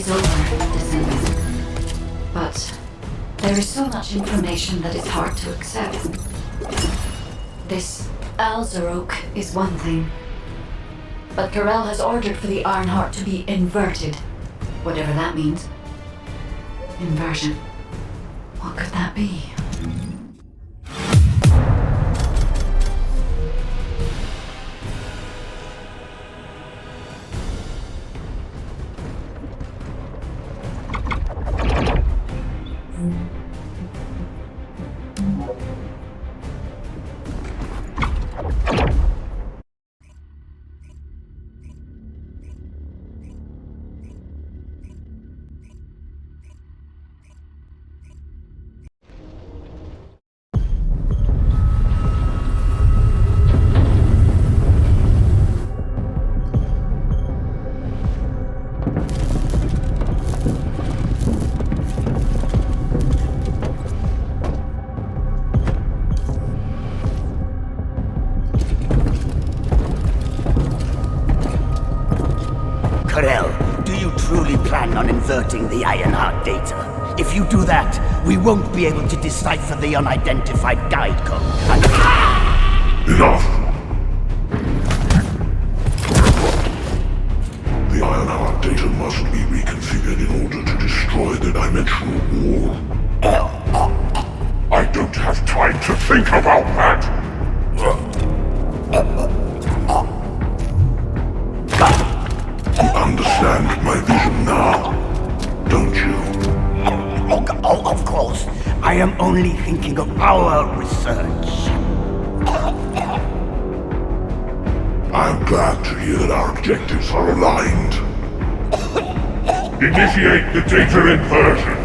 is over, Descendant. But there is so much information that it's hard to accept. This Alzarok is one thing, but Karel has ordered for the Ironheart to be inverted, whatever that means. Inversion. What could that be? Karel, do you truly plan on inverting the Ironheart data? If you do that, we won't be able to decipher the unidentified guide code. Enough! The Ironheart data must be reconfigured in order to destroy the dimensional wall. I don't have time to think about that! You understand my vision now, don't you? Oh, of course. I am only thinking of our research. I'm glad to hear that our objectives are aligned. Initiate the data inversion.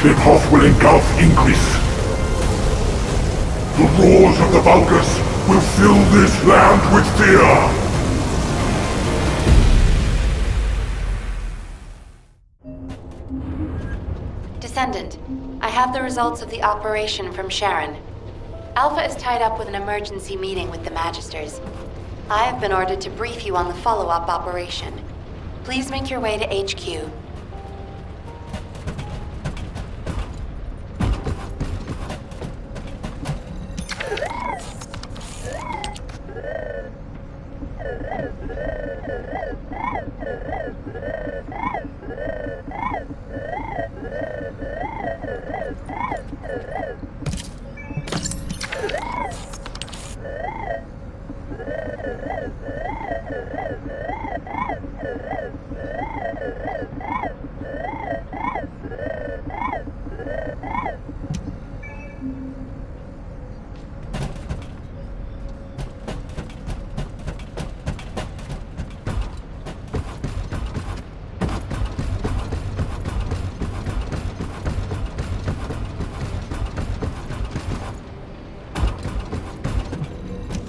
Tip-off will engulf Ingris. The roars of the Vulgus will fill this land with fear. Descendant, I have the results of the operation from Sharon. Alpha is tied up with an emergency meeting with the Magisters. I have been ordered to brief you on the follow-up operation. Please make your way to HQ.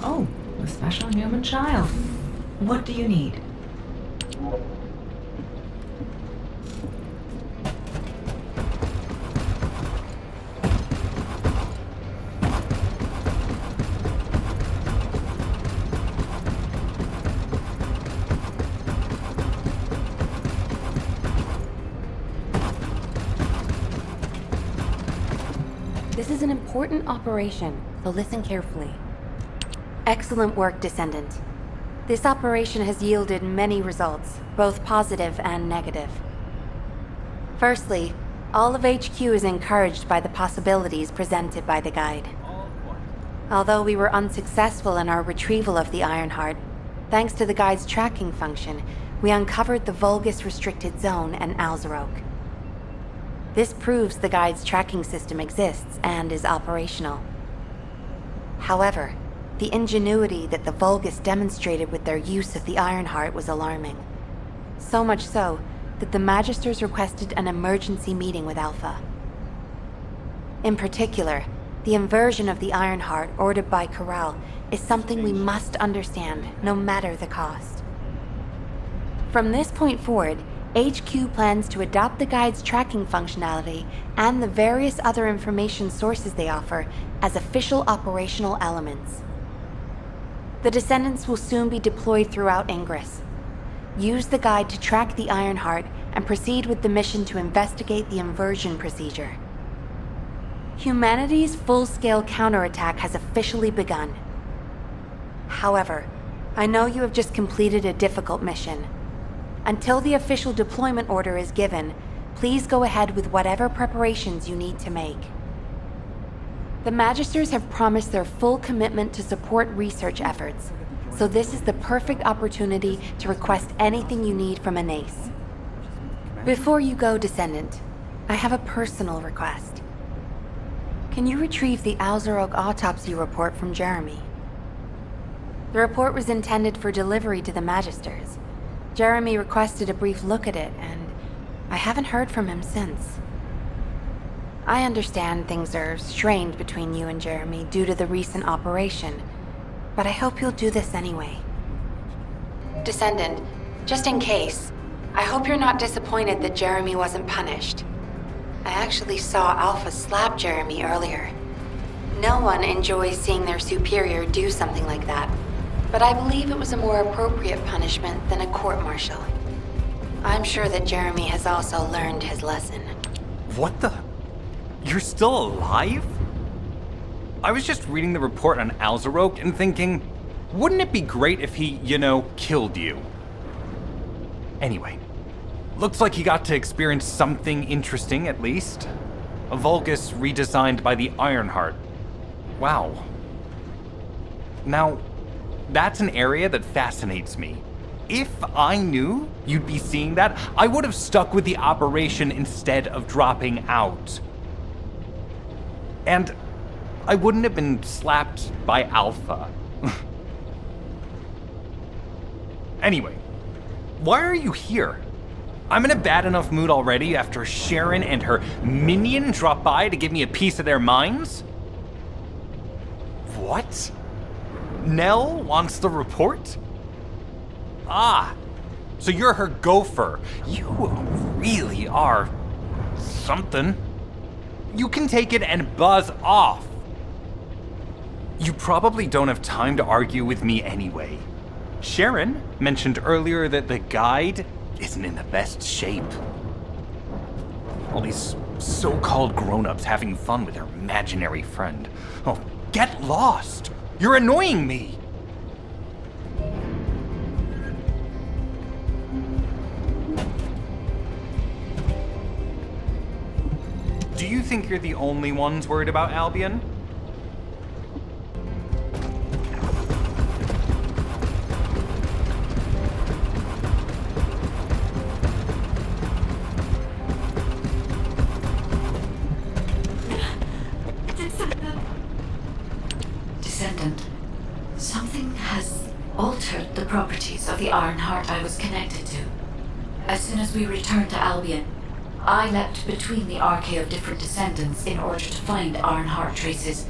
Oh, a special human child. What do you need? This is an important operation, so listen carefully. Excellent work, Descendant. This operation has yielded many results, both positive and negative. Firstly, all of HQ is encouraged by the possibilities presented by the Guide. Although we were unsuccessful in our retrieval of the Ironheart, thanks to the Guide's tracking function, we uncovered the Vulgus restricted zone and Alzarok. This proves the Guide's tracking system exists and is operational. However, the ingenuity that the Vulgus demonstrated with their use of the Ironheart was alarming. So much so that the Magisters requested an emergency meeting with Alpha. In particular, The inversion of the Ironheart ordered by Corral is something we must understand, no matter the cost. From this point forward, HQ plans to adopt the Guide's tracking functionality and the various other information sources they offer as official operational elements. The Descendants will soon be deployed throughout Ingress. Use the Guide to track the Ironheart and proceed with the mission to investigate the inversion procedure. Humanity's full-scale counterattack has officially begun. However, I know you have just completed a difficult mission. Until the official deployment order is given, please go ahead with whatever preparations you need to make. The Magisters have promised their full commitment to support research efforts, so this is the perfect opportunity to request anything you need from Anais. Before you go, Descendant, I have a personal request. Can you retrieve the Alzarok autopsy report from Jeremy? The report was intended for delivery to the Magisters. Jeremy requested a brief look at it, and I haven't heard from him since. I understand things are strained between you and Jeremy due to the recent operation, but I hope you'll do this anyway. Descendant, just in case, I hope you're not disappointed that Jeremy wasn't punished. I actually saw Alpha slap Jeremy earlier. No one enjoys seeing their superior do something like that, but I believe it was a more appropriate punishment than a court-martial. I'm sure that Jeremy has also learned his lesson. What the? You're still alive? I was just reading the report on Alzarok and thinking, wouldn't it be great if he, killed you? Anyway, looks like he got to experience something interesting at least. A Vulgus redesigned by the Ironheart. Wow. Now, that's an area that fascinates me. If I knew you'd be seeing that, I would have stuck with the operation instead of dropping out. And I wouldn't have been slapped by Alpha. Anyway, why are you here? I'm in a bad enough mood already after Sharon and her minion drop by to give me a piece of their minds? What? Nell wants the report? Ah, so you're her gopher. You really are something. You can take it and buzz off. You probably don't have time to argue with me anyway. Sharon mentioned earlier that the Guide isn't in the best shape. All these so-called grown-ups having fun with their imaginary friend. Oh, get lost! You're annoying me! Do you think you're the only ones worried about Albion? Descendant, something has altered the properties of the Ironheart I was connected to. As soon as we returned to Albion, I leapt between the arcade of different Descendants in order to find Ironheart traces.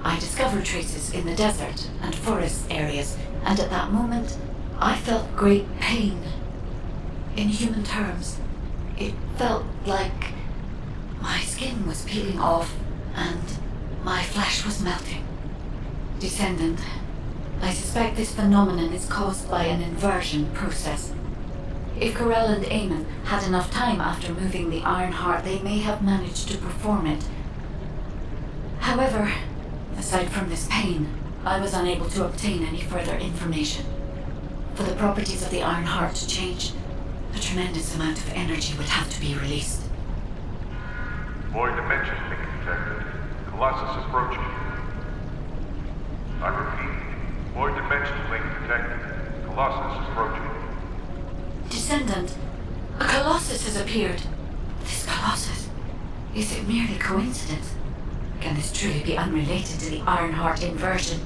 I discovered traces in the desert and forest areas, and at that moment, I felt great pain. In human terms, it felt like my skin was peeling off and my flesh was melting. Descendant, I suspect this phenomenon is caused by an inversion process. If Corell and Eamon had enough time after moving the Ironheart, they may have managed to perform it. However, aside from this pain, I was unable to obtain any further information. For the properties of the Ironheart to change, a tremendous amount of energy would have to be released. Void dimension link detected. Colossus approaching. I repeat, void dimension link detected. Colossus approaching. Descendant, a Colossus has appeared. This Colossus, is it merely coincidence? Can this truly be unrelated to the Ironheart inversion?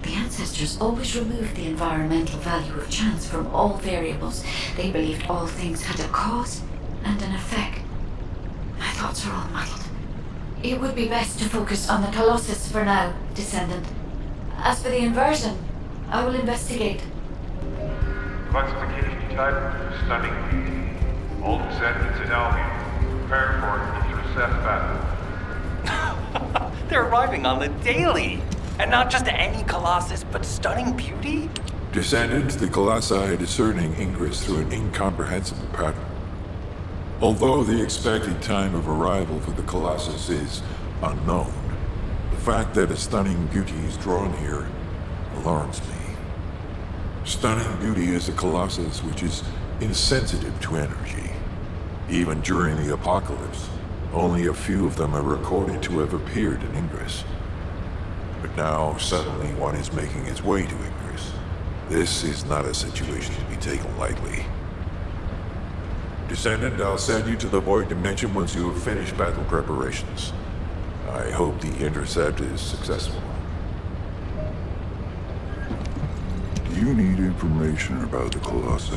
The ancestors always removed the environmental value of chance from all variables. They believed all things had a cause and an effect. My thoughts are all muddled. It would be best to focus on the Colossus for now, Descendant. As for the inversion, I will investigate. Classification type, stunning beauty. All descendants in Albion. Prepare for an intercept battle. They're arriving on the daily! And not just any Colossus, but stunning beauty? Descendants, the Colossi are discerning ingress through an incomprehensible pattern. Although the expected time of arrival for the Colossus is unknown, the fact that a stunning beauty is drawn here alarms me. Stunning beauty is a Colossus which is insensitive to energy. Even during the apocalypse, only a few of them are recorded to have appeared in Ingress. But now, suddenly one is making its way to Ingress. This is not a situation to be taken lightly. Descendant, I'll send you to the Void Dimension once you have finished battle preparations. I hope the intercept is successful. Do you need information about the Colossi?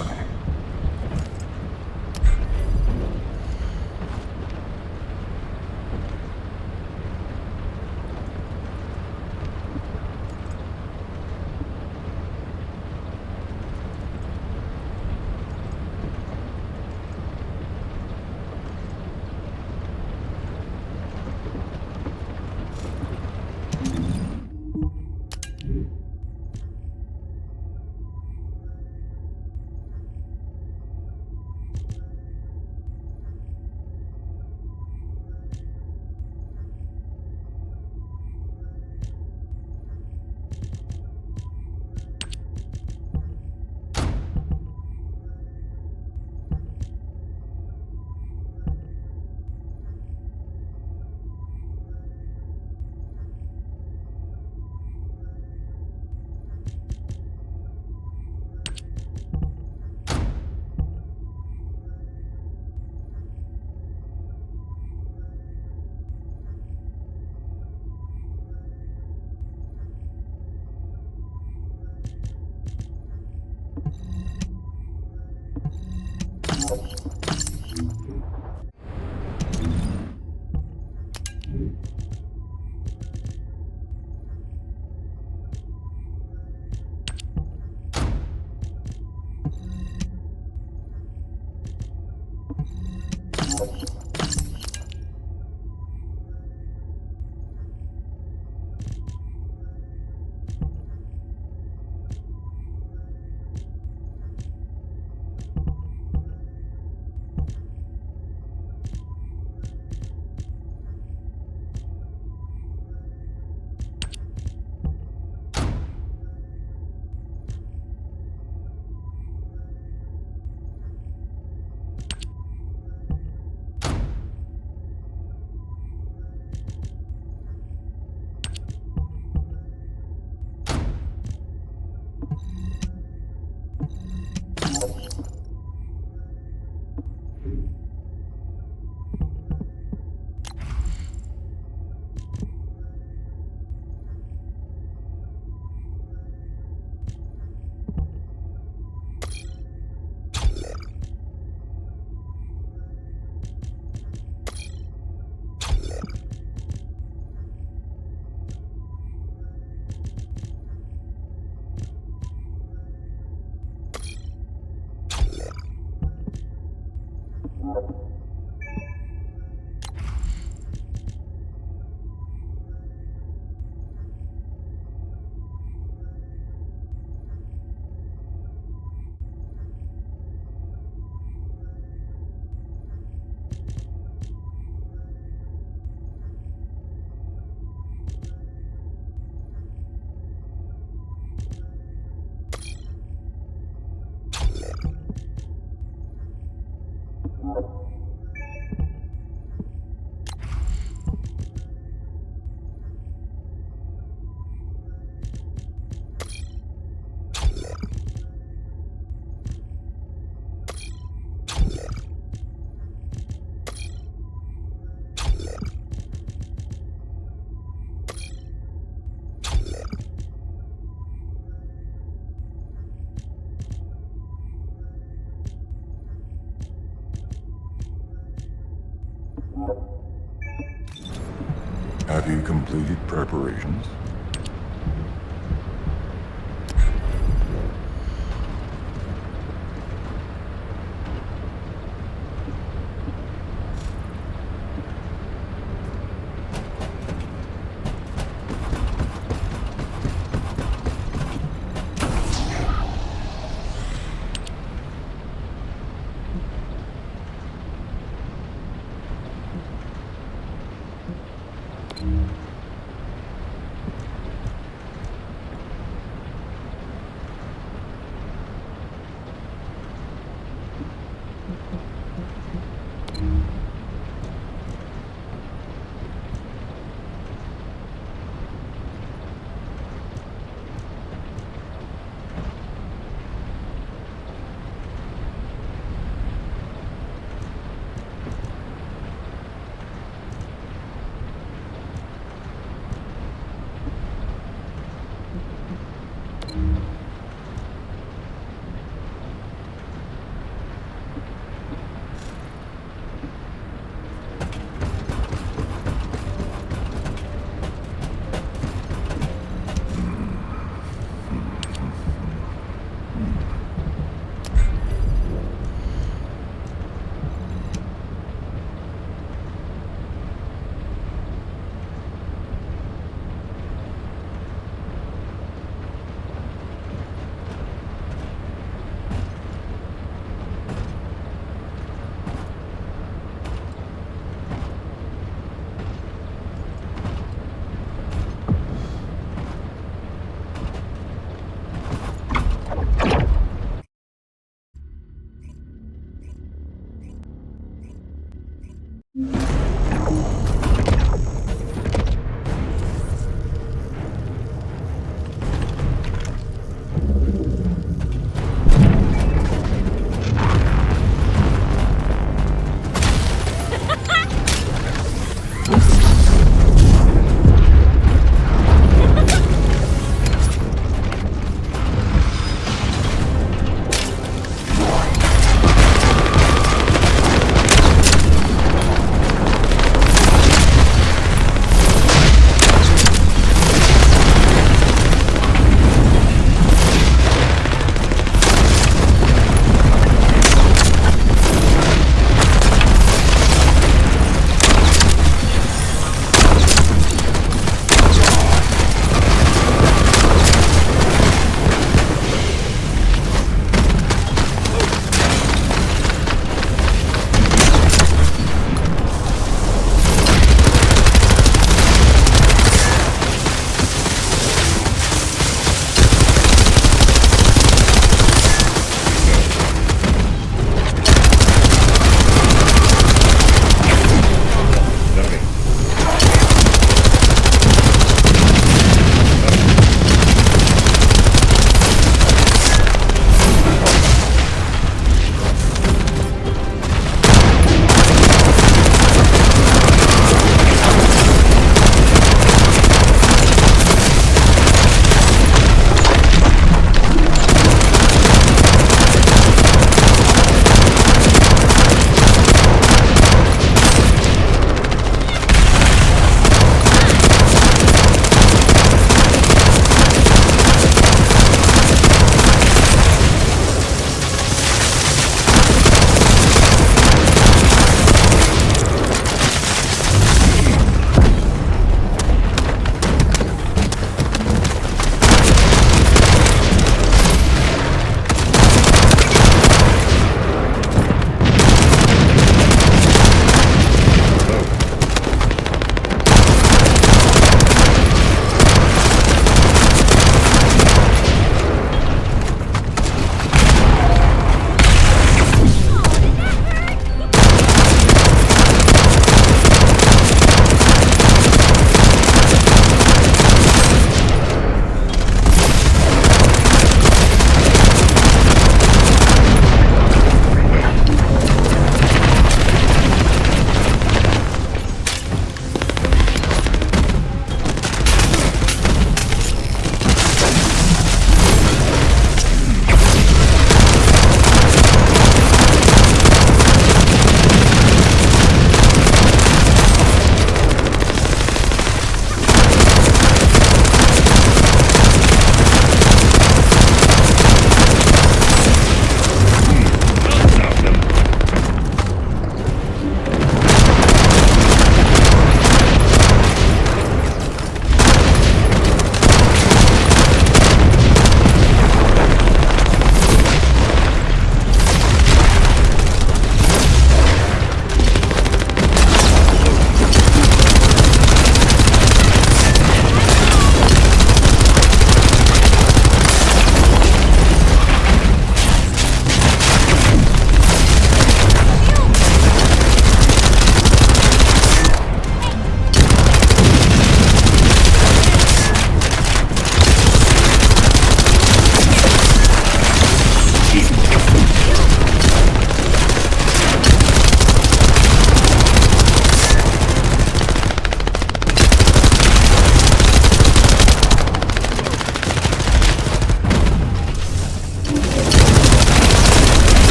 completed preparations.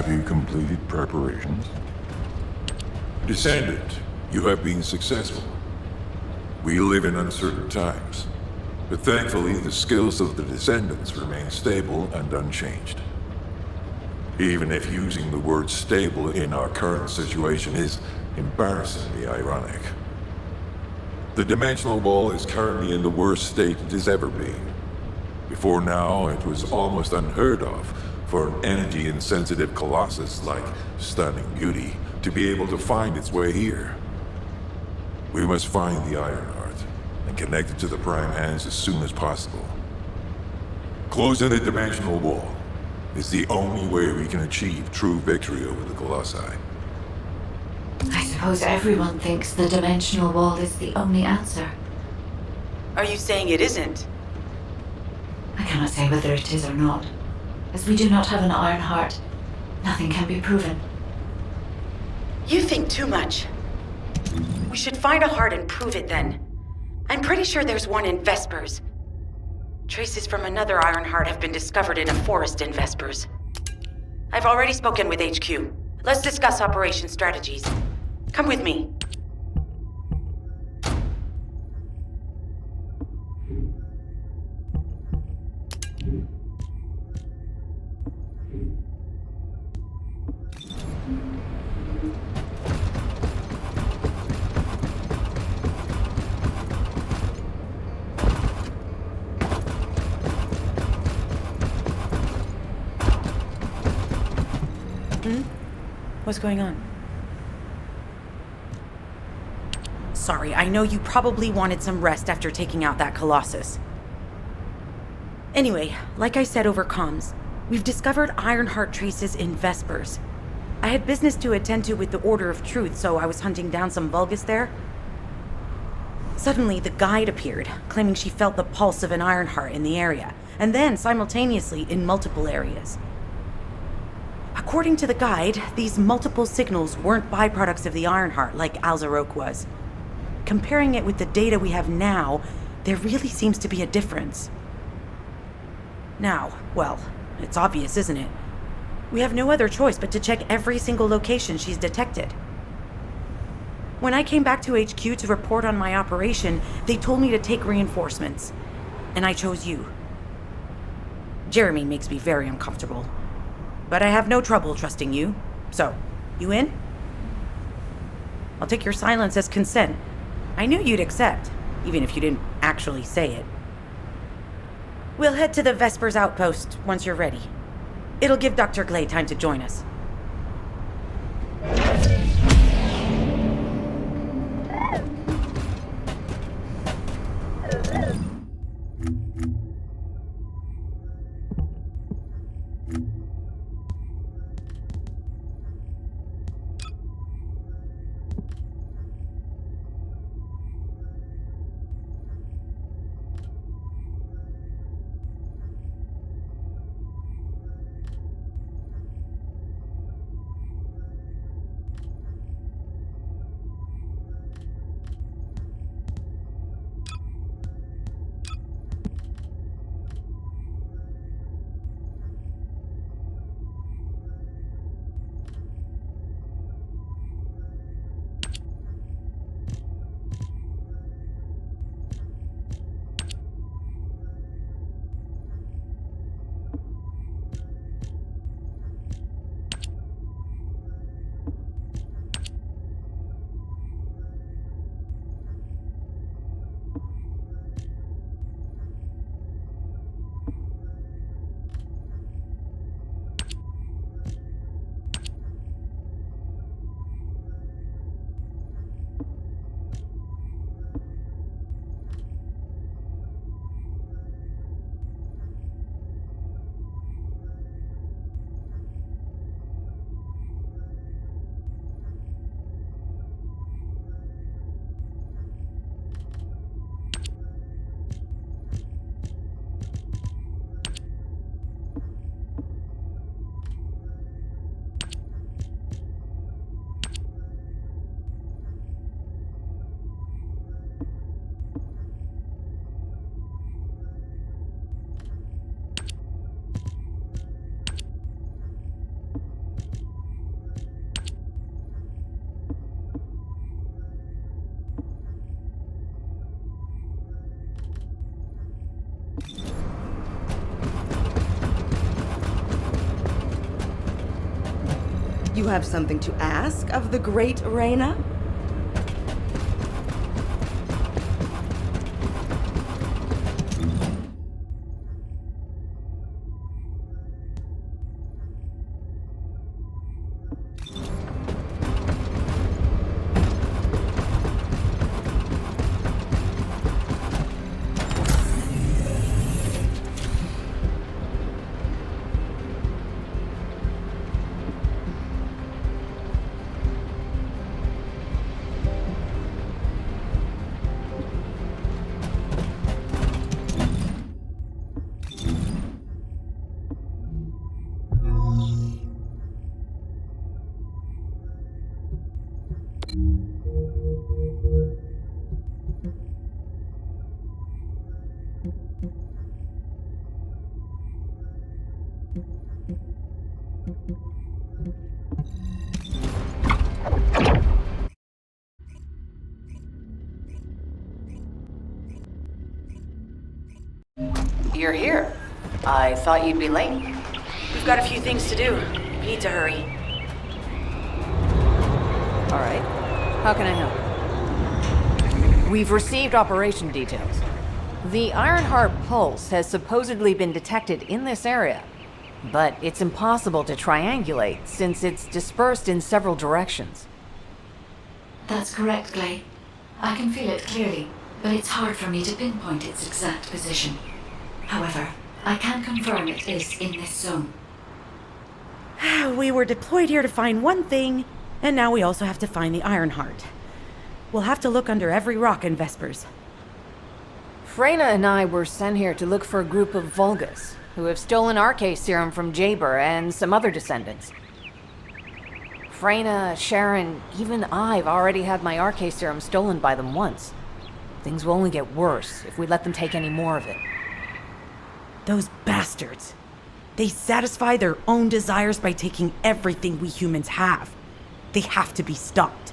Have you completed preparations? Descendant, you have been successful. We live in uncertain times, but thankfully the skills of the Descendants remain stable and unchanged. Even if using the word stable in our current situation is embarrassingly ironic. The dimensional wall is currently in the worst state it has ever been. Before now, it was almost unheard of for an energy-insensitive colossus like Stunning Beauty to be able to find its way here. We must find the Ironheart and connect it to the Prime Hands as soon as possible. Closing the dimensional wall is the only way we can achieve true victory over the Colossi. I suppose everyone thinks the dimensional wall is the only answer. Are you saying it isn't? I cannot say whether it is or not. As we do not have an Ironheart, nothing can be proven. You think too much. We should find a heart and prove it then. I'm pretty sure there's one in Vespers. Traces from another Ironheart have been discovered in a forest in Vespers. I've already spoken with HQ. Let's discuss operation strategies. Come with me. What's going on? Sorry, I know you probably wanted some rest after taking out that Colossus. Anyway, like I said over comms, we've discovered Ironheart traces in Vespers. I had business to attend to with the Order of Truth, so I was hunting down some Vulgus there. Suddenly, the guide appeared, claiming she felt the pulse of an Ironheart in the area, and then simultaneously in multiple areas. According to the guide, these multiple signals weren't byproducts of the Ironheart like Alzarok was. Comparing it with the data we have now, there really seems to be a difference. Now, well, it's obvious, isn't it? We have no other choice but to check every single location she's detected. When I came back to HQ to report on my operation, they told me to take reinforcements, and I chose you. Jeremy makes me very uncomfortable. But I have no trouble trusting you. So, you in? I'll take your silence as consent. I knew you'd accept, even if you didn't actually say it. We'll head to the Vespers outpost once you're ready. It'll give Dr. Glade time to join us. You have something to ask of the great Reyna? You're here. I thought you'd be late. We've got a few things to do. We need to hurry. All right. How can I help? We've received operation details. The Ironheart pulse has supposedly been detected in this area, but it's impossible to triangulate since it's dispersed in several directions. That's correct, Glay. I can feel it clearly, but it's hard for me to pinpoint its exact position. However, I can confirm it is in this zone. We were deployed here to find one thing, and now we also have to find the Ironheart. We'll have to look under every rock in Vespers. Freyna and I were sent here to look for a group of Vulgus, who have stolen Arcase serum from Jaber and some other descendants. Freyna, Sharon, even I've already had my Arcase serum stolen by them once. Things will only get worse if we let them take any more of it. Those bastards. They satisfy their own desires by taking everything we humans have. They have to be stopped.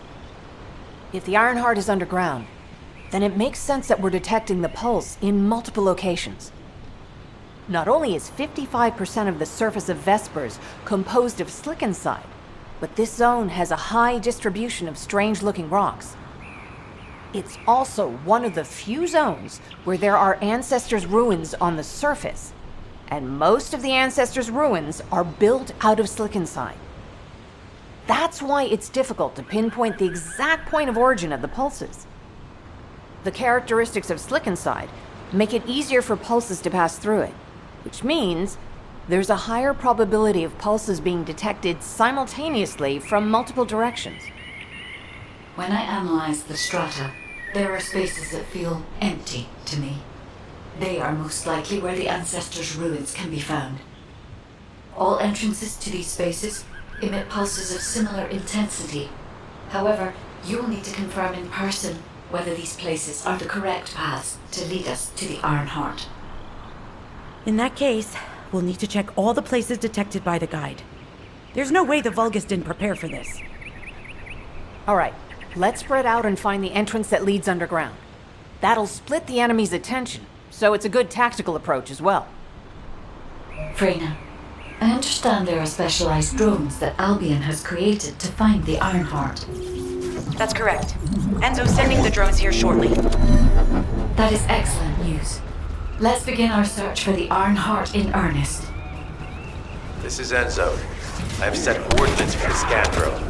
If the Ironheart is underground, then it makes sense that we're detecting the pulse in multiple locations. Not only is 55% of the surface of Vespers composed of slickenside, but this zone has a high distribution of strange-looking rocks. It's also one of the few zones where there are Ancestors' ruins on the surface, and most of the Ancestors' ruins are built out of slickenside. That's why it's difficult to pinpoint the exact point of origin of the pulses. The characteristics of slickenside make it easier for pulses to pass through it, which means there's a higher probability of pulses being detected simultaneously from multiple directions. When I analyze the strata, there are spaces that feel empty to me. They are most likely where the Ancestors' ruins can be found. All entrances to these spaces emit pulses of similar intensity. However, you'll need to confirm in person whether these places are the correct paths to lead us to the Ironheart. In that case, we'll need to check all the places detected by the guide. There's no way the Vulgus didn't prepare for this. All right, let's spread out and find the entrance that leads underground. That'll split the enemy's attention, so it's a good tactical approach as well. Freyna, I understand there are specialized drones that Albion has created to find the Ironheart. That's correct. Enzo's sending the drones here shortly. That is excellent news. Let's begin our search for the Ironheart in earnest. This is Enzo. I have set coordinates for the scan drone.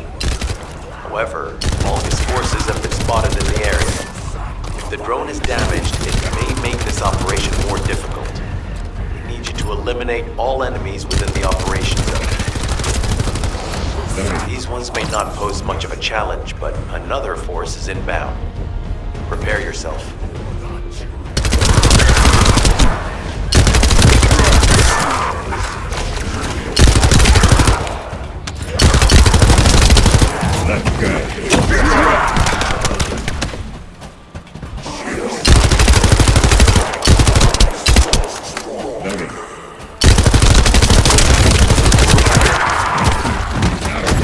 However, Vulgus forces have been spotted in the area. If the drone is damaged, it may make this operation more difficult. We need you to eliminate all enemies within the operation zone. These ones may not pose much of a challenge, but another force is inbound. Prepare yourself. Let's go.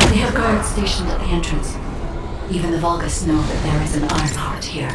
They have guards stationed at the entrance. Even the Vulgus know that there is an Ironheart here.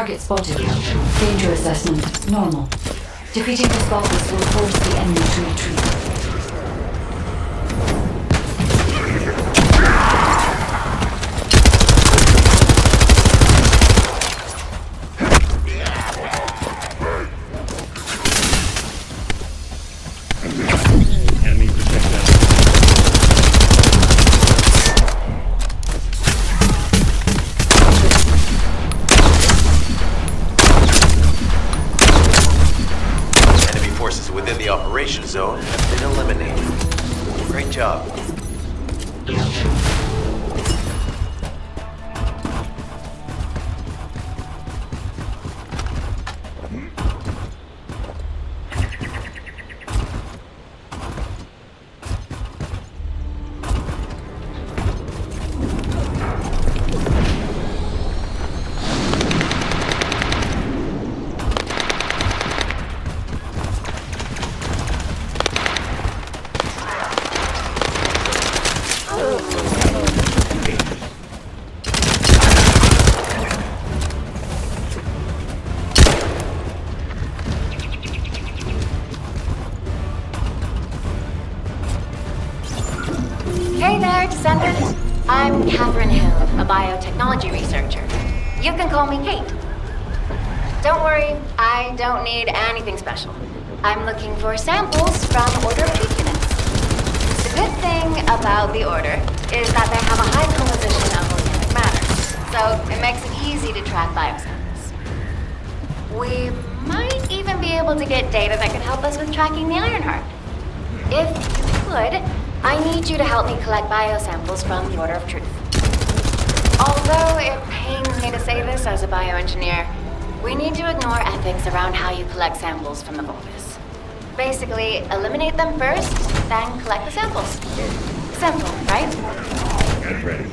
Target spotted. Danger assessment, normal. Defeating this Vulgus will force the enemy to retreat. Enemy projectile. Enemy forces within the operation zone have been eliminated. Great job. Hey there, Descendant. I'm Catherine Hill, a biotechnology researcher. You can call me Kate. Don't worry, I don't need anything special. I'm looking for samples from Order of Truth units. The good thing about the Order is that they have a high composition of organic matter, so it makes it easy to track biosamples. We might even be able to get data that could help us with tracking the Ironheart. If you could, I need you to help me collect biosamples from the Order of Truth. Although it pains me to say this as a bioengineer, we need to ignore ethics around how you collect samples from the Vulgus. Basically, eliminate them first, then collect the samples. Simple, right? Get ready.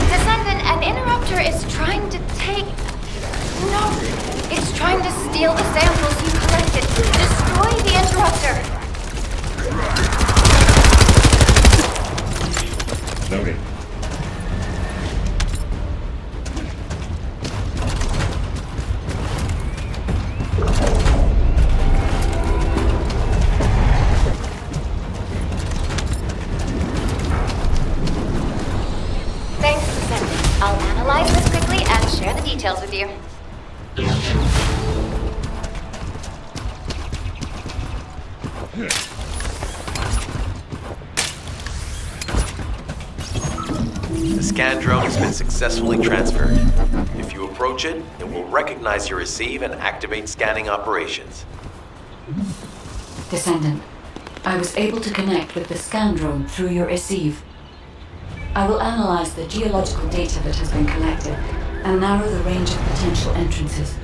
Descendant, an interrupter is trying to take... No! It's trying to steal the samples you collected. Destroy the interrupter! Loading. Thanks, Descendant. I'll analyze this quickly and share the details with you. The scan drone has been successfully transferred. If you approach it, it will recognize your receive and activate scanning operations. Descendant, I was able to connect with the scan drone through your receive. I will analyze the geological data that has been collected and narrow the range of potential entrances.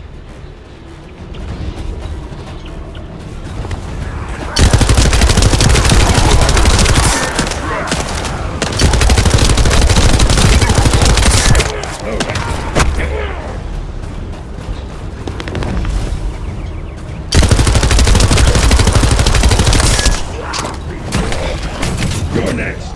You're next.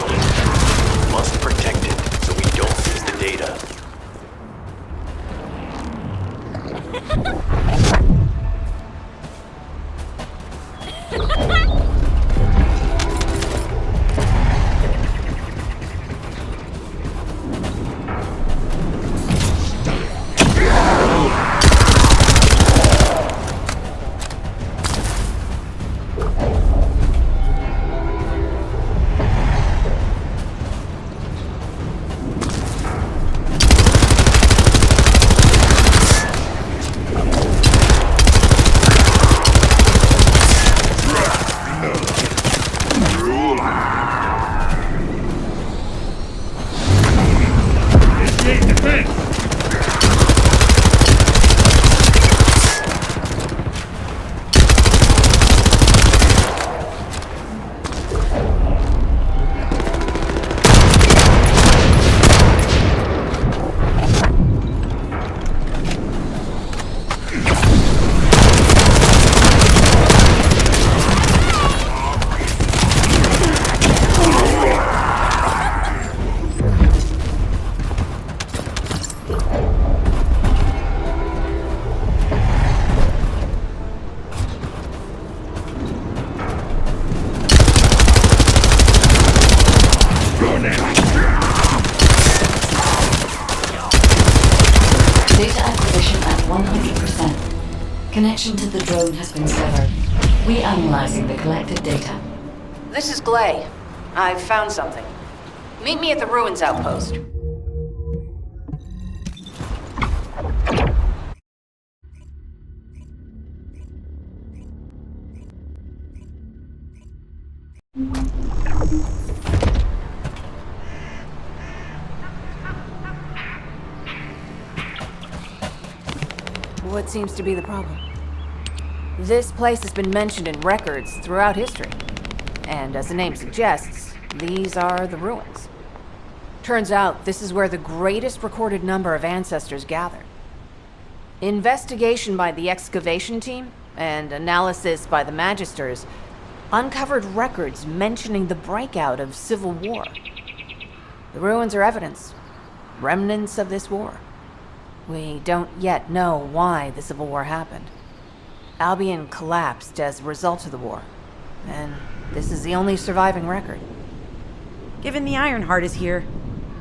We must protect it so we don't lose the data. Data acquisition at 100%. Connection to the drone has been severed. Reanalyzing the collected data. This is Glay. I've found something. Meet me at the ruins outpost. What seems to be the problem? This place has been mentioned in records throughout history. And as the name suggests, these are the ruins. Turns out this is where the greatest recorded number of ancestors gathered. Investigation by the excavation team and analysis by the magisters uncovered records mentioning the breakout of civil war. The ruins are evidence, remnants of this war. We don't yet know why the Civil War happened. Albion collapsed as a result of the war, and this is the only surviving record. Given the Ironheart is here,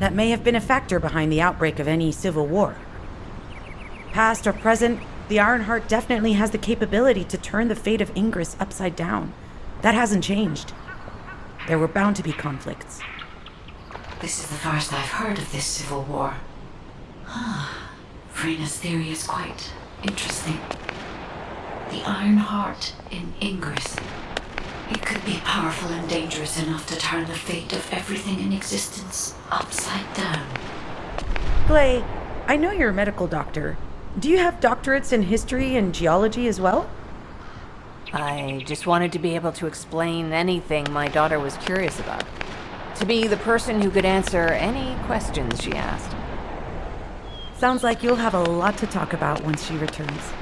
that may have been a factor behind the outbreak of any civil war. Past or present, the Ironheart definitely has the capability to turn the fate of Ingress upside down. That hasn't changed. There were bound to be conflicts. This is the first I've heard of this civil war. Frena's theory is quite interesting. The Iron Heart in Ingress. It could be powerful and dangerous enough to turn the fate of everything in existence upside down. Glay, I know you're a medical doctor. Do you have doctorates in history and geology as well? I just wanted to be able to explain anything my daughter was curious about. To be the person who could answer any questions she asked. Sounds like you'll have a lot to talk about once she returns.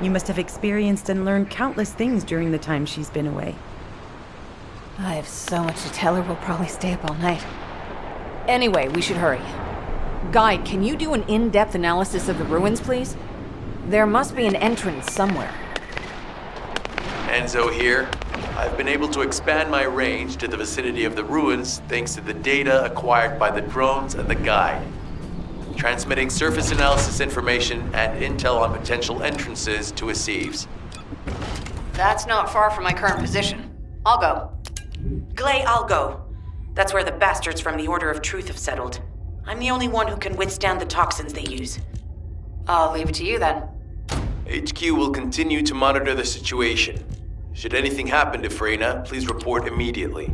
You must have experienced and learned countless things during the time she's been away. I have so much to tell her we'll probably stay up all night. Anyway, we should hurry. Guide, can you do an in-depth analysis of the ruins, please? There must be an entrance somewhere. Enzo here. I've been able to expand my range to the vicinity of the ruins thanks to the data acquired by the drones and the guide. Transmitting surface analysis information and intel on potential entrances to Aceives. That's not far from my current position. I'll go. Glay, I'll go. That's where the bastards from the Order of Truth have settled. I'm the only one who can withstand the toxins they use. I'll leave it to you then. HQ will continue to monitor the situation. Should anything happen to Freyna, please report immediately.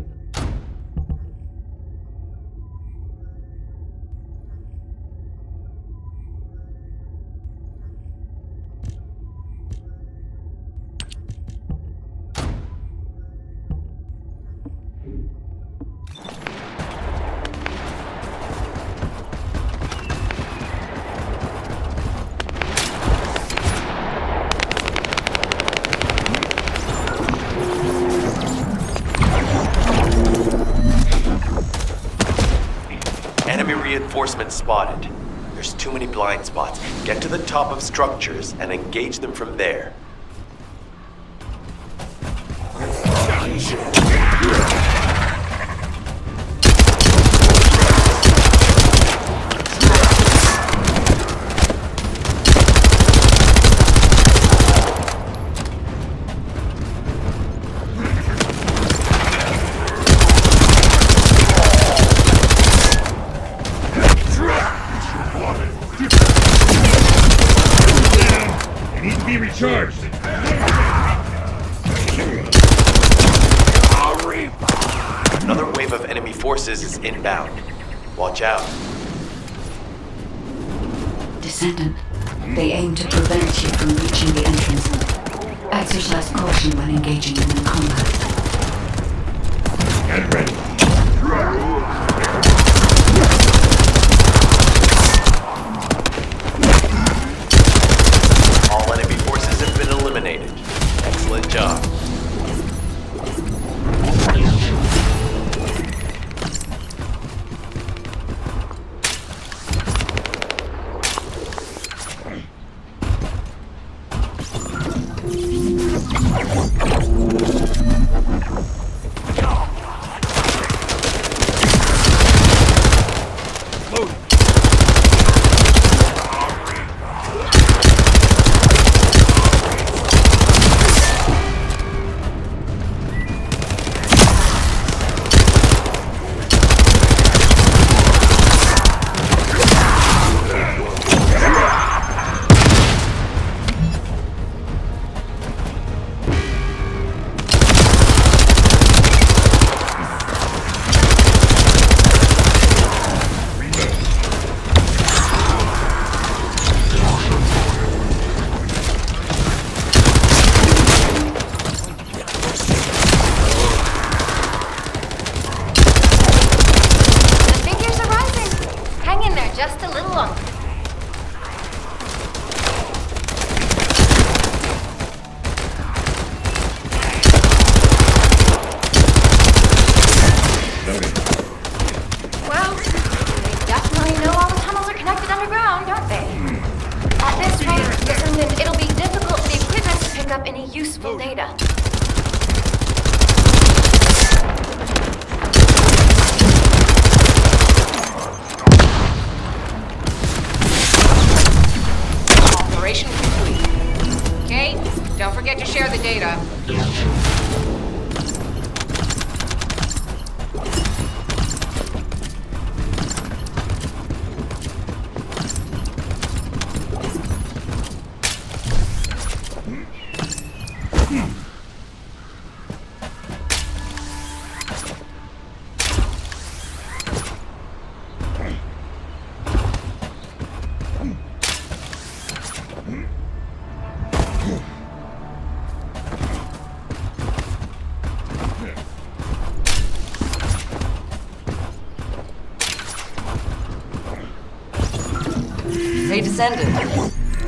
Enemy reinforcements spotted. There's too many blind spots. Get to the top of structures and engage them from there. Charged! Another wave of enemy forces is inbound. Watch out. Descendant, they aim to prevent you from reaching the entrance. Exercise caution when engaging them in combat. Get ready. All enemy forces have been eliminated. Excellent job. Just a little longer. Well, they definitely know all the tunnels are connected underground, don't they? At this rate, Descendant, it'll be difficult for the equipment to pick up any useful data. Operation complete. Kate, don't forget to share the data. Hey, Descendant.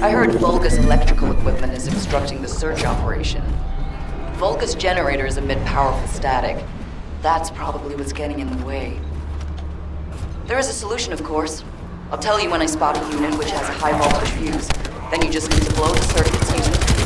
I heard Vulgus electrical equipment is obstructing the search operation. Vulgus generators emit powerful static. That's probably what's getting in the way. There is a solution, of course. I'll tell you when I spot a unit which has a high voltage fuse. Then you just need to blow the circuits using the fuses.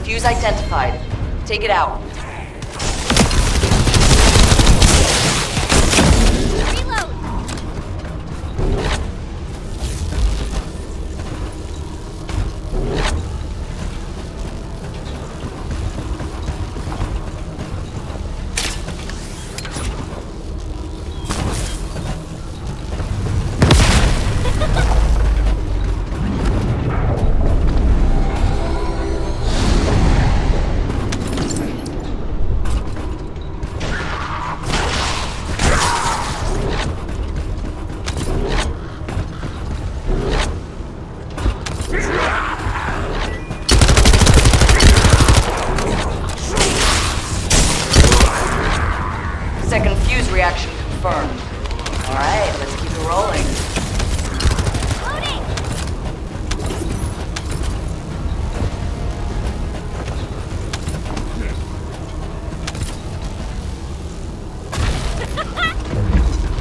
Fuse identified. Take it out. confirmed. Alright, let's keep it rolling.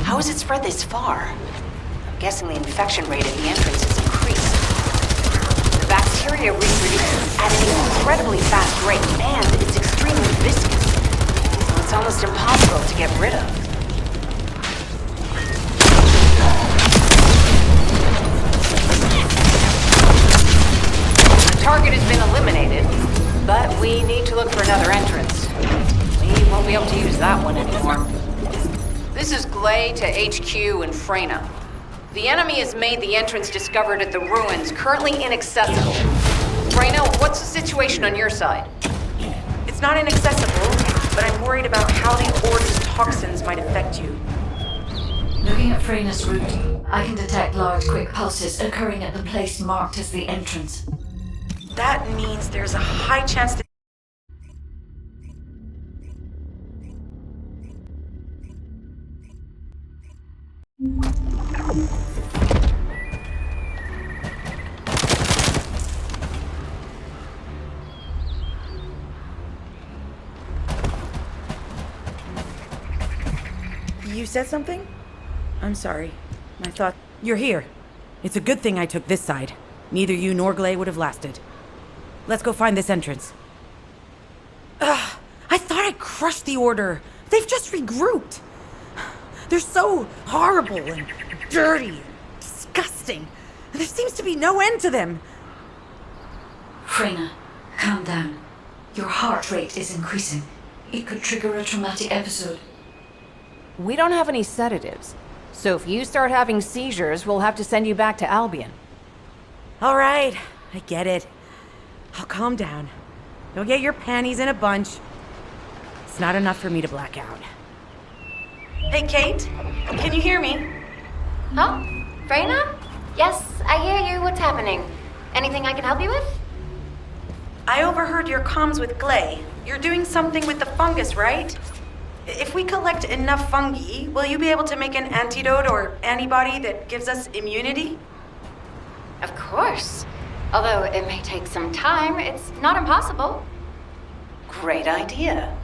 How has it spread this far? I'm guessing the infection rate at the entrance has increased. The bacteria reproduces at an incredibly fast rate, and it's extremely viscous. So it's almost impossible to get rid of. The target has been eliminated, but we need to look for another entrance. We won't be able to use that one anymore. This is Glay to HQ in Freyna. The enemy has made the entrance discovered at the ruins currently inaccessible. Freyna, what's the situation on your side? It's not inaccessible, but I'm worried about how the Order's toxins might affect you. Looking at Freyna's route, I can detect large quick pulses occurring at the place marked as the entrance. That means there's a high chance that... You said something? I'm sorry. I thought... You're here. It's a good thing I took this side. Neither you nor Glay would have lasted. Let's go find this entrance. Ugh! I thought I crushed the Order. They've just regrouped. They're so horrible and dirty and disgusting. There seems to be no end to them. Freyna, calm down. Your heart rate is increasing. It could trigger a traumatic episode. We don't have any sedatives, so if you start having seizures, we'll have to send you back to Albion. All right, I get it. I'll calm down. Don't get your panties in a bunch. It's not enough for me to black out. Hey, Kate, can you hear me? Huh? Freyna? Yes, I hear you. What's happening? Anything I can help you with? I overheard your comms with Glay. You're doing something with the fungus, right? If we collect enough fungi, will you be able to make an antidote or antibody that gives us immunity? Of course. Although it may take some time, it's not impossible. Great idea.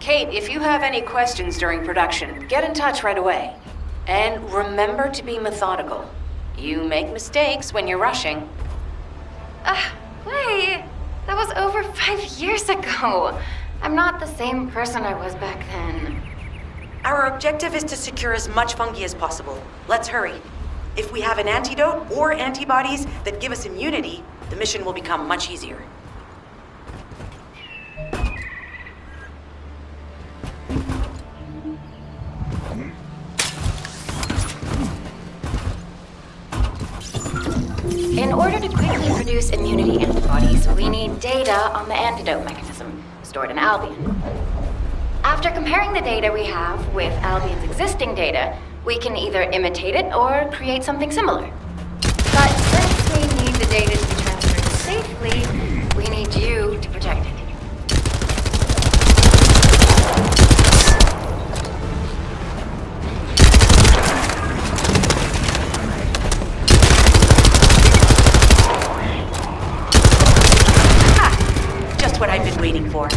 Kate, if you have any questions during production, get in touch right away. And remember to be methodical. You make mistakes when you're rushing. Wait. That was over 5 years ago. I'm not the same person I was back then. Our objective is to secure as much fungi as possible. Let's hurry. If we have an antidote or antibodies that give us immunity, the mission will become much easier. In order to quickly produce immunity antibodies, we need data on the antidote mechanism, stored in Albion. After comparing the data we have with Albion's existing data, we can either imitate it or create something similar. But since we need the data to be transferred safely, we need you to protect it. Just what I've been waiting for.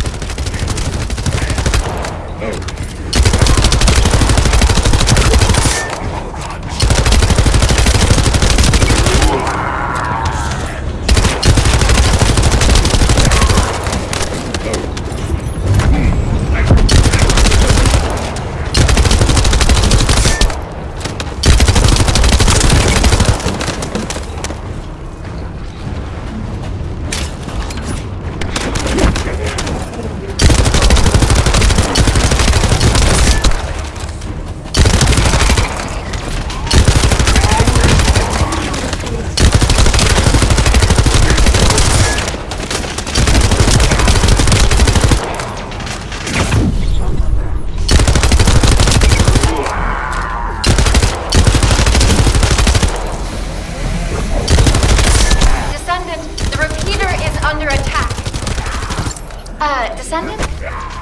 Descendant?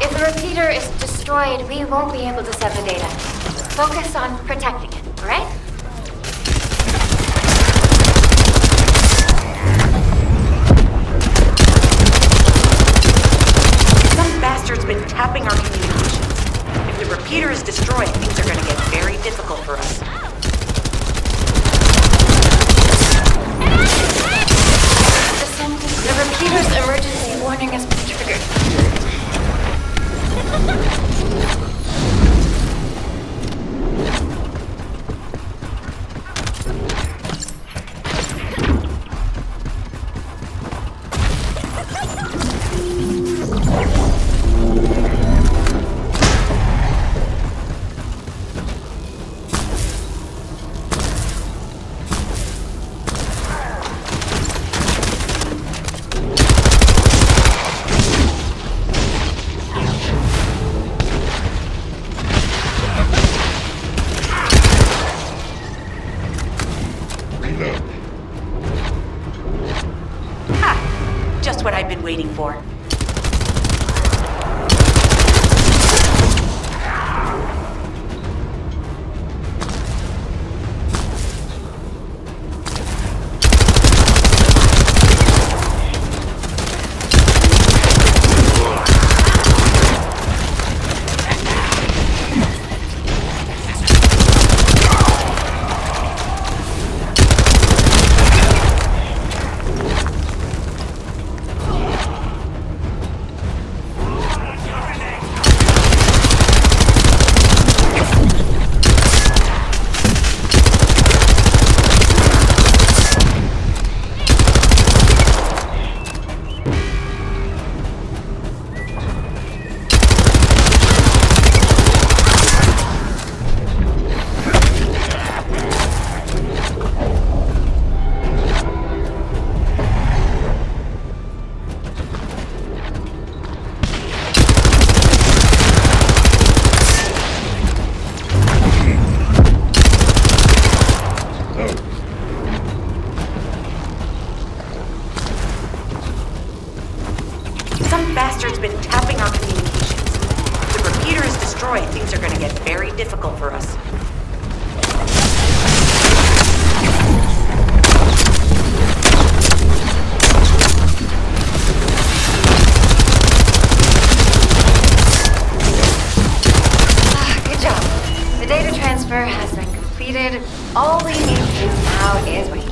If the repeater is destroyed, we won't be able to send the data. Focus on protecting it, alright? Some bastard's been tapping our communications. If the repeater is destroyed, things are gonna get very difficult for us. The repeater's emergency warning has been triggered. Just what I've been waiting for. Some bastard's been tapping our communications. If the repeater is destroyed, things are gonna get very difficult for us. Good job. The data transfer has been completed. All we need to do now is wait.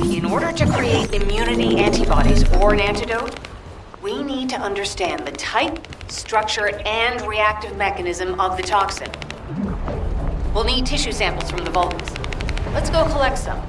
In order to create immunity antibodies or an antidote, we need to understand the type, structure, and reactive mechanism of the toxin. We'll need tissue samples from the Vulcans. Let's go collect some.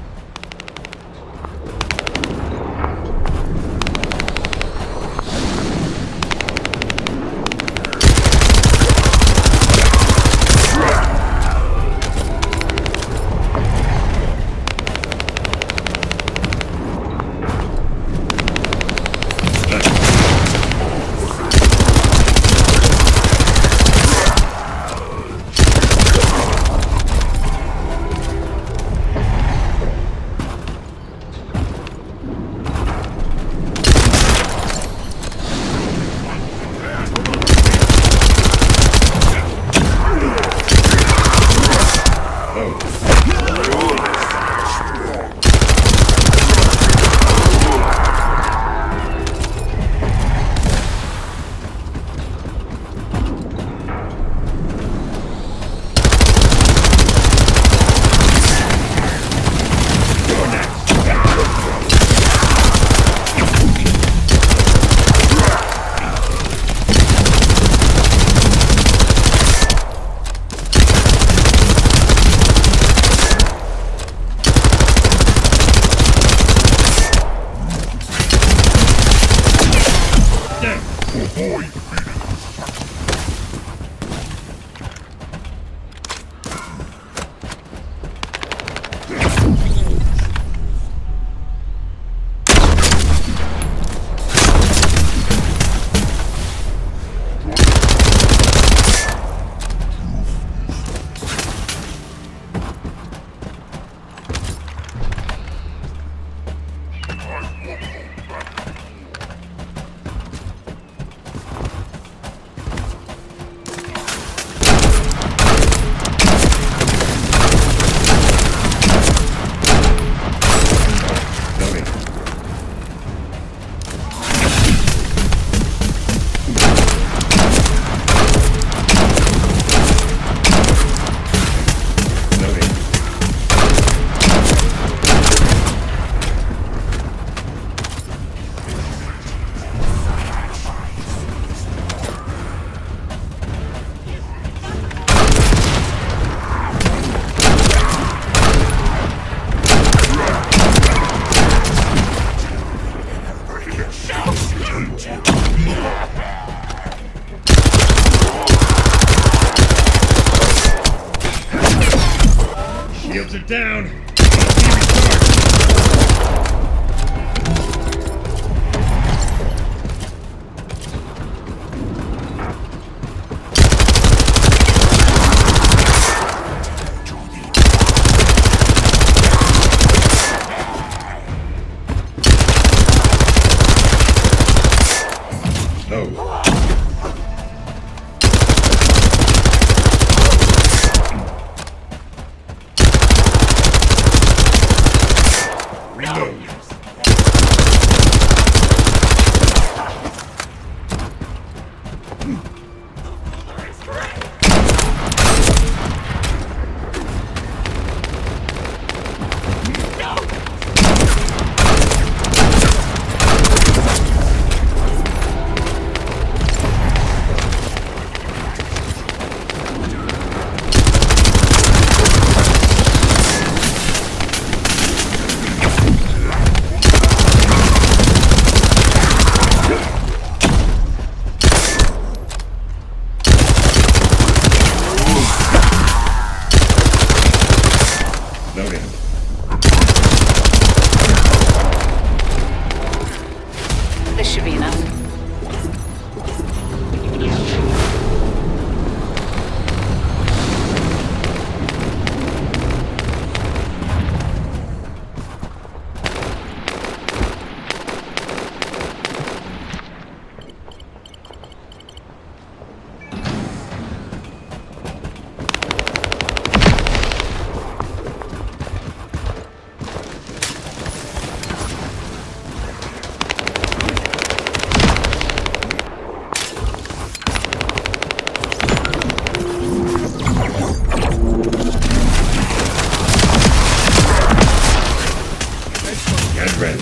Get ready.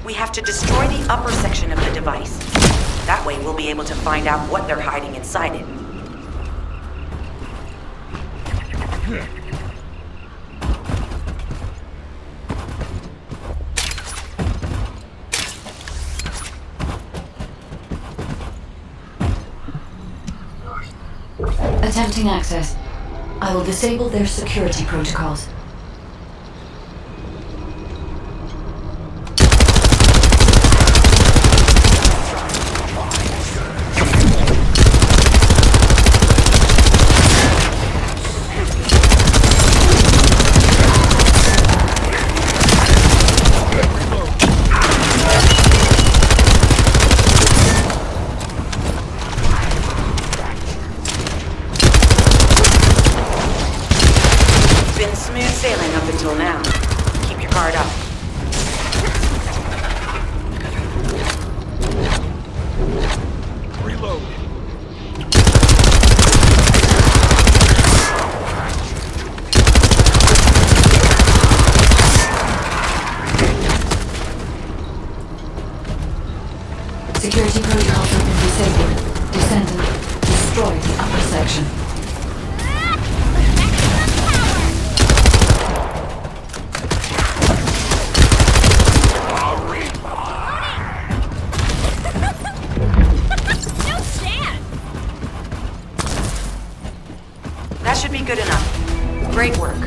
We have to destroy the upper section of the device. That way we'll be able to find out what they're hiding inside it. Attempting access. I will disable their security protocols. Smooth sailing up until now. Keep your guard up. Reload. Security protocols have been disabled. Descendant, destroy the upper section. That should be good enough. Great work.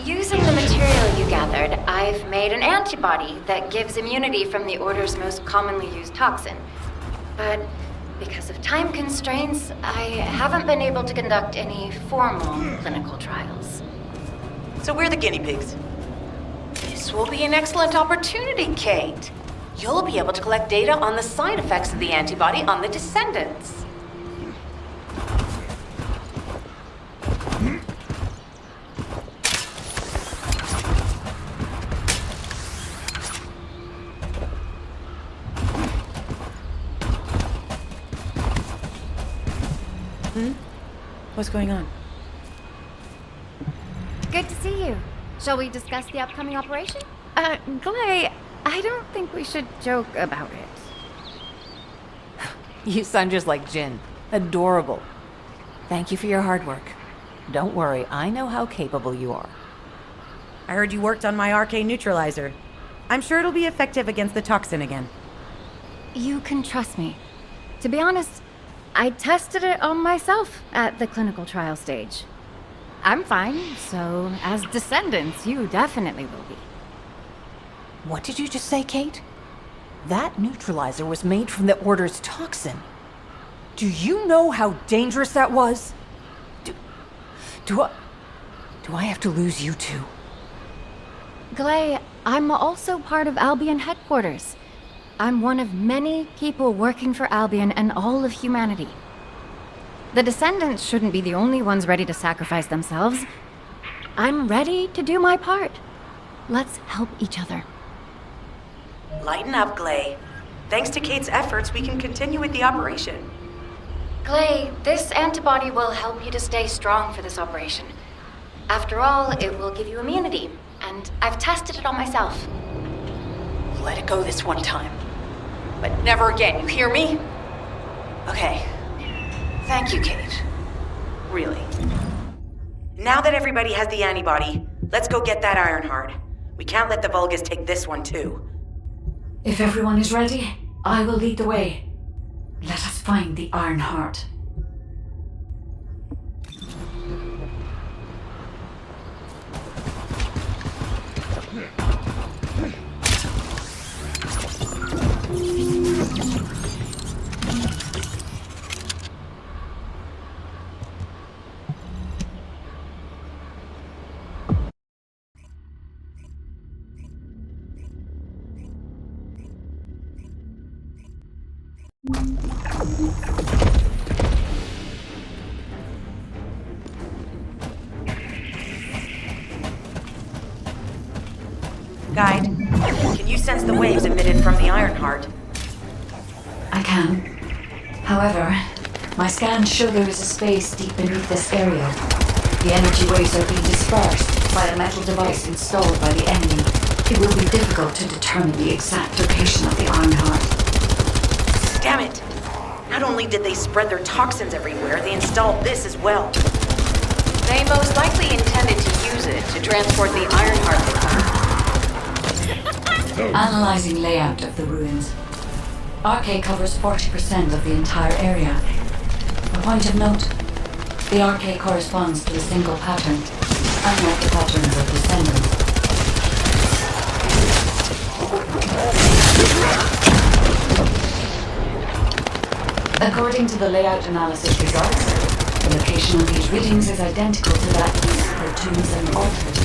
Using the material you gathered, I've made an antibody that gives immunity from the Order's most commonly used toxin. But because of time constraints, I haven't been able to conduct any formal clinical trials. So we're the guinea pigs. This will be an excellent opportunity, Kate. You'll be able to collect data on the side effects of the antibody on the Descendants. What's going on? Good to see you. Shall we discuss the upcoming operation? Glay, I don't think we should joke about it. You sound just like Jin. Adorable. Thank you for your hard work. Don't worry, I know how capable you are. I heard you worked on my arcane neutralizer. I'm sure it'll be effective against the toxin again. You can trust me. To be honest, I tested it on myself at the clinical trial stage. I'm fine, so as Descendants, you definitely will be. What did you just say, Kate? That neutralizer was made from the Order's toxin. Do you know how dangerous that was? Do I have to lose you too? Glay, I'm also part of Albion headquarters. I'm one of many people working for Albion and all of humanity. The Descendants shouldn't be the only ones ready to sacrifice themselves. I'm ready to do my part. Let's help each other. Lighten up, Glay. Thanks to Kate's efforts, we can continue with the operation. Glay, this antibody will help you to stay strong for this operation. After all, it will give you immunity, and I've tested it on myself. Let it go this one time. But never again, you hear me? Okay. Thank you, Kate. Really. Now that everybody has the antibody, let's go get that Ironheart. We can't let the Vulgus take this one, too. If everyone is ready, I will lead the way. Let us find the Ironheart. Guide, can you sense the waves emitted from the Ironheart? I can. However, my scans show there is a space deep beneath this area. The energy waves are being dispersed by a metal device installed by the enemy. It will be difficult to determine the exact location of the Ironheart. Damn it! Not only did they spread their toxins everywhere, they installed this as well. They most likely intended to use it to transport the Ironheart with them. Analyzing layout of the ruins. RK covers 40% of the entire area. A point of note, the RK corresponds to a single pattern, unlike the patterns of Descendants. According to the layout analysis results, the location of these readings is identical to that used for tombs and altars.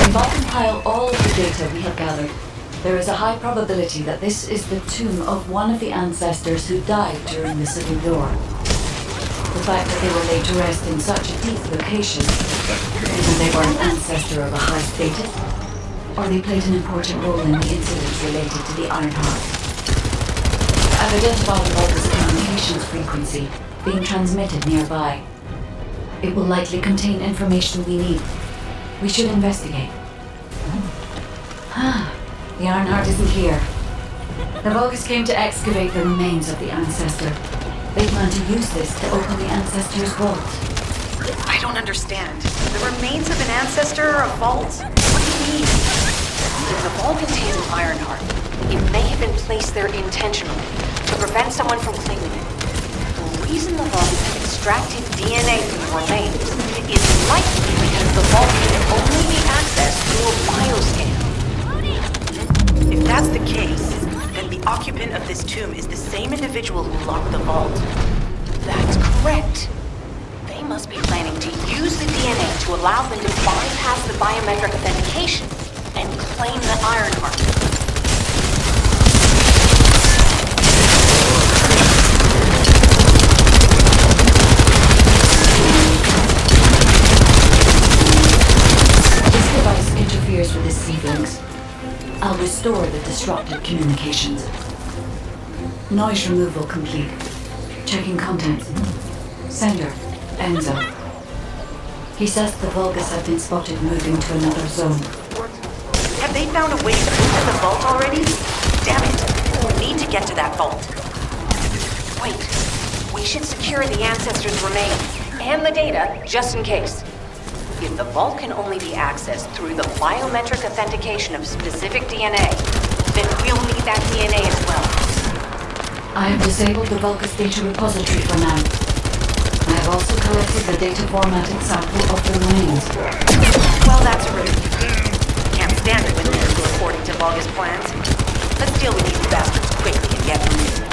If I compile all of the data we have gathered, there is a high probability that this is the tomb of one of the ancestors who died during the Civil War. The fact that they were laid to rest in such a deep location means that they were an ancestor of a high status, or they played an important role in the incidents related to the Ironheart. I've identified the Vulgus communications frequency being transmitted nearby. It will likely contain information we need. We should investigate. The Ironheart isn't here. The Vulgus came to excavate the remains of the ancestor. They plan to use this to open the ancestor's vault. I don't understand. The remains of an ancestor or a vault? What do you mean? If the vault contains an Ironheart, it may have been placed there intentionally to prevent someone from claiming it. The reason the Vulgus have extracted DNA from the remains is likely because the vault can only be accessed through a bioscan. If that's the case, then the occupant of this tomb is the same individual who locked the vault. That's correct. They must be planning to use the DNA to allow them to bypass the biometric authentication and claim the Ironheart. This device interferes with the seedlings. I'll restore the disrupted communications. Noise removal complete. Checking contents. Sender, Enzo. He says the Vulgus have been spotted moving to another zone. Have they found a way to open the vault already? Damn it! We need to get to that vault. Wait. We should secure the ancestors' remains and the data just in case. If the vault can only be accessed through the biometric authentication of specific DNA, then we'll need that DNA as well. I have disabled the Vulgus data repository for now. I have also collected the data formatted sample of the remains. Well, that's a relief. Can't stand it when things go according to Vulgus plans. Let's deal with these bastards quickly and get moving.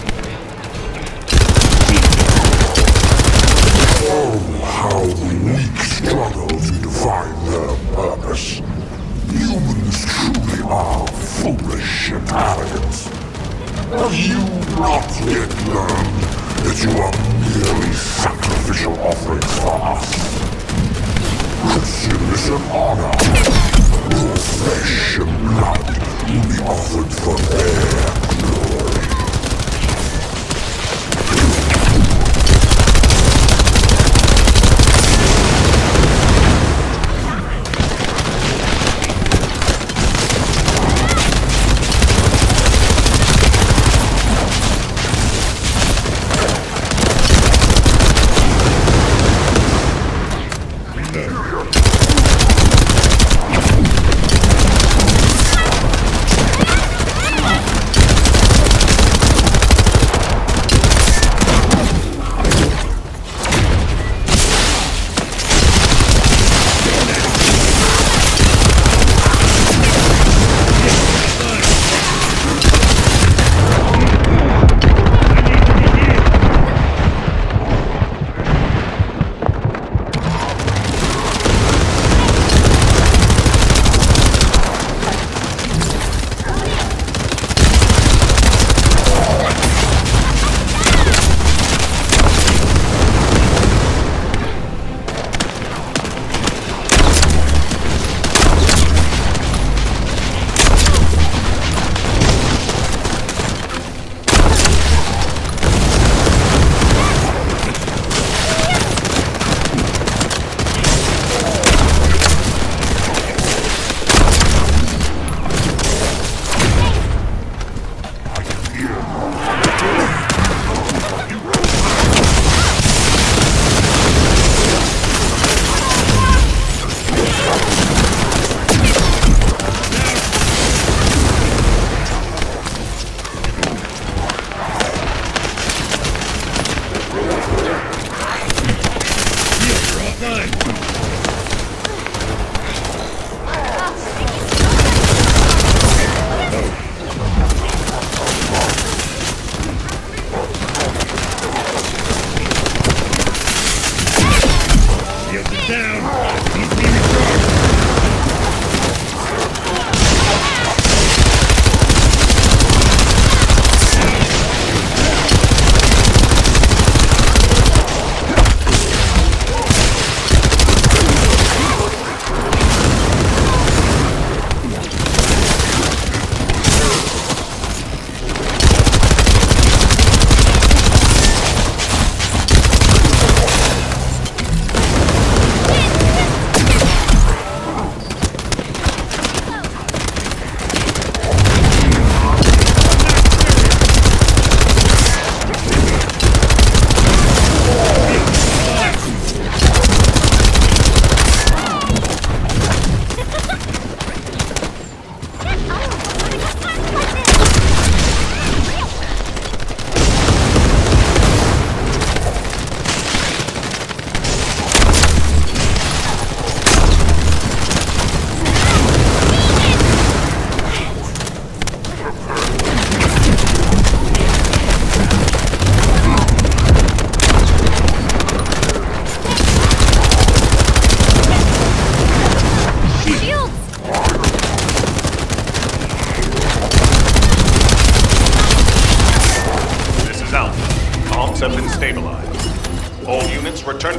Oh, how the weak struggle to define their purpose. Humans truly are foolish and arrogant. Have you not yet learned that you are merely sacrificial offerings for us? Consider this an honor. Your flesh and blood will be offered for their glory.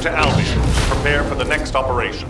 to Albion. Prepare for the next operation.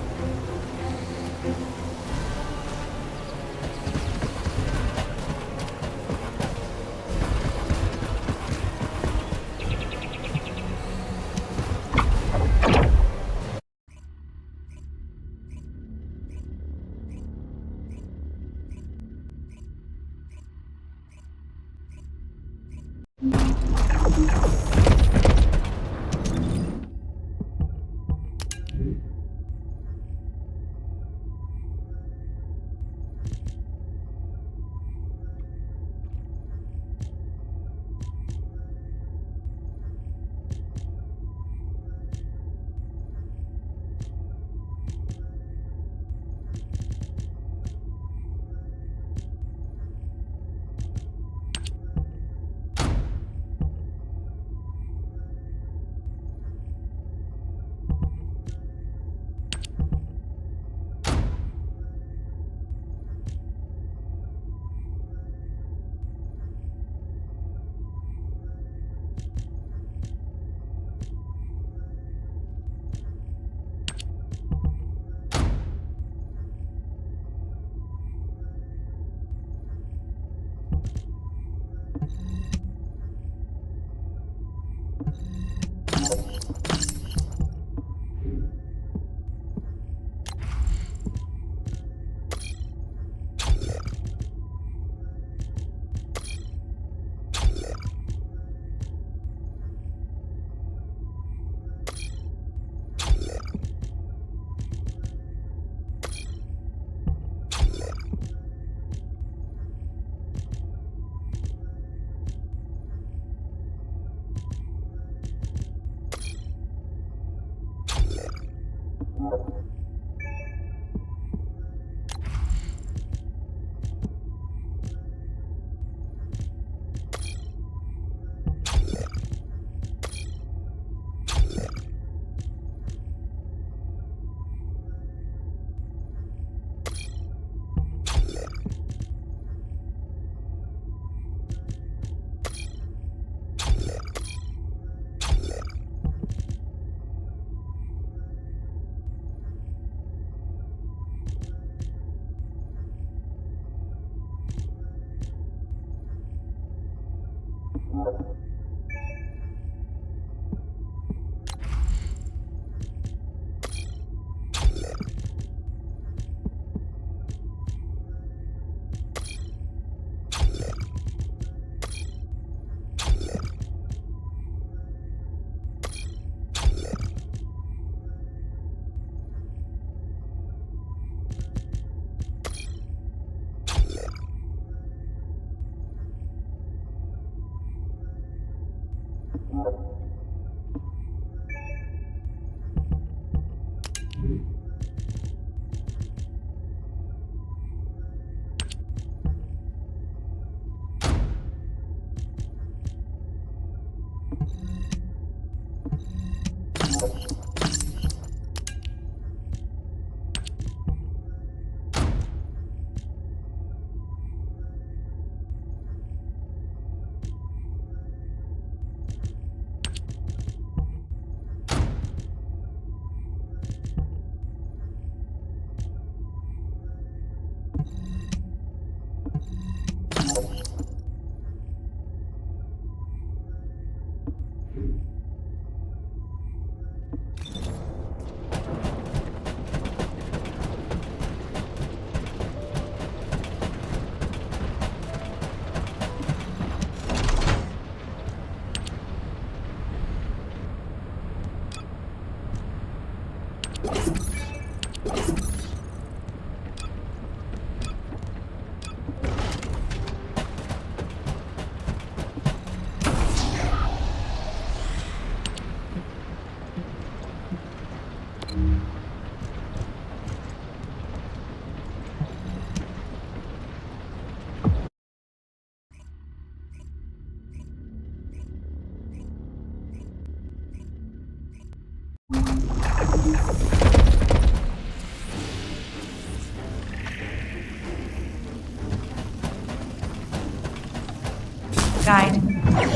Guide,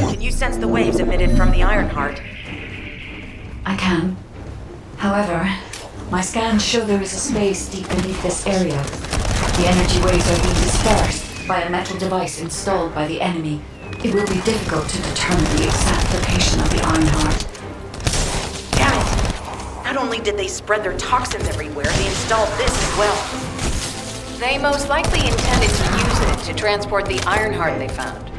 can you sense the waves emitted from the Ironheart? I can. However, my scans show there is a space deep beneath this area. The energy waves are being dispersed by a metal device installed by the enemy. It will be difficult to determine the exact location of the Ironheart. Damn it! Not only did they spread their toxins everywhere, they installed this as well. They most likely intended to use it to transport the Ironheart they found.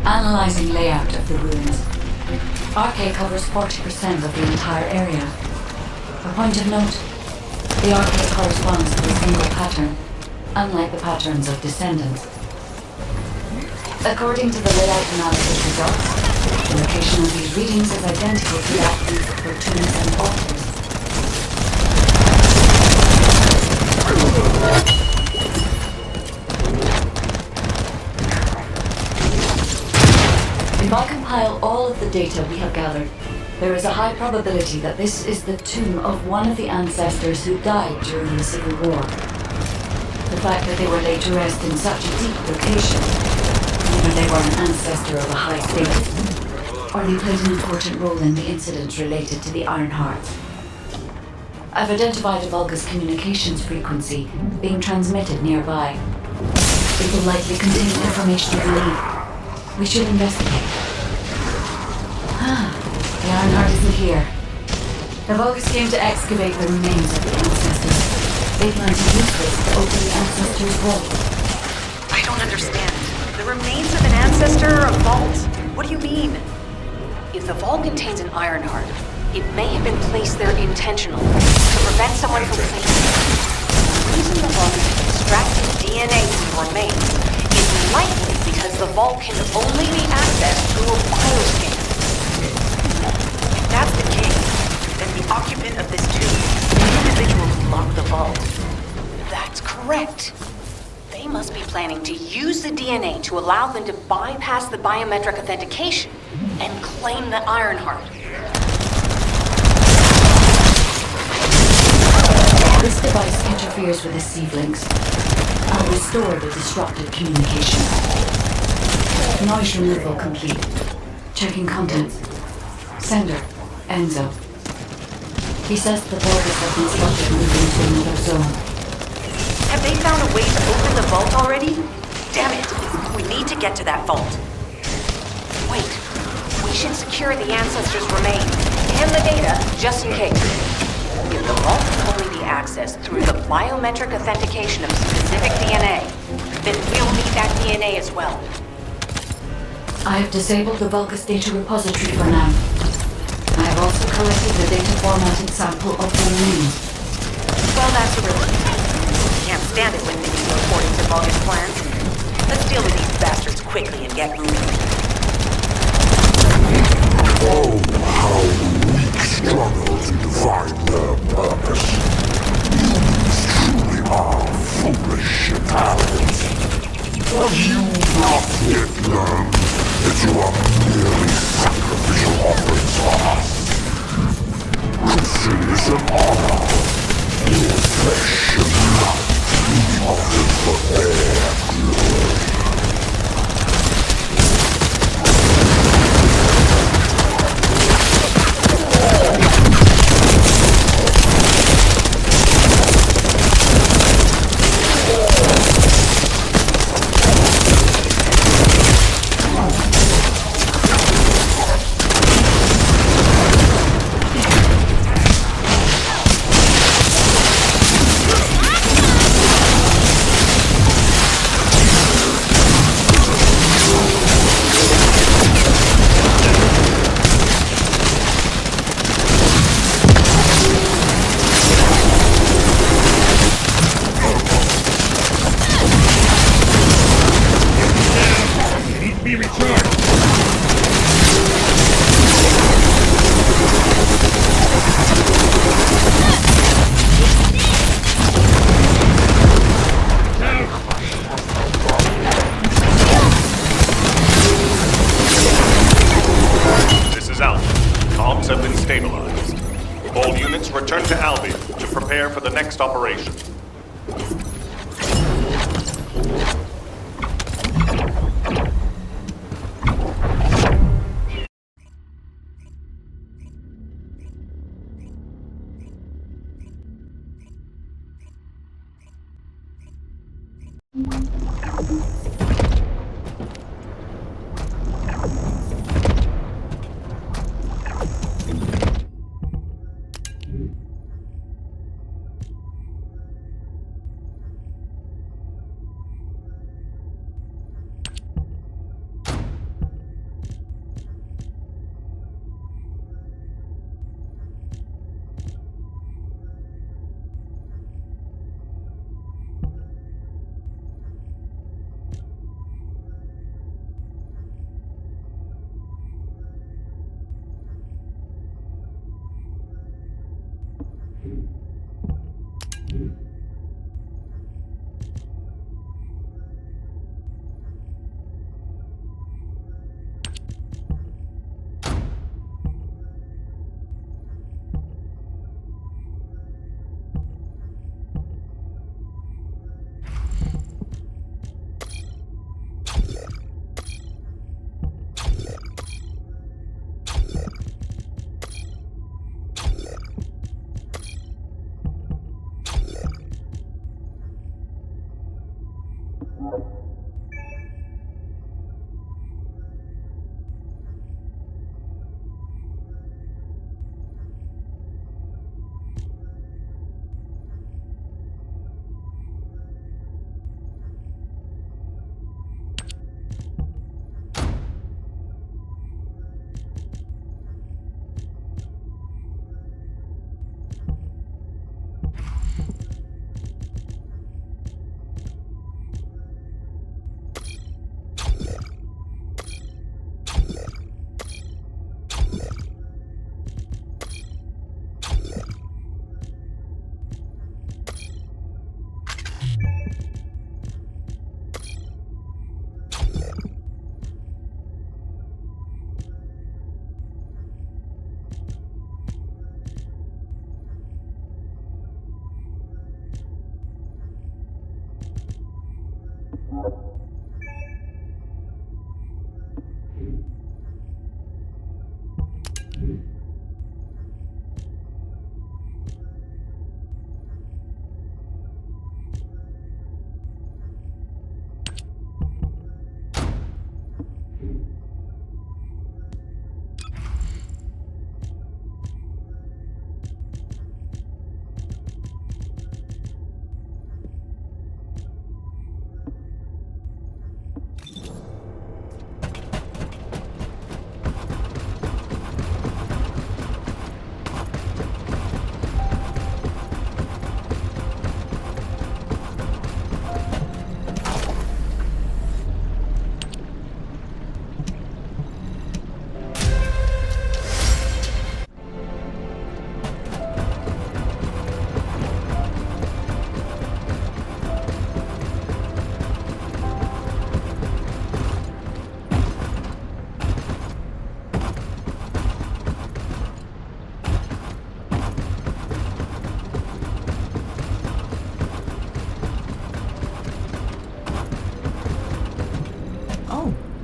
Analyzing layout of the ruins. RK covers 40% of the entire area. A point of note, the RK corresponds to a single pattern, unlike the patterns of Descendants. According to the layout analysis results, the location of these readings is identical to that used for tombs and altars. If I compile all of the data we have gathered, there is a high probability that this is the tomb of one of the ancestors who died during the Civil War. The fact that they were laid to rest in such a deep location, either they were an ancestor of a high status, or they played an important role in the incidents related to the Ironheart. I've identified a Vulgus communications frequency being transmitted nearby. It will likely contain information we need. We should investigate. The Ironheart isn't here. The Vulgus came to excavate the remains of the ancestors. They plan to use this to open the ancestors' vault. I don't understand. The remains of an ancestor or a vault? What do you mean? If the vault contains an Ironheart, it may have been placed there intentionally to prevent someone from placing it. The reason the Vulgus extracted DNA from the remains is likely because the vault can only be accessed through a bioscan. If that's the case, then the occupant of this tomb is the individual who locked the vault. That's correct. They must be planning to use the DNA to allow them to bypass the biometric authentication and claim the Ironheart. This device interferes with the sieve links. I'll restore the disrupted communication. Noise removal complete. Checking contents. Sender, Enzo. He says the Vulgus have been spotted moving to another zone. Have they found a way to open the vault already? Damn it! We need to get to that vault. Wait. We should secure the ancestors' remains and the data just in case. If the vault can only be accessed through the biometric authentication of specific DNA, then we'll need that DNA as well. I have disabled the Vulgus data repository for now. I have also collected the data formatted sample of the remains. Well, that's a relief. Can't stand it when things go according to Vulgus plans. Let's deal with these bastards quickly and get moving. Oh, how the weak struggle to define their purpose. Humans truly are foolish Italians. Have you not yet learned that you are merely sacrificial offerings for us? Crucial is an honor. Your flesh and blood will be offered for their glory. Comms have been stabilized. All units return to Albion to prepare for the next operation.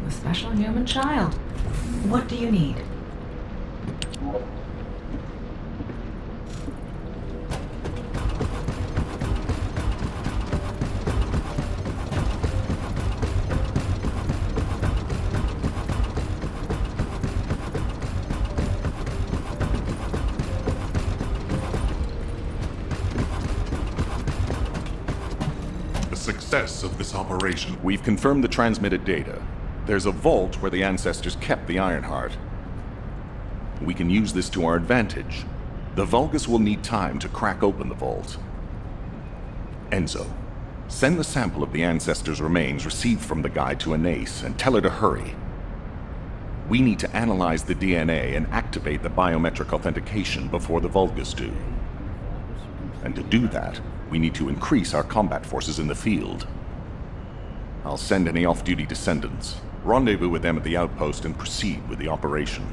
Special human child. What do you need? The success of this operation. We've confirmed the transmitted data. There's a vault where the ancestors kept the Ironheart. We can use this to our advantage. The Vulgus will need time to crack open the vault. Enzo, send the sample of the ancestors' remains received from the guide to Anais and tell her to hurry. We need to analyze the DNA and activate the biometric authentication before the Vulgus do. And to do that, we need to increase our combat forces in the field. I'll send any off-duty descendants. Rendezvous with them at the outpost and proceed with the operation.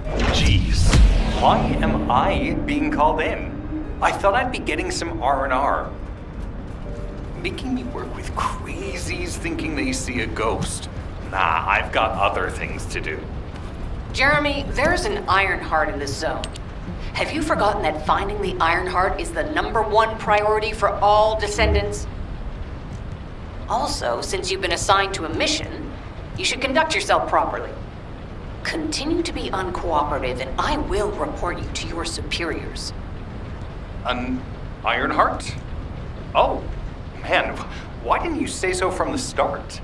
Jeez, why am I being called in? I thought I'd be getting some R&R. Making me work with crazies thinking they see a ghost. Nah, I've got other things to do. Jeremy, there's an Ironheart in this zone. Have you forgotten that finding the Ironheart is the #1 priority for all Descendants? Also, since you've been assigned to a mission, you should conduct yourself properly. Continue to be uncooperative, and I will report you to your superiors. An Ironheart? Oh, man, why didn't you say so from the start?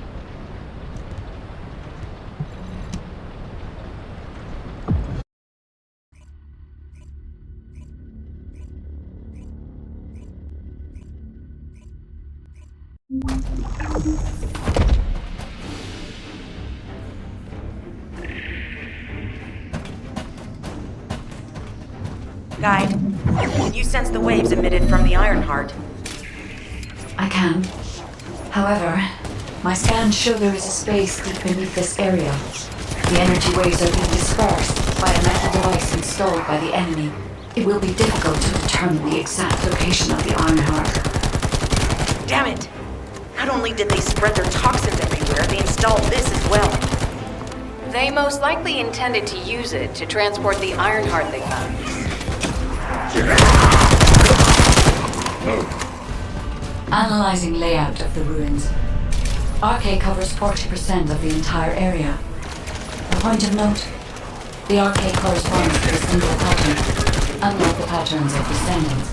Guide, can you sense the waves emitted from the Ironheart? I can. However, my scans show there is a space deep beneath this area. The energy waves are being dispersed by a metal device installed by the enemy. It will be difficult to determine the exact location of the Ironheart. Damn it! Not only did they spread their toxins everywhere, they installed this as well. They most likely intended to use it to transport the Ironheart they found. Analyzing layout of the ruins. RK covers 40% of the entire area. A point of note, the RK corresponds to a single pattern, unlike the patterns of Descendants.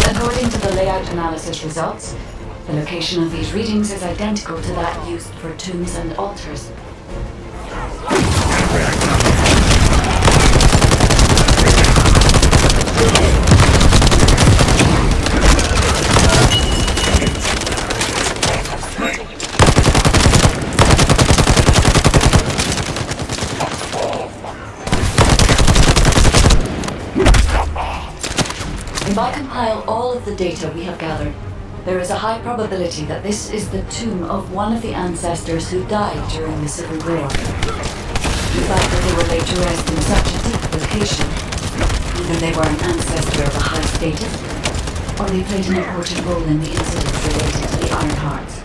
According to the layout analysis results, the location of these readings is identical to that used for tombs and altars. If I compile all of the data we have gathered, there is a high probability that this is the tomb of one of the ancestors who died during the Civil War. The fact that they were laid to rest in such a deep location, either they were an ancestor of a high status, or they played an important role in the incidents related to the Ironhearts.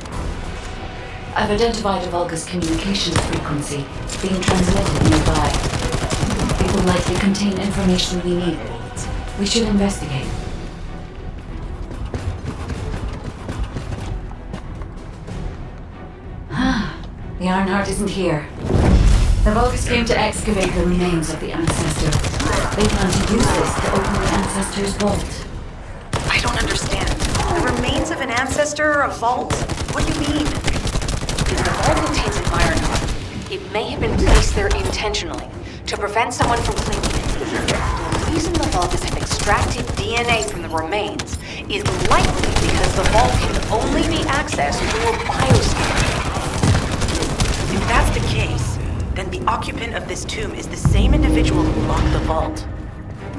I've identified a Vulgus communications frequency being transmitted nearby. It will likely contain information we need. We should investigate. The Ironheart isn't here. The Vulgus came to excavate the remains of the ancestor. They plan to use this to open the ancestor's vault. I don't understand. The remains of an ancestor or a vault? What do you mean? If the vault contains an Ironheart, it may have been placed there intentionally to prevent someone from claiming it. The reason the Vulgus have extracted DNA from the remains is likely because the vault can only be accessed through a bioscan. If that's the case, then the occupant of this tomb is the same individual who locked the vault.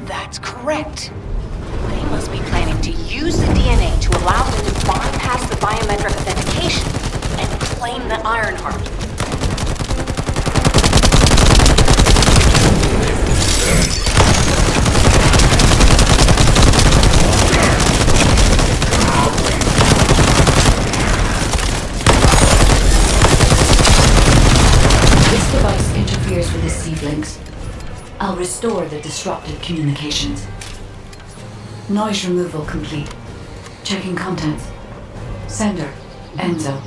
That's correct. They must be planning to use the DNA to allow them to bypass the biometric authentication and claim the Ironheart. This device interferes with the seedlings. I'll restore the disrupted communications. Noise removal complete. Checking contents. Sender, Enzo.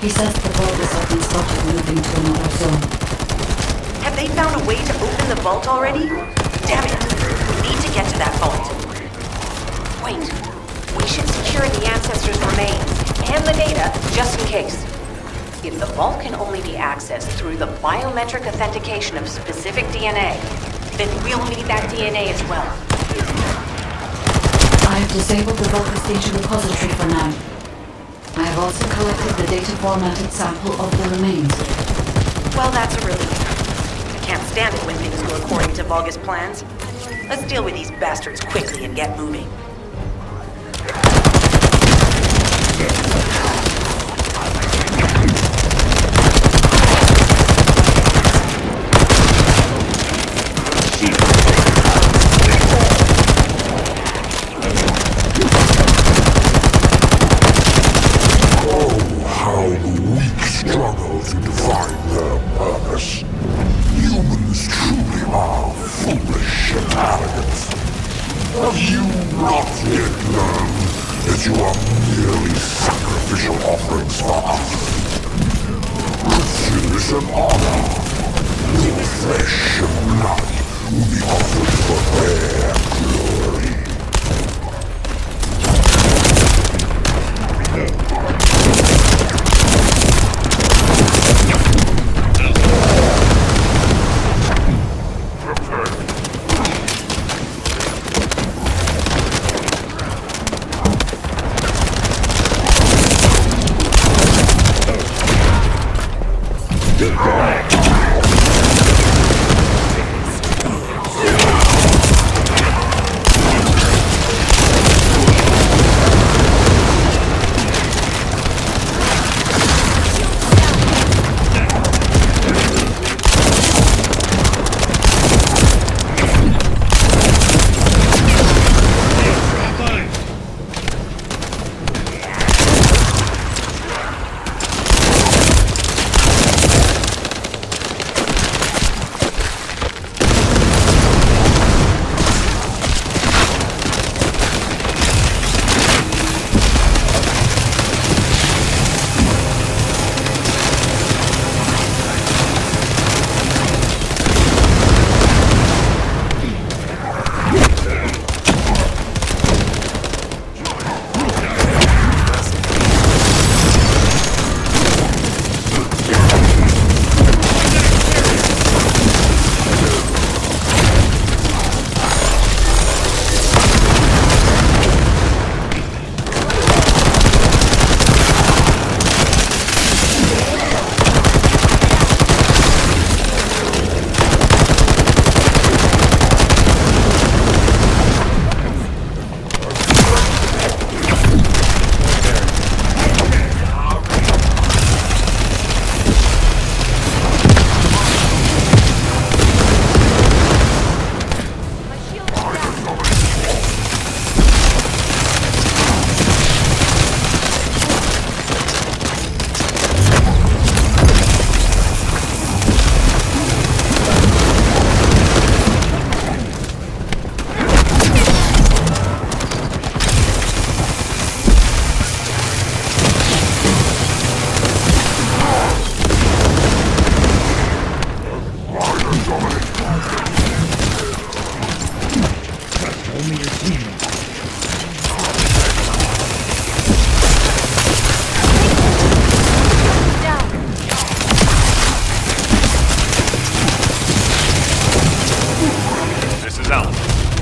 He says the Vulgus have been spotted moving to another zone. Have they found a way to open the vault already? Damn it! We need to get to that vault. Wait. We should secure the ancestors' remains and the data just in case. If the vault can only be accessed through the biometric authentication of specific DNA, then we'll need that DNA as well. I have disabled the Vulgus data repository for now. I have also collected the data formatted sample of the remains. Well, that's a relief. I can't stand it when things go according to Vulgus plans. Let's deal with these bastards quickly and get moving. Struggle to define their purpose. Humans truly are foolish and arrogant. Have you not yet learned that you are merely sacrificial offerings for us? Riches and honor, your flesh and blood will be offered for their glory.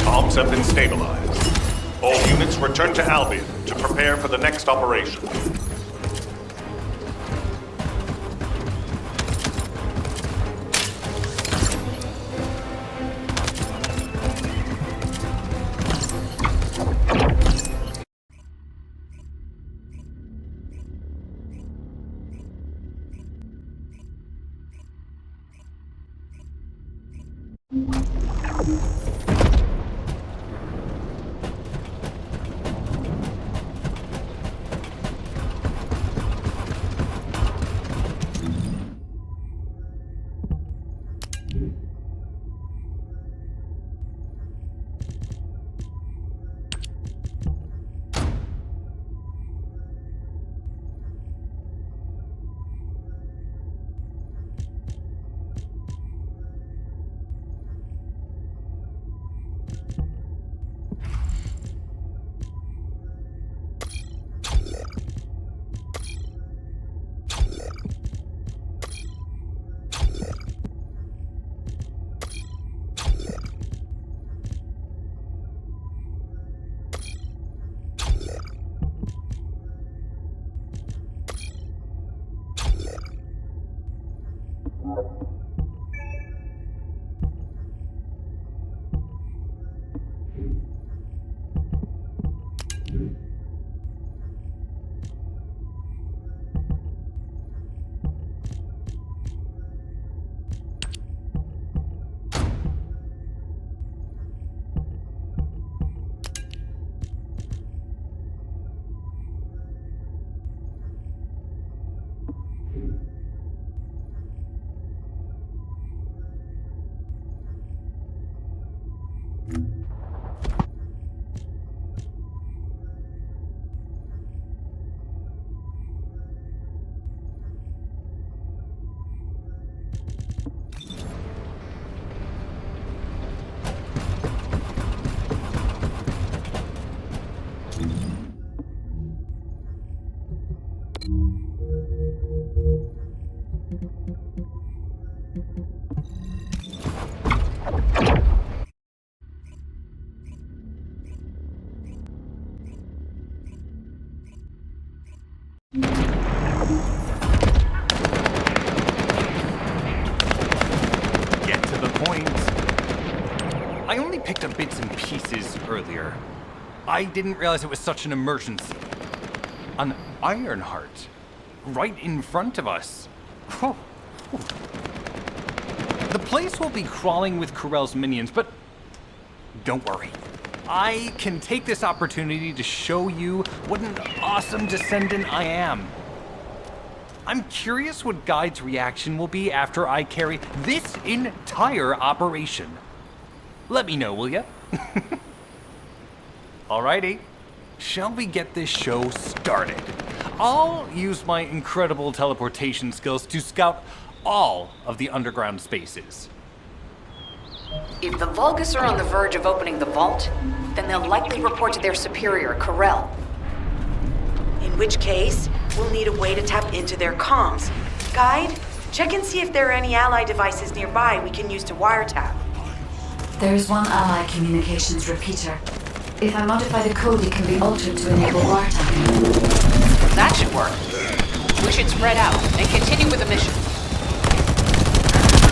Comms have been stabilized. All units return to Albion to prepare for the next operation. picked up bits and pieces earlier. I didn't realize it was such an emergency. An Ironheart. Right in front of us. The place will be crawling with Corell's minions, but don't worry. I can take this opportunity to show you what an awesome Descendant I am. I'm curious what Guide's reaction will be after I carry this entire operation. Let me know, will ya? Alrighty, shall we get this show started? I'll use my incredible teleportation skills to scout all of the underground spaces. If the Vulgus are on the verge of opening the vault, then they'll likely report to their superior, Corell. In which case, we'll need a way to tap into their comms. Guide, check and see if there are any ally devices nearby we can use to wiretap. There is one ally communications repeater. If I modify the code, it can be altered to enable wiretapping. That should work. We should spread out and continue with the mission.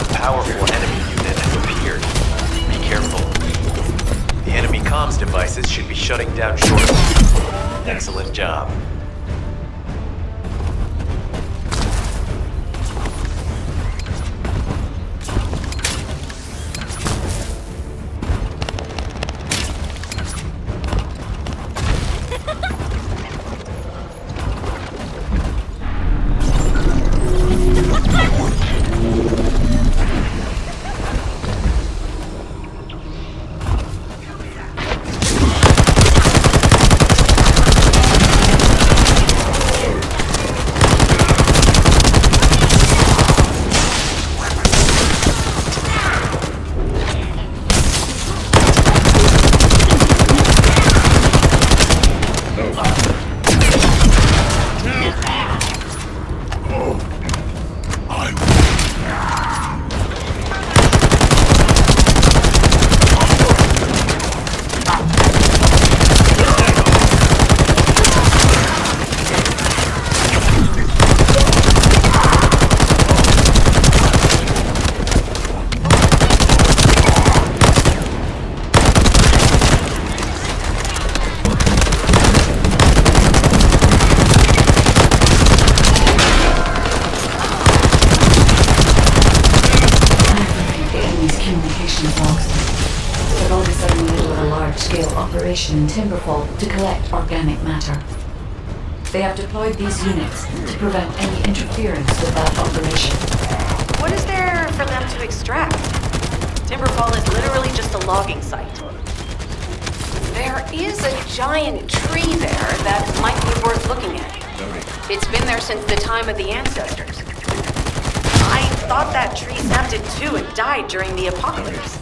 A powerful enemy unit has appeared. Be careful. The enemy comms devices should be shutting down shortly. Excellent job. In Timberfall to collect organic matter. They have deployed these units to prevent any interference with that operation. What is there for them to extract? Timberfall is literally just a logging site. There is a giant tree there that might be worth looking at. It's been there since the time of the ancestors. I thought that tree snapped in two and died during the apocalypse.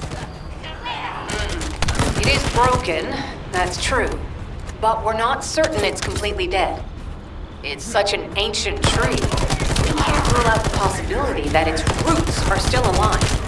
It is broken, that's true. But we're not certain it's completely dead. It's such an ancient tree. We can't rule out the possibility that its roots are still alive.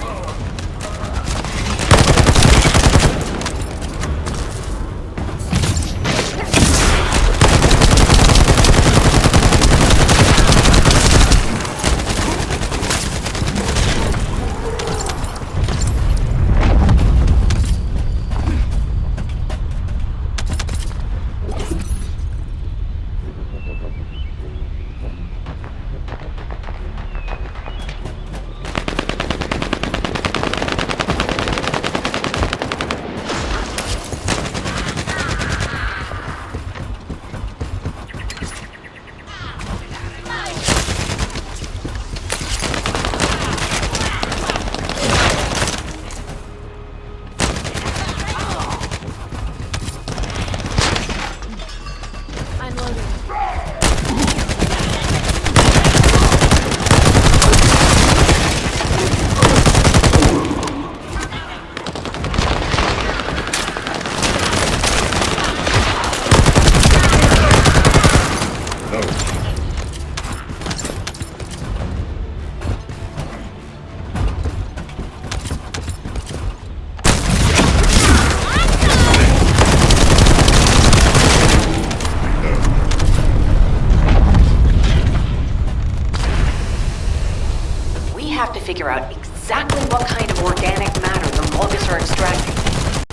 Figure out exactly what kind of organic matter the Vulgus are extracting.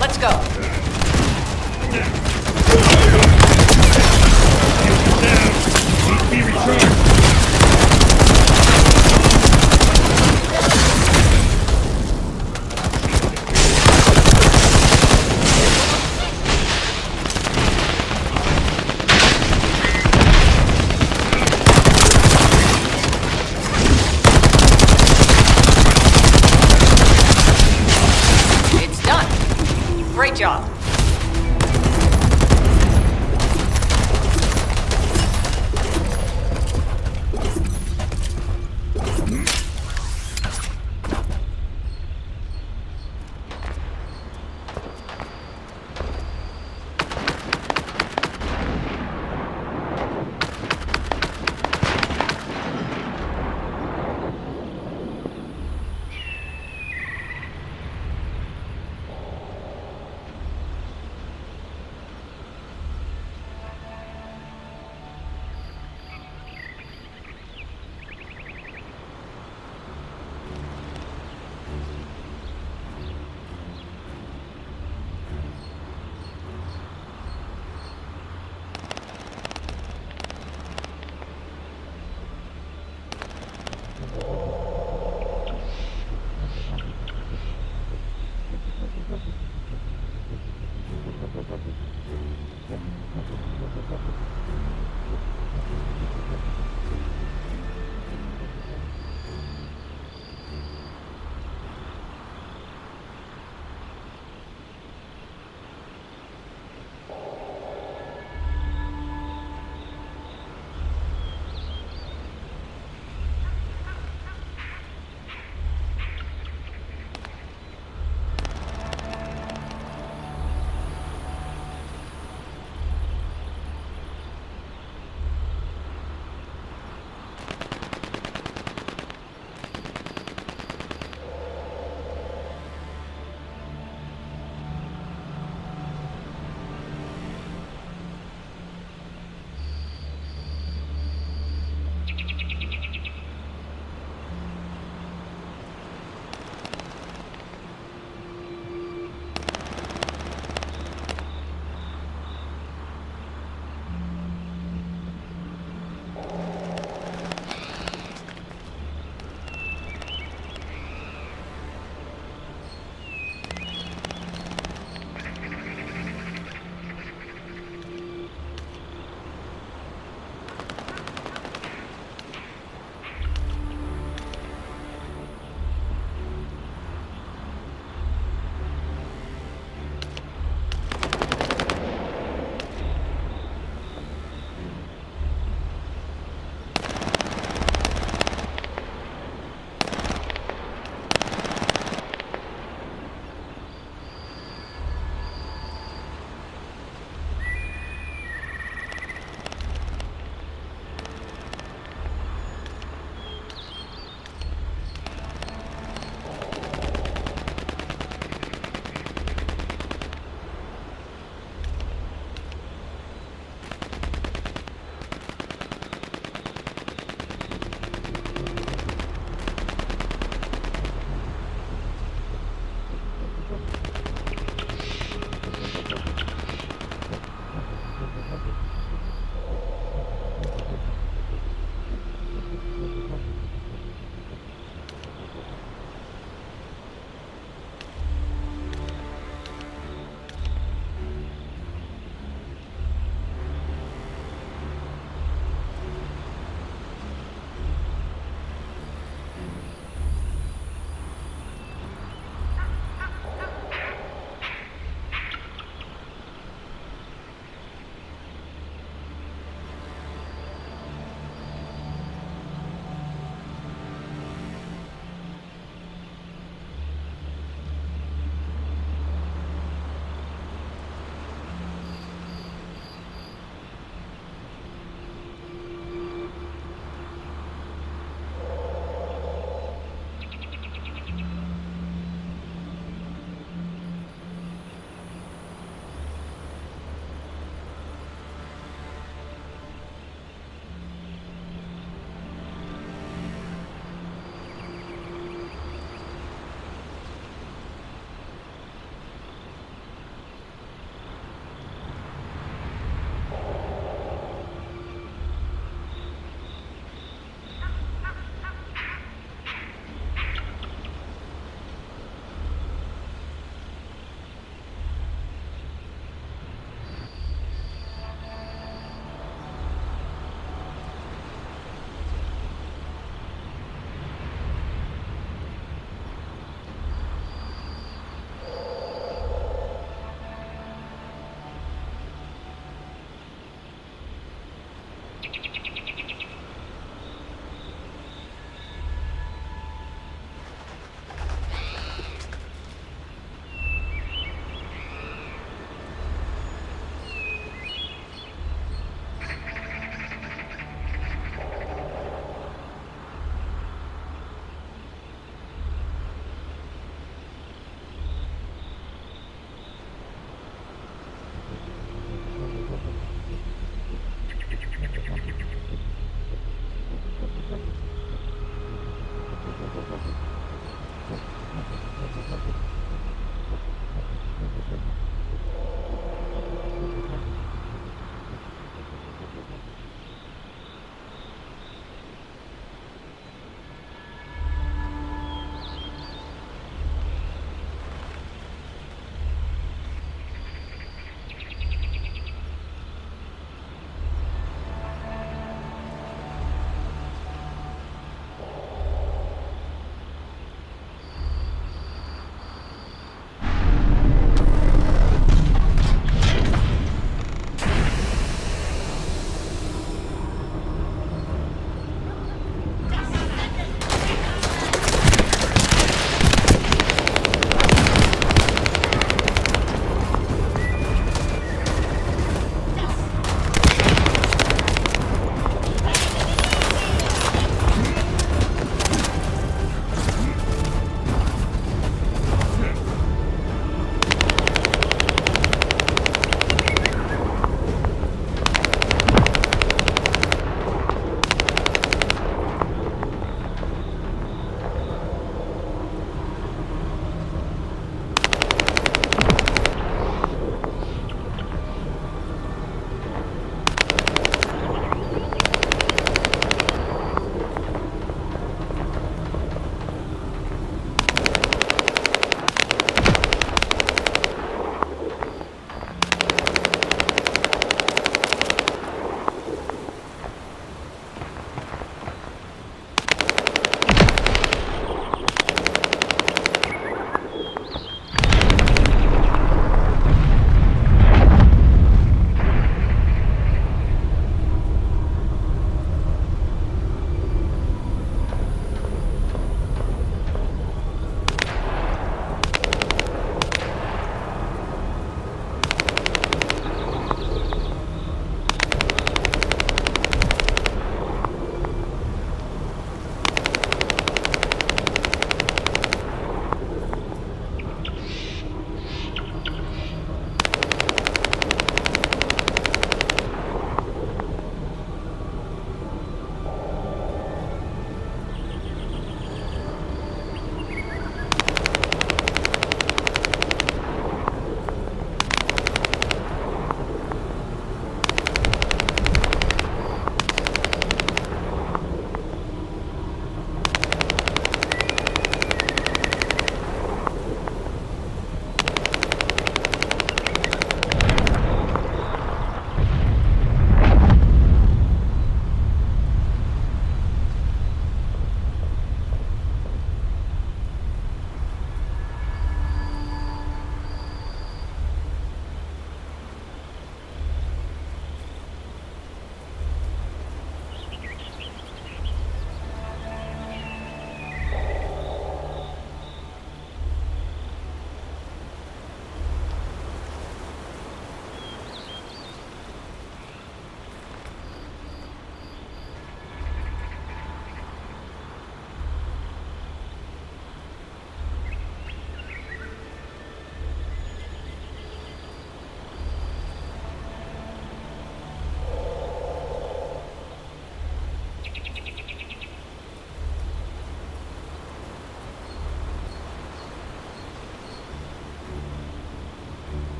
Let's go. Be recharged. It's done. Great job.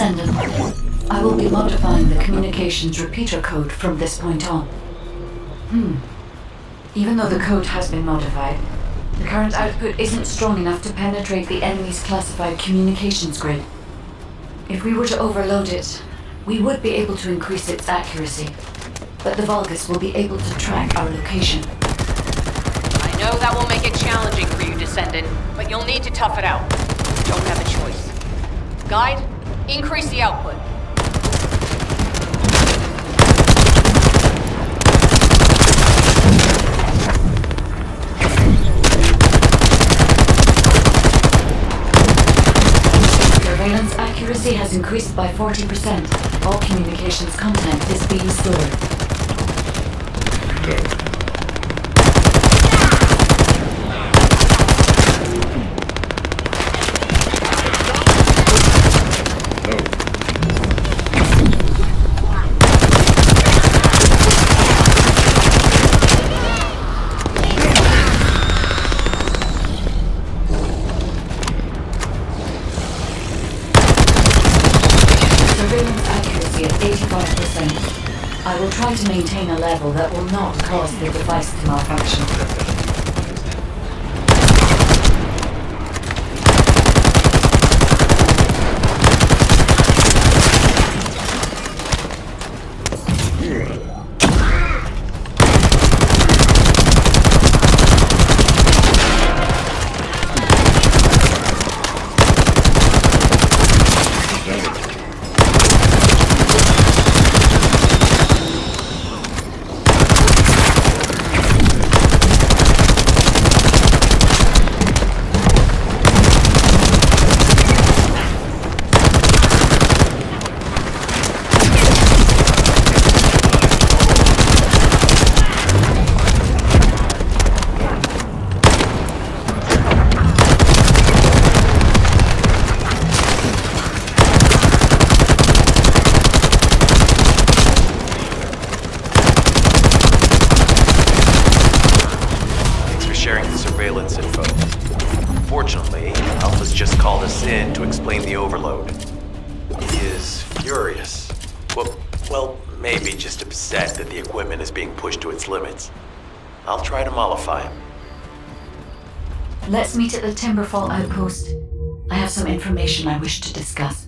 Descendant, I will be modifying the communications repeater code from this point on. Even though the code has been modified, the current output isn't strong enough to penetrate the enemy's classified communications grid. If we were to overload it, we would be able to increase its accuracy, but the Vulgus will be able to track our location. I know that will make it challenging for you, Descendant, but you'll need to tough it out. You don't have a choice. Guide, increase the output. Surveillance accuracy has increased by 40%. All communications content is being stored. I will try to maintain a level that will not cause the device to malfunction. I'll try to mollify him. Let's meet at the Timberfall outpost. I have some information I wish to discuss.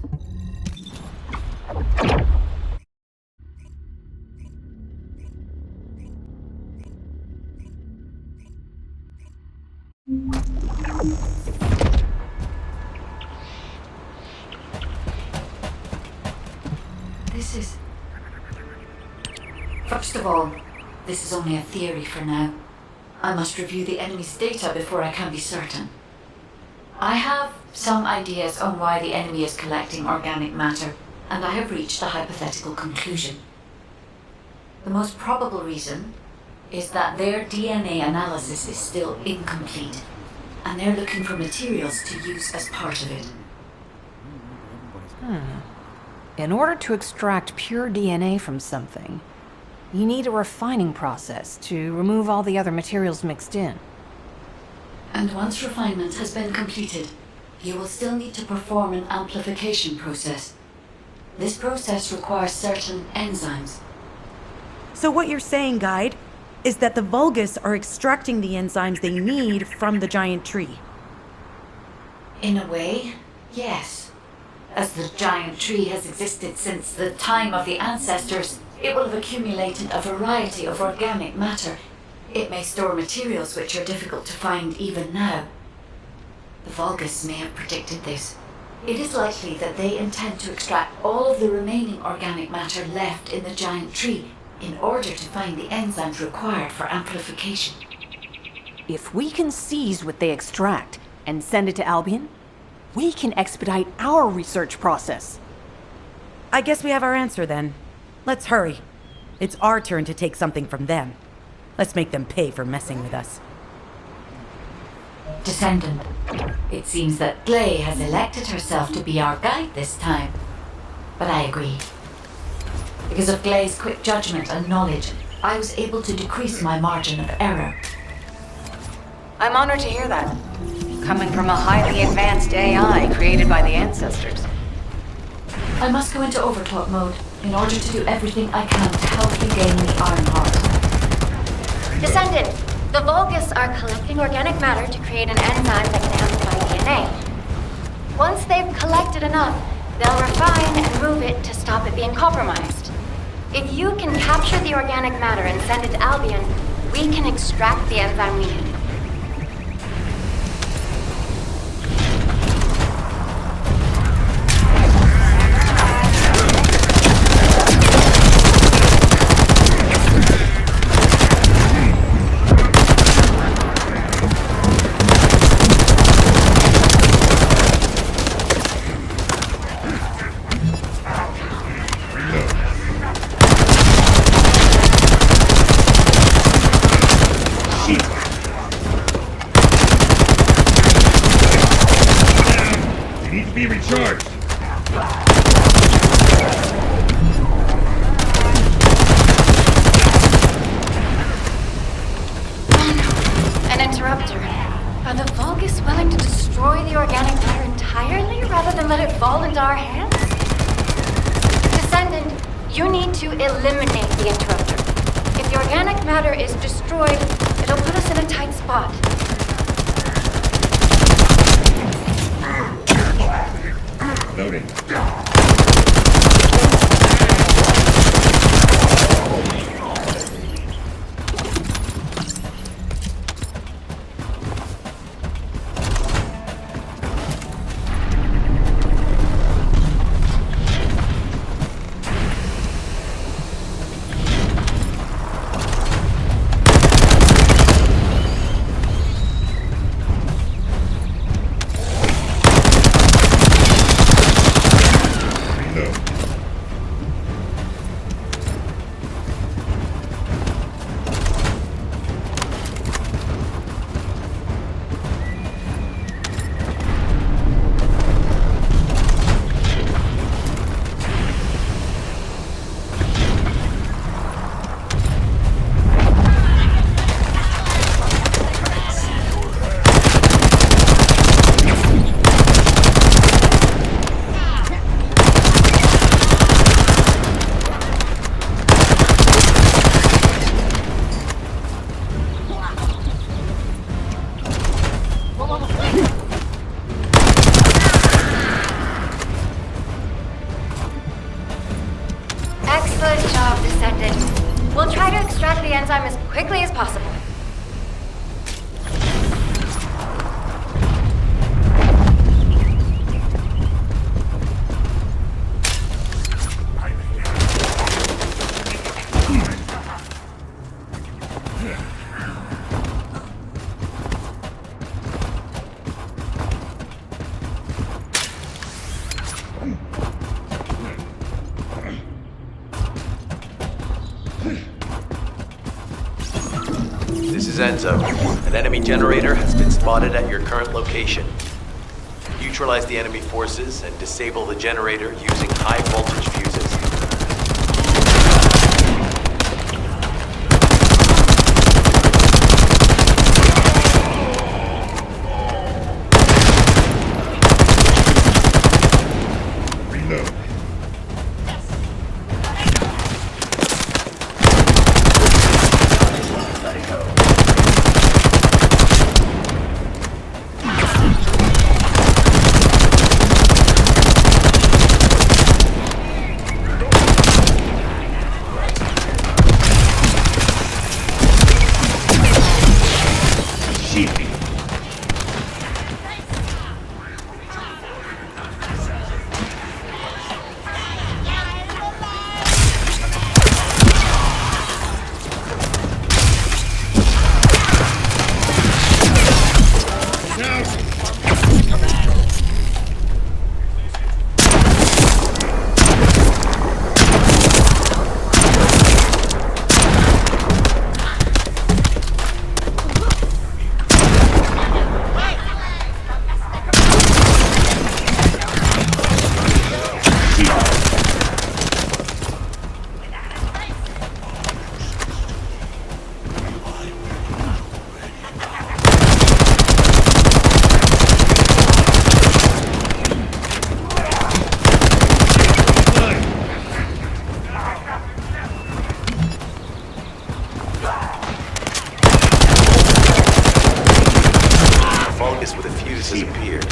First of all, this is only a theory for now. I must review the enemy's data before I can be certain. I have some ideas on why the enemy is collecting organic matter, and I have reached a hypothetical conclusion. The most probable reason is that their DNA analysis is still incomplete, and they're looking for materials to use as part of it. In order to extract pure DNA from something, you need a refining process to remove all the other materials mixed in. And once refinement has been completed, you will still need to perform an amplification process. This process requires certain enzymes. So what you're saying, Guide, is that the Vulgus are extracting the enzymes they need from the giant tree. In a way, yes. As the giant tree has existed since the time of the ancestors, it will have accumulated a variety of organic matter. It may store materials which are difficult to find even now. The Vulgus may have predicted this. It is likely that they intend to extract all of the remaining organic matter left in the giant tree in order to find the enzymes required for amplification. If we can seize what they extract and send it to Albion, we can expedite our research process. I guess we have our answer then. Let's hurry. It's our turn to take something from them. Let's make them pay for messing with us. Descendant, it seems that Gley has elected herself to be our guide this time. But I agree. Because of Gley's quick judgment and knowledge, I was able to decrease my margin of error. I'm honored to hear that. Coming from a highly advanced AI created by the ancestors. I must go into overclock mode in order to do everything I can to help you gain the Iron Heart. Descendant, the Vulgus are collecting organic matter to create an enzyme that can amplify DNA. Once they've collected enough, they'll refine and move it to stop it being compromised. If you can capture the organic matter and send it to Albion, we can extract the enzyme we need. Be recharged. An interrupter. Are the Vulgus willing to destroy the organic matter entirely rather than let it fall into our hands? Descendant, you need to eliminate the interrupter. If the organic matter is destroyed, it'll put us in a tight spot. Loading. Excellent job, Descendant. We'll try to extract the enzyme as quickly as possible. This is Enzo. An enemy generator has been spotted at your current location. Neutralize the enemy forces and disable the generator using high voltage fuses. disappeared.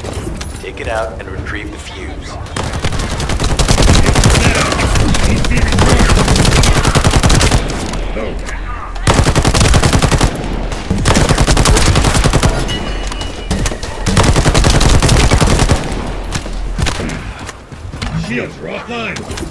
Take it out and retrieve the fuse. Shields are offline.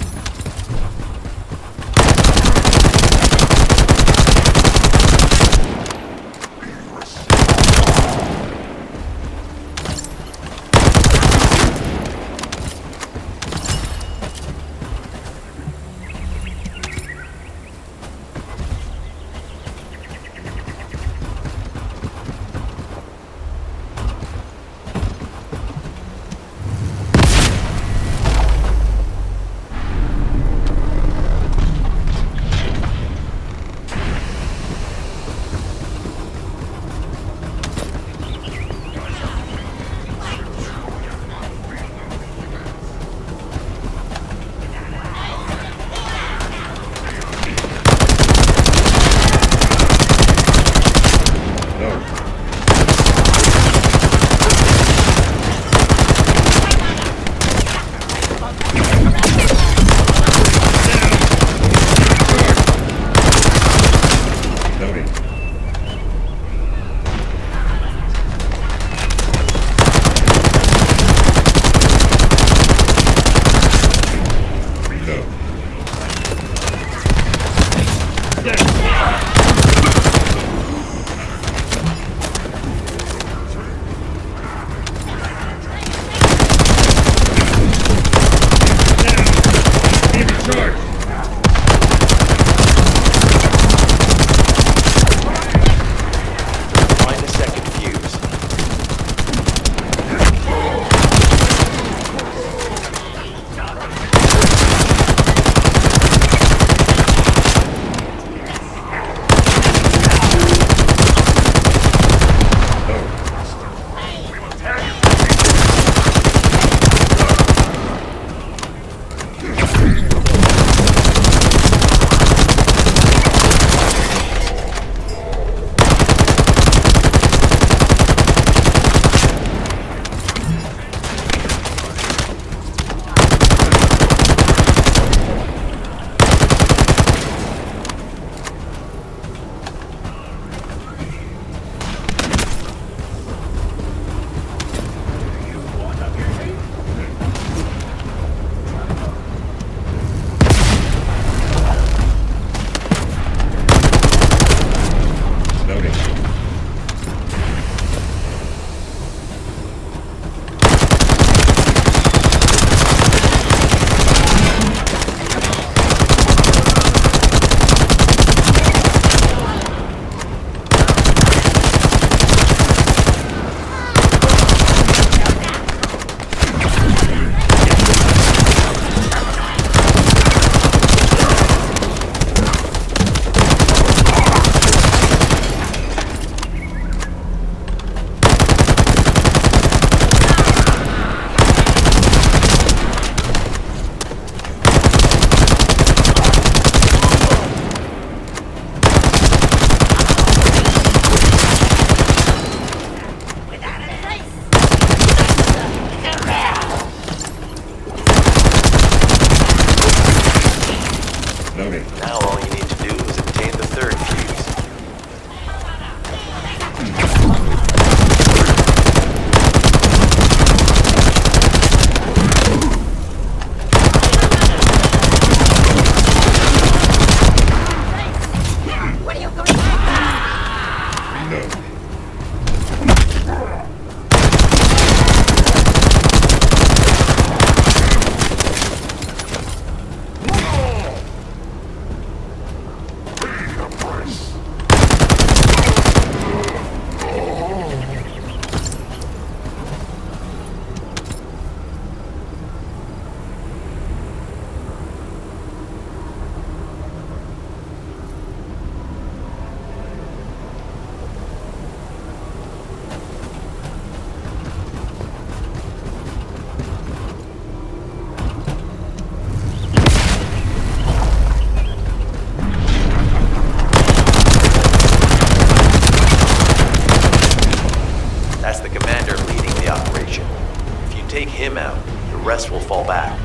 him out. The rest will fall back.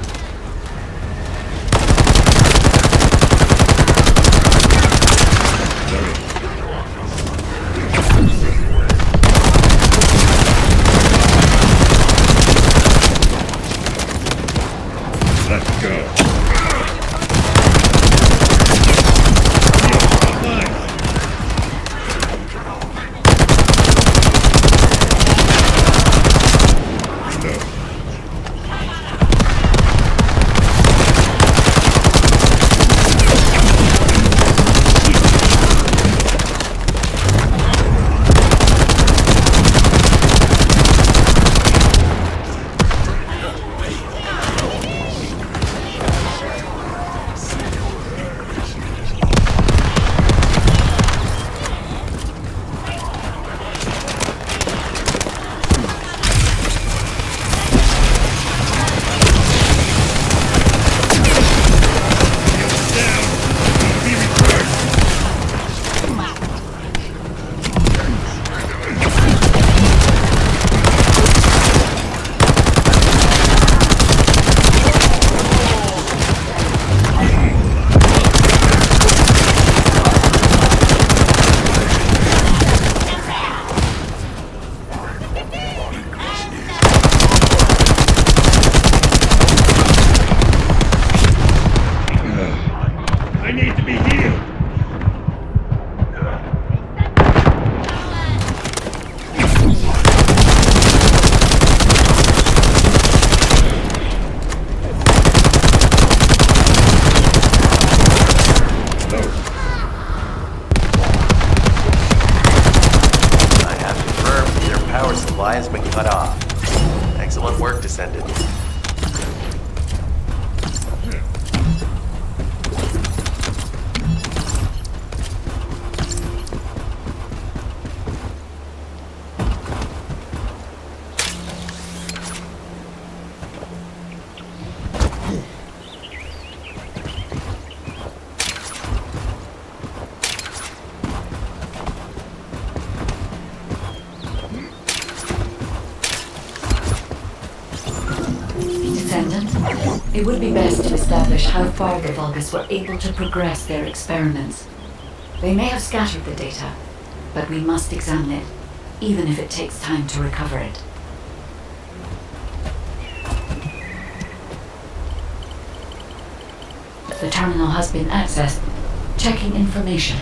Let's go. Has been cut off. Excellent work, Descendant. It would be best to establish how far the Vulgus were able to progress their experiments. They may have scattered the data, but we must examine it, even if it takes time to recover it. The terminal has been accessed. Checking information.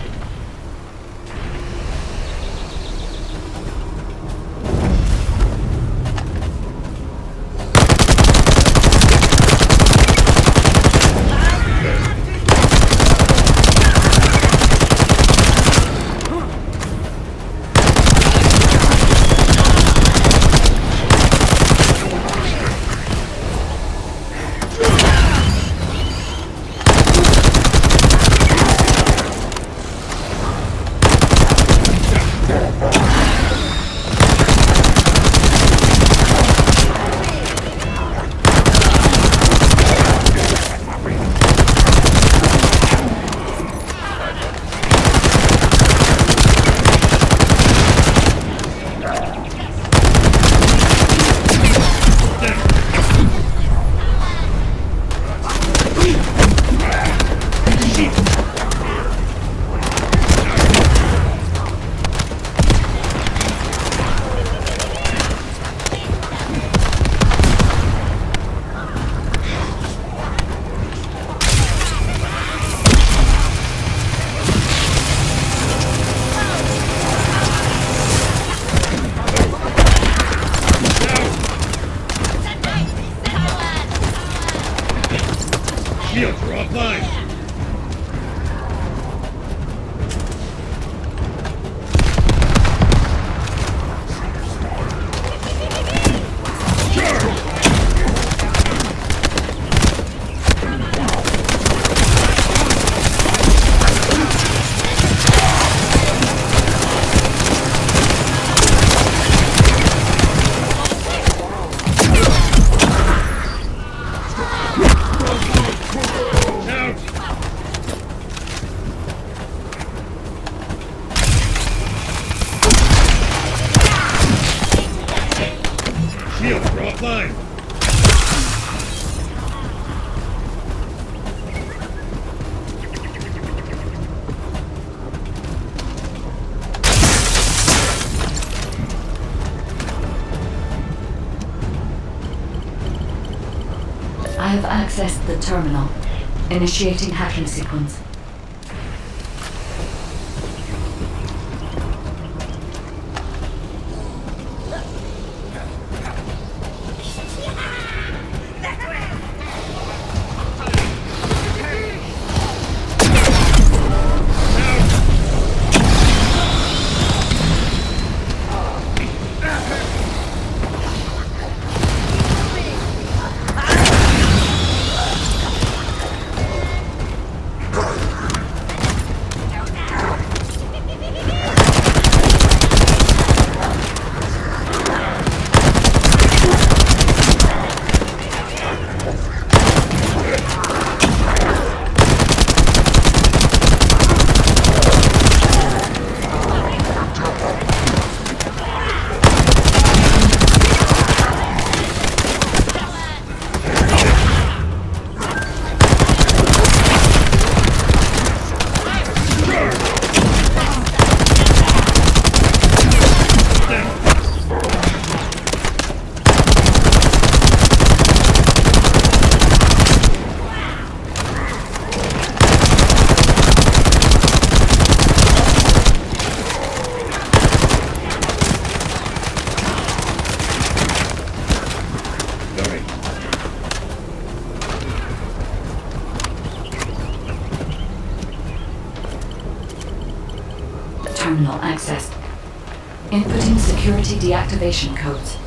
Shields are offline. Shields are offline. have accessed the terminal. Initiating hacking sequence. Terminal accessed. Inputting security deactivation codes.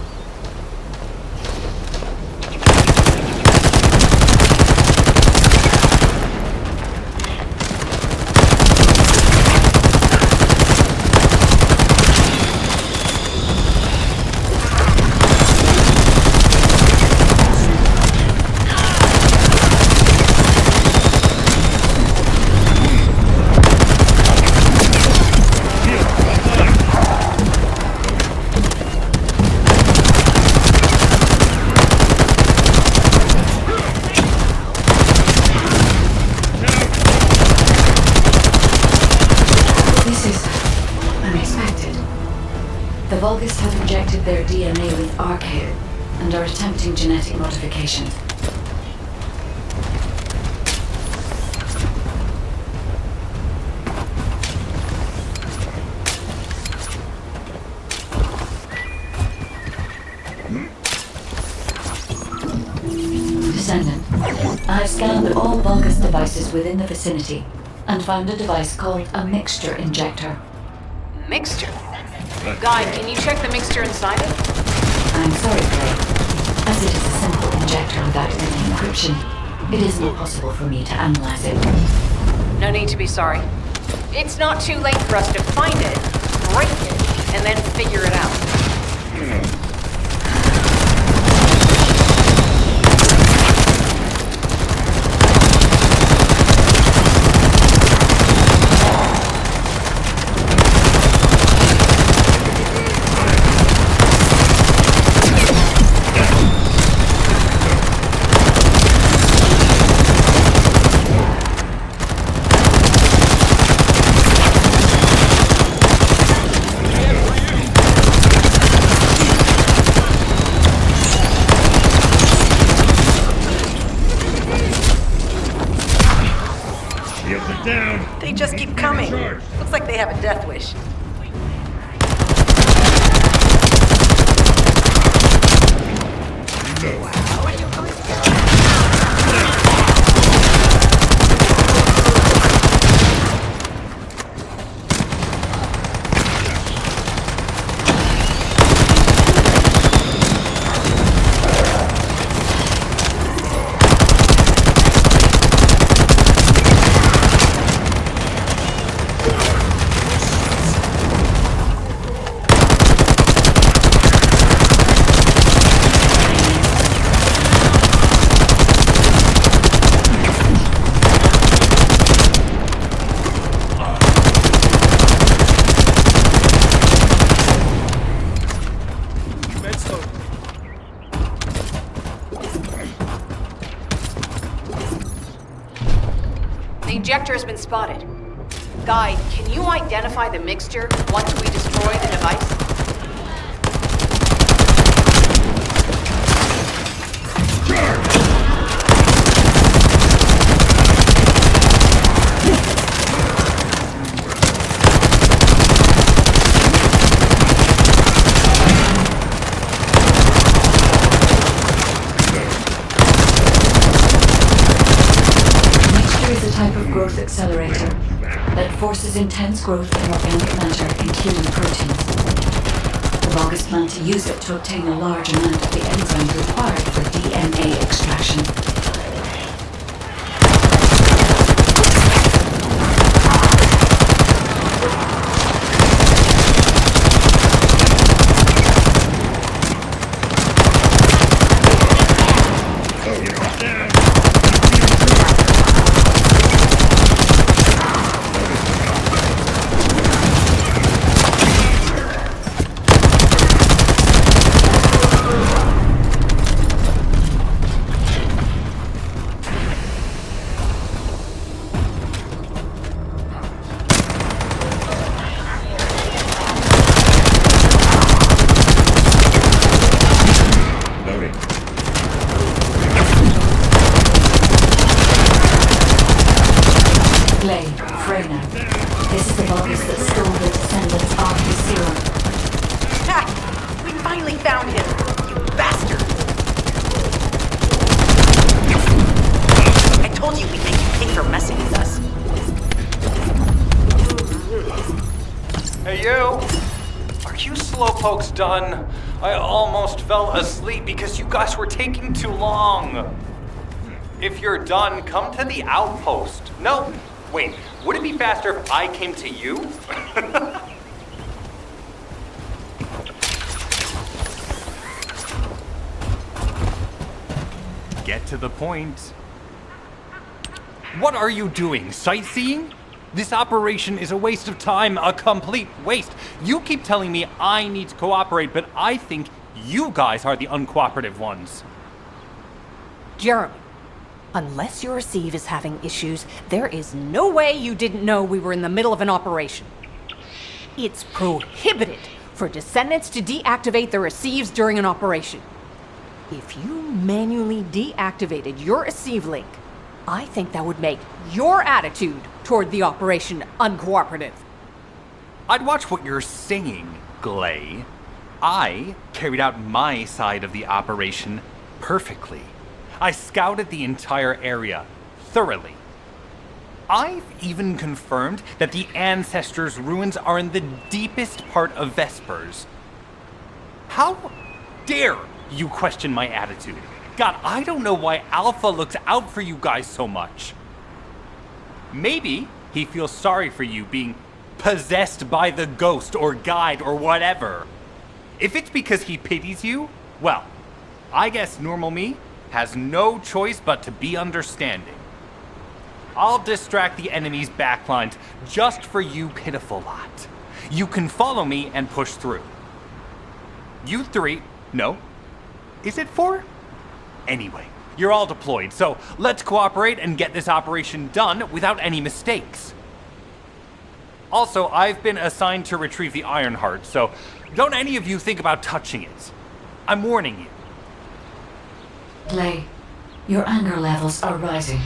The Vulgus have injected their DNA with Archaea and are attempting genetic modifications. Descendant, I've scanned all Vulgus devices within the vicinity and found a device called a mixture injector. Mixture? Guy, can you check the mixture inside it? I'm sorry, Clay. As it is a simple injector without any encryption, it is not possible for me to analyze it. No need to be sorry. It's not too late for us to find it, break it, and then figure it out. They just keep coming. Looks like they have a death wish. The injector has been spotted. Guy, can you identify the mixture once we destroy the device? accelerator that forces intense growth in organic matter, including proteins. The Vulgus plan to use it to obtain a large amount of the enzymes required for DNA extraction. This is the Vulgus that stole the Descendants' RP serum. Ha! We finally found him, you bastard! I told you we'd make you pay for messing with us. Hey, you! Are you slowpokes done? I almost fell asleep because you guys were taking too long. If you're done, come to the outpost. No, wait, would it be faster if I came to you? Get to the point. What are you doing? Sightseeing? This operation is a waste of time, a complete waste. You keep telling me I need to cooperate, but I think you guys are the uncooperative ones. Jeremy, unless your receive is having issues, there is no way you didn't know we were in the middle of an operation. It's prohibited for Descendants to deactivate their receives during an operation. If you manually deactivated your receive link, I think that would make your attitude toward the operation uncooperative. I'd watch what you're saying, Glay. I carried out my side of the operation perfectly. I scouted the entire area thoroughly. I've even confirmed that the Ancestors' ruins are in the deepest part of Vespers. How dare you question my attitude? God, I don't know why Alpha looks out for you guys so much. Maybe he feels sorry for you being possessed by the ghost or guide or whatever. If it's because he pities you, well, I guess normal me has no choice but to be understanding. I'll distract the enemy's backlines just for you pitiful lot. You can follow me and push through. You three, no, is it four? Anyway, you're all deployed, so let's cooperate and get this operation done without any mistakes. Also, I've been assigned to retrieve the Ironheart, so don't any of you think about touching it. I'm warning you. Glay, your anger levels are rising.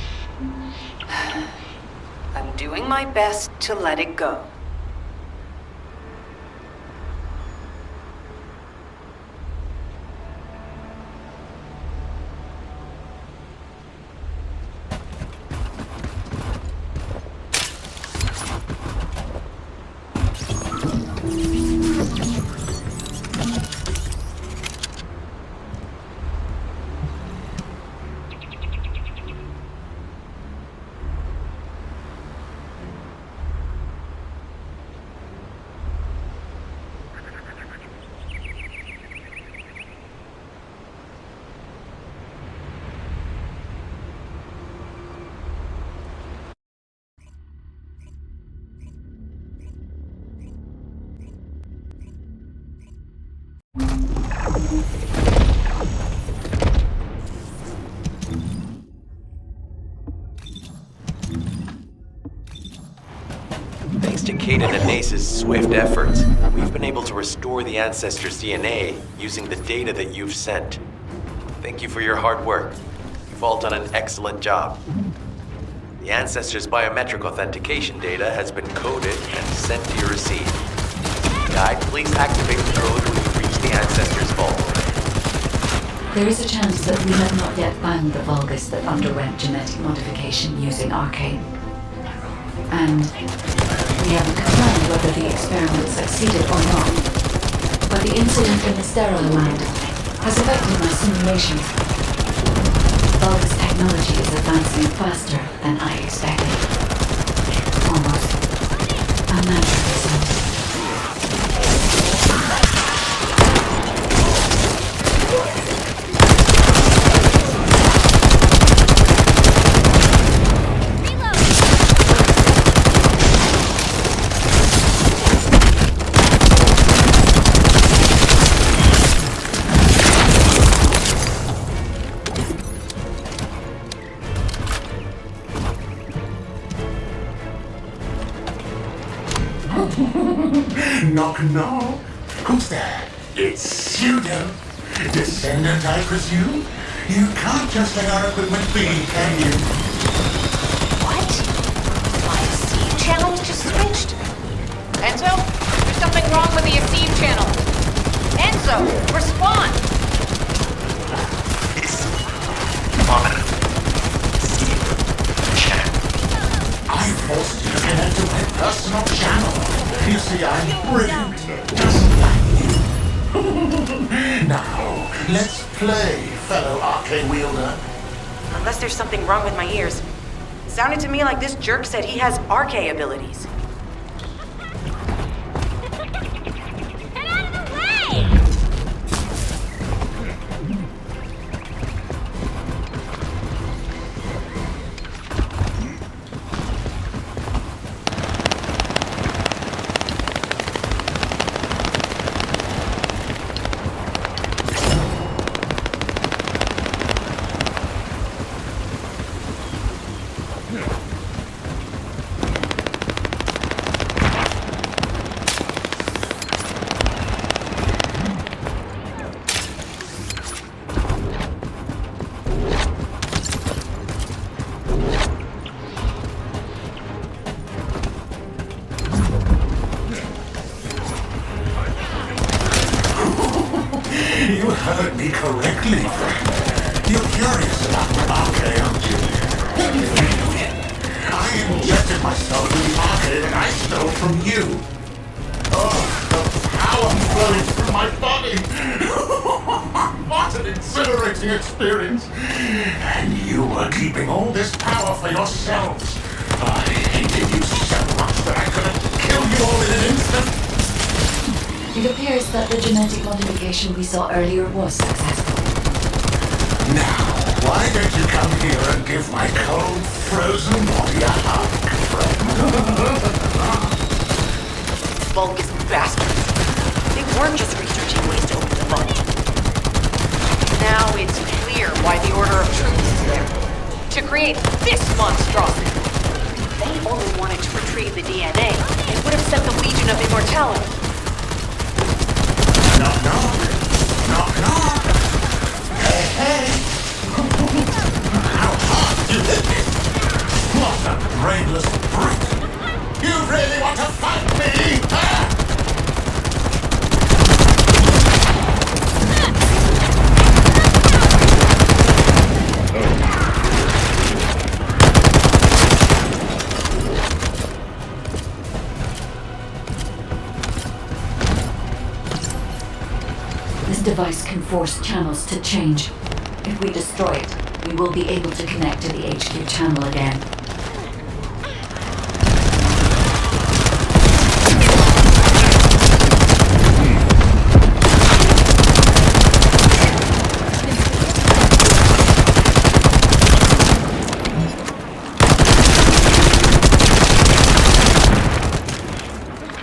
I'm doing my best to let it go. Thanks to Kaden and Nace's swift efforts, we've been able to restore the Ancestors' DNA using the data that you've sent. Thank you for your hard work. You've all done an excellent job. The Ancestors' biometric authentication data has been coded and sent to your receive. Guide, please activate the code when you reach the Ancestors' vault. There is a chance that we have not yet found the Vulgus that underwent genetic modification using Arcane. and we haven't confirmed whether the experiment succeeded or not. But the incident in the sterile land has affected my simulations. Vulgus technology is advancing faster than I expected. Almost unnaturally so. Knock, knock. Who's there? It's Pseudo. Descendant, I presume? You can't just let our equipment be, can you? What? My Esteem channel just switched? Enzo? There's something wrong with the Esteem channel. Enzo, respond! I forced you to connect to my personal channel. You see, I'm brilliant, just like you. Now, let's play, fellow arcane wielder. Unless there's something wrong with my ears. Sounded to me like this jerk said he has RK abilities. You heard me correctly, friend. You're curious about my arcade, aren't you? Let me fill you in. I injected myself with the arcade that I stole from you. Oh, the power flowing through my body. What an exhilarating experience. And you were keeping all this power for yourselves. I hated you so much that I could have killed you all in an instant. It appears that the genetic modification we saw earlier was successful. Now, why don't you come here and give my cold, frozen body a hug, friend? Vulgus bastards. They weren't just researching ways to open the vault. Now it's clear why the Order of Truth is there. To create this monstrosity. If they only wanted to retrieve the DNA, it would have sent the Legion of Immortality. Knock, knock. Knock, knock. Hey, hey. How hard you hit me. What a brainless brute. You really want to fight me, huh? This device can force channels to change. If we destroy it, we will be able to connect to the HQ channel again.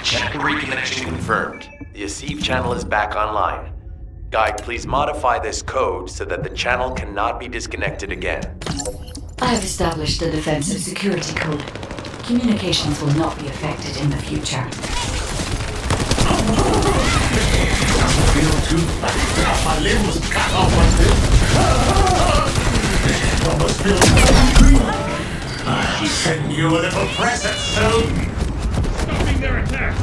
Channel reconnection confirmed. The Asif channel is back online. Guide, please modify this code so that the channel cannot be disconnected again. I have established a defensive security code. Communications will not be affected in the future. Feel too bad. My limb was cut off like this. It almost feels like I'll send you a little present soon. Stopping their attacks!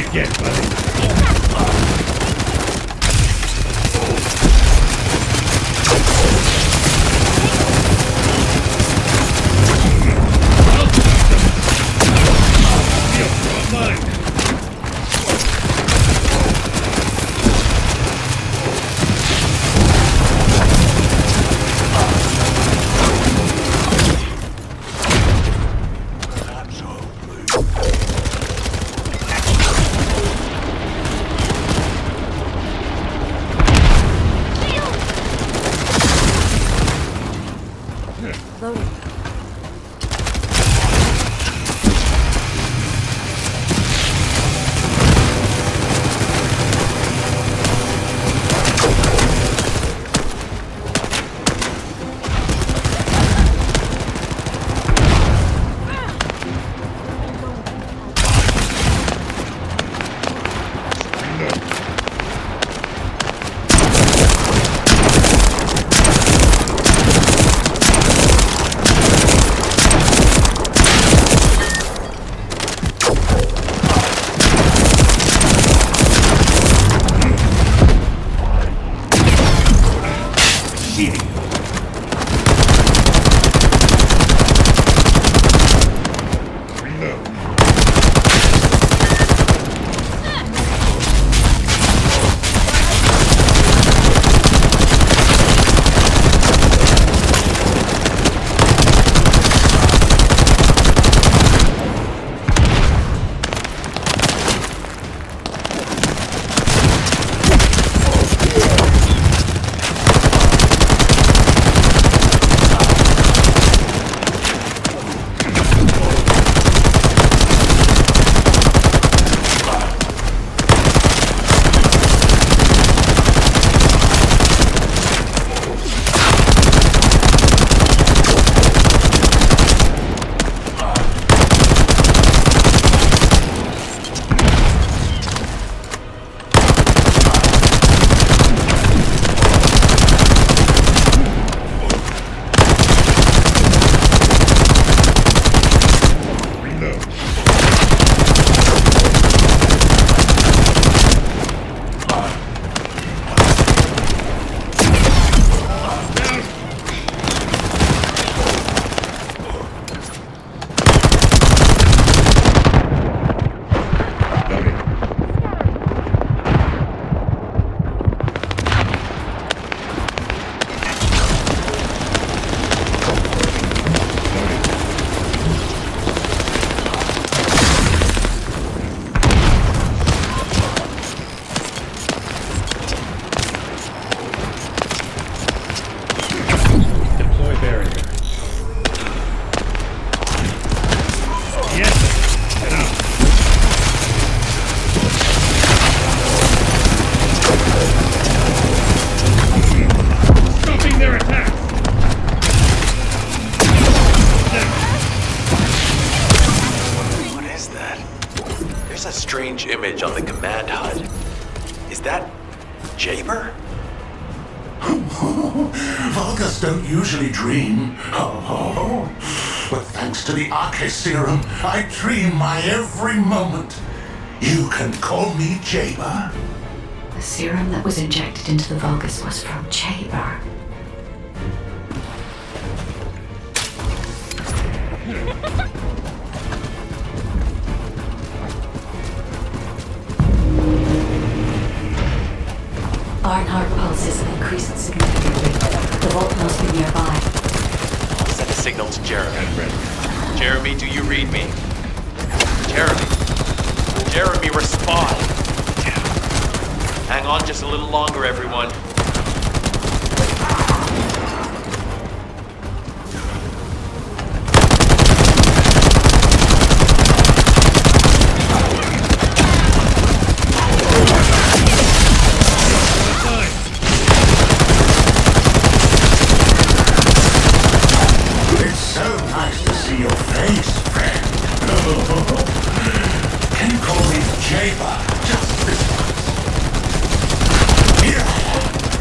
again, buddy. strange image on the command HUD. Is that Jaber? Vulgus don't usually dream. But thanks to the Arche serum, I dream my every moment. You can call me Jaber. The serum that was injected into the Vulgus was from Jaber. Ironheart pulses have increased significantly. The vault must be nearby. I'll send a signal to Jeremy. Jeremy, do you read me? Jeremy. Jeremy, respond. Hang on just a little longer, everyone. It's so nice to see your face, friend. Can you call me Jaber just this once? Here I am.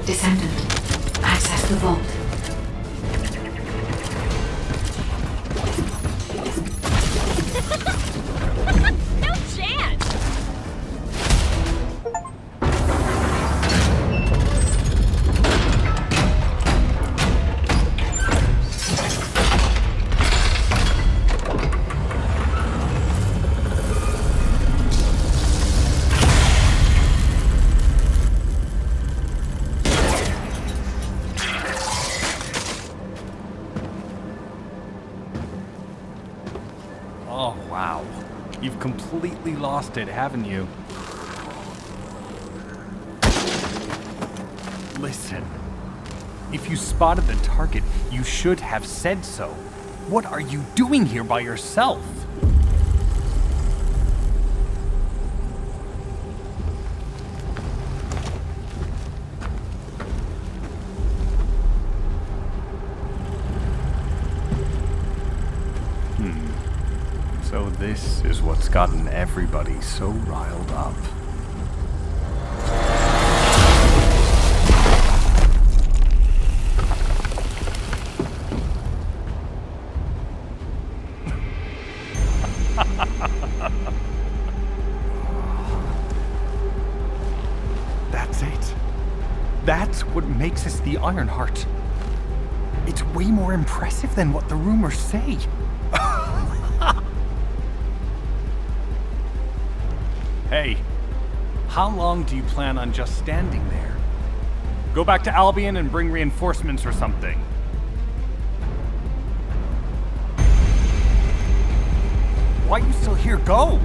Descendant, access the vault. No chance! Oh, wow. You've completely lost it, haven't you? Listen. If you spotted the target, you should have said so. What are you doing here by yourself? So this is what's gotten everybody so riled up. That's it. That's what makes us the Ironheart. It's way more impressive than what the rumors say. Hey, how long do you plan on just standing there? Go back to Albion and bring reinforcements or something. Why are you still here? Go!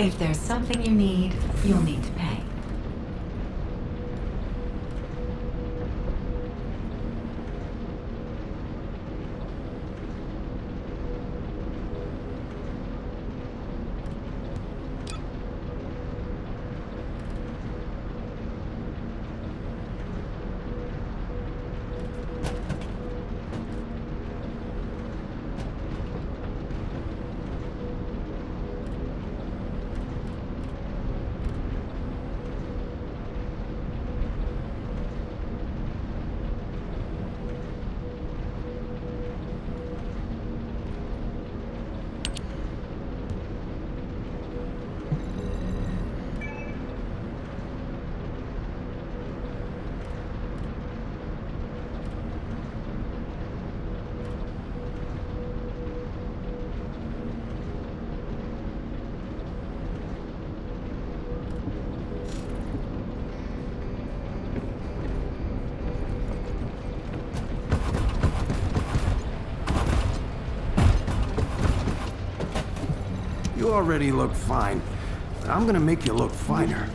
If there's something you need, you'll need to pay. You already look fine. I'm gonna make you look finer.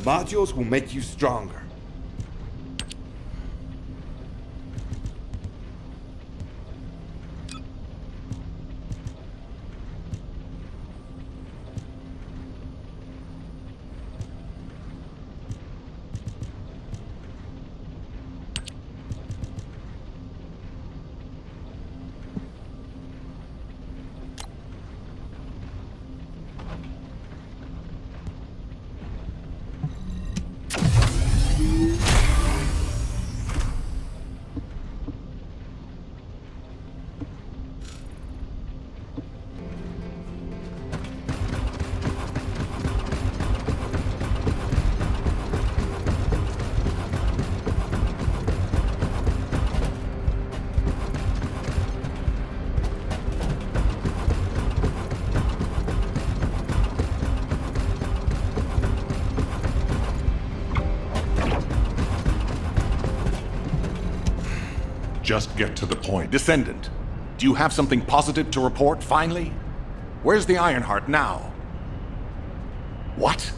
Modules will make you stronger. Just get to the point. Descendant, do you have something positive to report, finally? Where's the Ironheart now? What?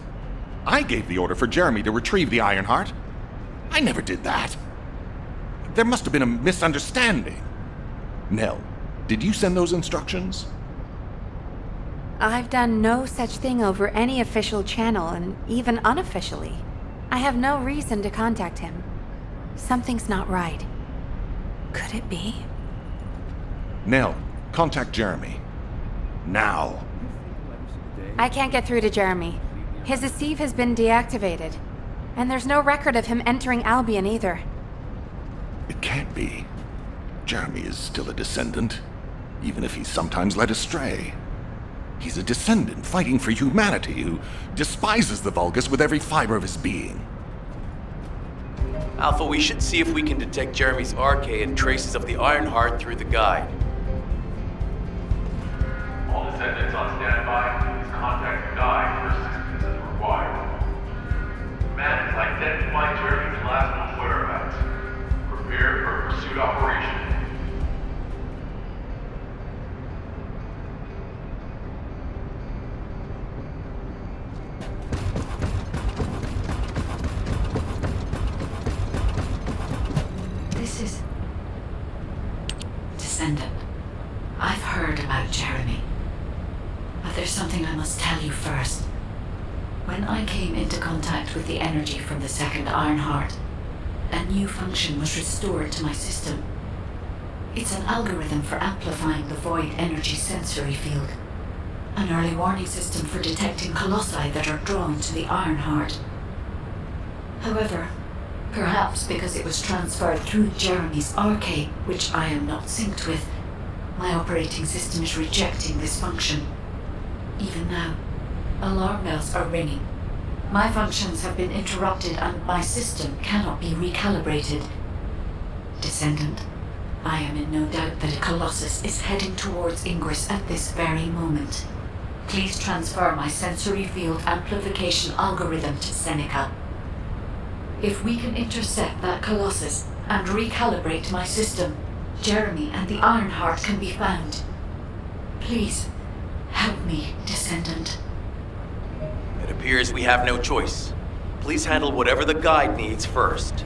I gave the order for Jeremy to retrieve the Ironheart. I never did that. There must have been a misunderstanding. Nell, did you send those instructions? I've done no such thing over any official channel, and even unofficially. I have no reason to contact him. Something's not right. Could it be? Nell, contact Jeremy. Now. I can't get through to Jeremy. His Deceive has been deactivated. And there's no record of him entering Albion either. It can't be. Jeremy is still a Descendant, even if he's sometimes led astray. He's a Descendant fighting for humanity who despises the Vulgus with every fiber of his being. Alpha, we should see if we can detect Jeremy's arcade and traces of the Ironheart through the guide. All Descendants on standby. Please contact the guide for assistance as required. Man has identified Jeremy's last known whereabouts. Prepare for a pursuit operation. This is... Descendant. I've heard about Jeremy. But there's something I must tell you first. When I came into contact with the energy from the second Ironheart, a new function was restored to my system. It's an algorithm for amplifying the void energy sensory field. An early warning system for detecting colossi that are drawn to the Ironheart. However, perhaps because it was transferred through Jeremy's arcade, which I am not synced with, my operating system is rejecting this function. Even now, alarm bells are ringing. My functions have been interrupted and my system cannot be recalibrated. Descendant, I am in no doubt that a Colossus is heading towards Ingress at this very moment. Please transfer my sensory field amplification algorithm to Seneca. If we can intercept that Colossus and recalibrate my system, Jeremy and the Ironheart can be found. Please, help me, Descendant. It appears we have no choice. Please handle whatever the guide needs first.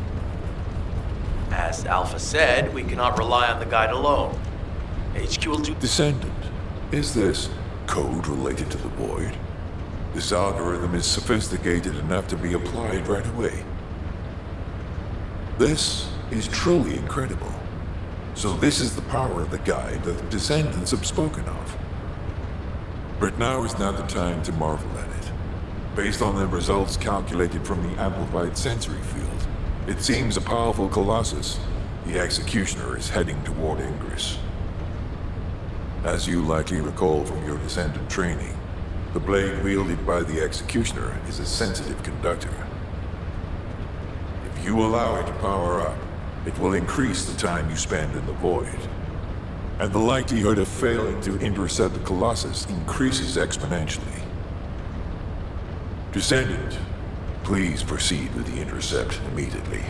As Alpha said, we cannot rely on the guide alone. HQ will do... Descendant, is this code related to the Void? This algorithm is sophisticated enough to be applied right away. This is truly incredible. So this is the power of the guide that the Descendants have spoken of. But now is not the time to marvel at it. Based on the results calculated from the amplified sensory field, it seems a powerful Colossus, the Executioner, is heading toward Ingress. As you likely recall from your Descendant training, the blade wielded by the Executioner is a sensitive conductor. If you allow it to power up, it will increase the time you spend in the Void. And the likelihood of failing to intercept the Colossus increases exponentially. Descendant, please proceed with the intercept immediately.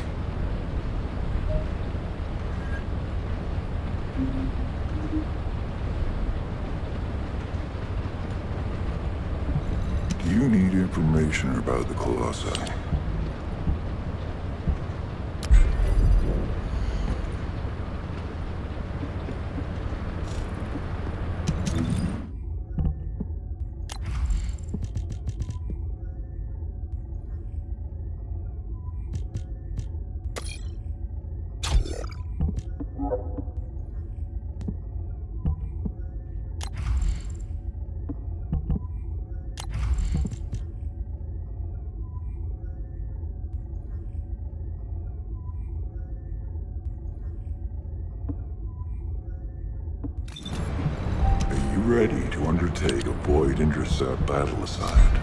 You need information about the Colossi. Are you ready to undertake a Void Intercept battle assignment?